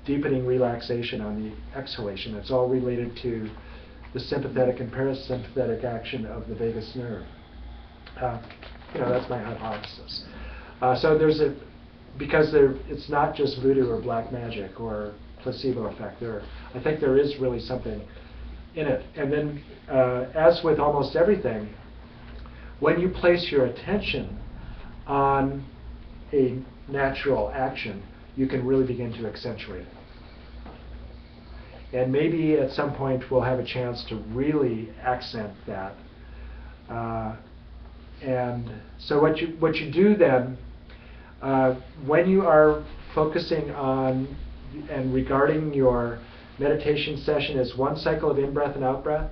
deepening relaxation on the exhalation. It's all related to the sympathetic and parasympathetic action of the vagus nerve. That's my hypothesis. So it's not just voodoo or black magic or placebo effect. I think there is really something in it. And then, as with almost everything, when you place your attention on a natural action, you can really begin to accentuate it. And maybe at some point we'll have a chance to really accent that. And so what you do then, when you are focusing on and regarding your meditation session as 1 cycle of in-breath and out-breath,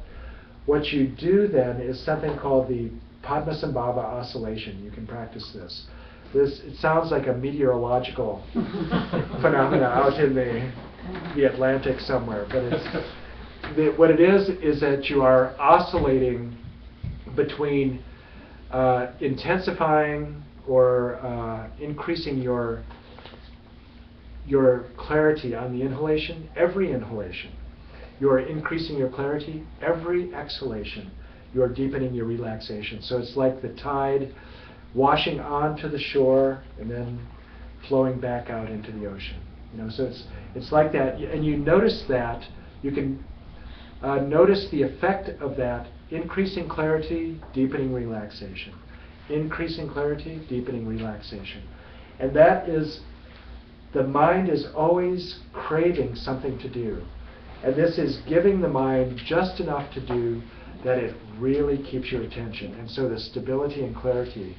what you do then is something called the Padmasambhava oscillation. You can practice this. It sounds like a meteorological phenomena out in the Atlantic somewhere, but what it is that you are oscillating between intensifying or increasing your clarity on the inhalation, every inhalation, you're increasing your clarity. Every exhalation, you're deepening your relaxation. So it's like the tide washing onto the shore and then flowing back out into the ocean. So it's like that, and you notice that. You can notice the effect of that: increasing clarity, deepening relaxation, increasing clarity, deepening relaxation, and that is, the mind is always craving something to do, and this is giving the mind just enough to do that it really keeps your attention. And so the stability and clarity,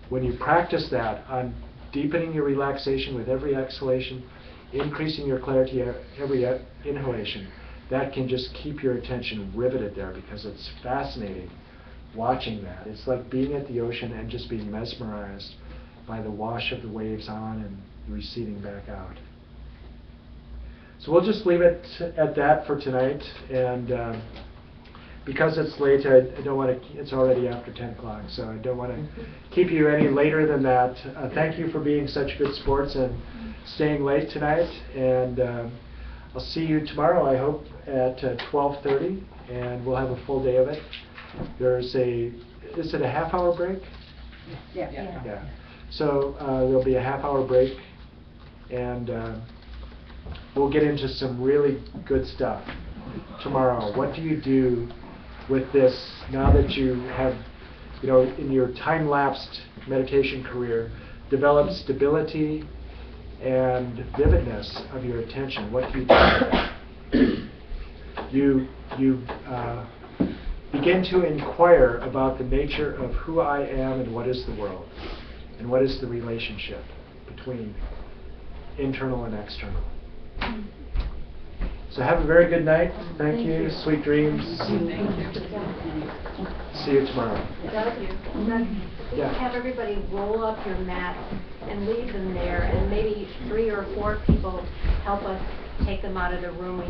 when you practice that on deepening your relaxation with every exhalation, increasing your clarity every inhalation, that can just keep your attention riveted there, because it's fascinating watching that. It's like being at the ocean and just being mesmerized by the wash of the waves on and receding back out. So we'll just leave it at that for tonight, and because it's late, I don't want to, it's already after 10 o'clock, so I don't want to keep you any later than that. Thank you for being such good sports and staying late tonight, and I'll see you tomorrow, I hope, at 12:30, and we'll have a full day of it. Is it a half-hour break? Yeah. So there'll be a half-hour break, and we'll get into some really good stuff tomorrow. What do you do with this now that you have, in your time-lapsed meditation career, developed stability and vividness of your attention? What do you do with that? You begin to inquire about the nature of who I am and what is the world, and what is the relationship between internal and external. So have a very good night. Thank you. Sweet dreams. See you tomorrow. Doug, Yeah. have everybody roll up your mat and leave them there, and maybe 3 or 4 people help us take them out of the room. We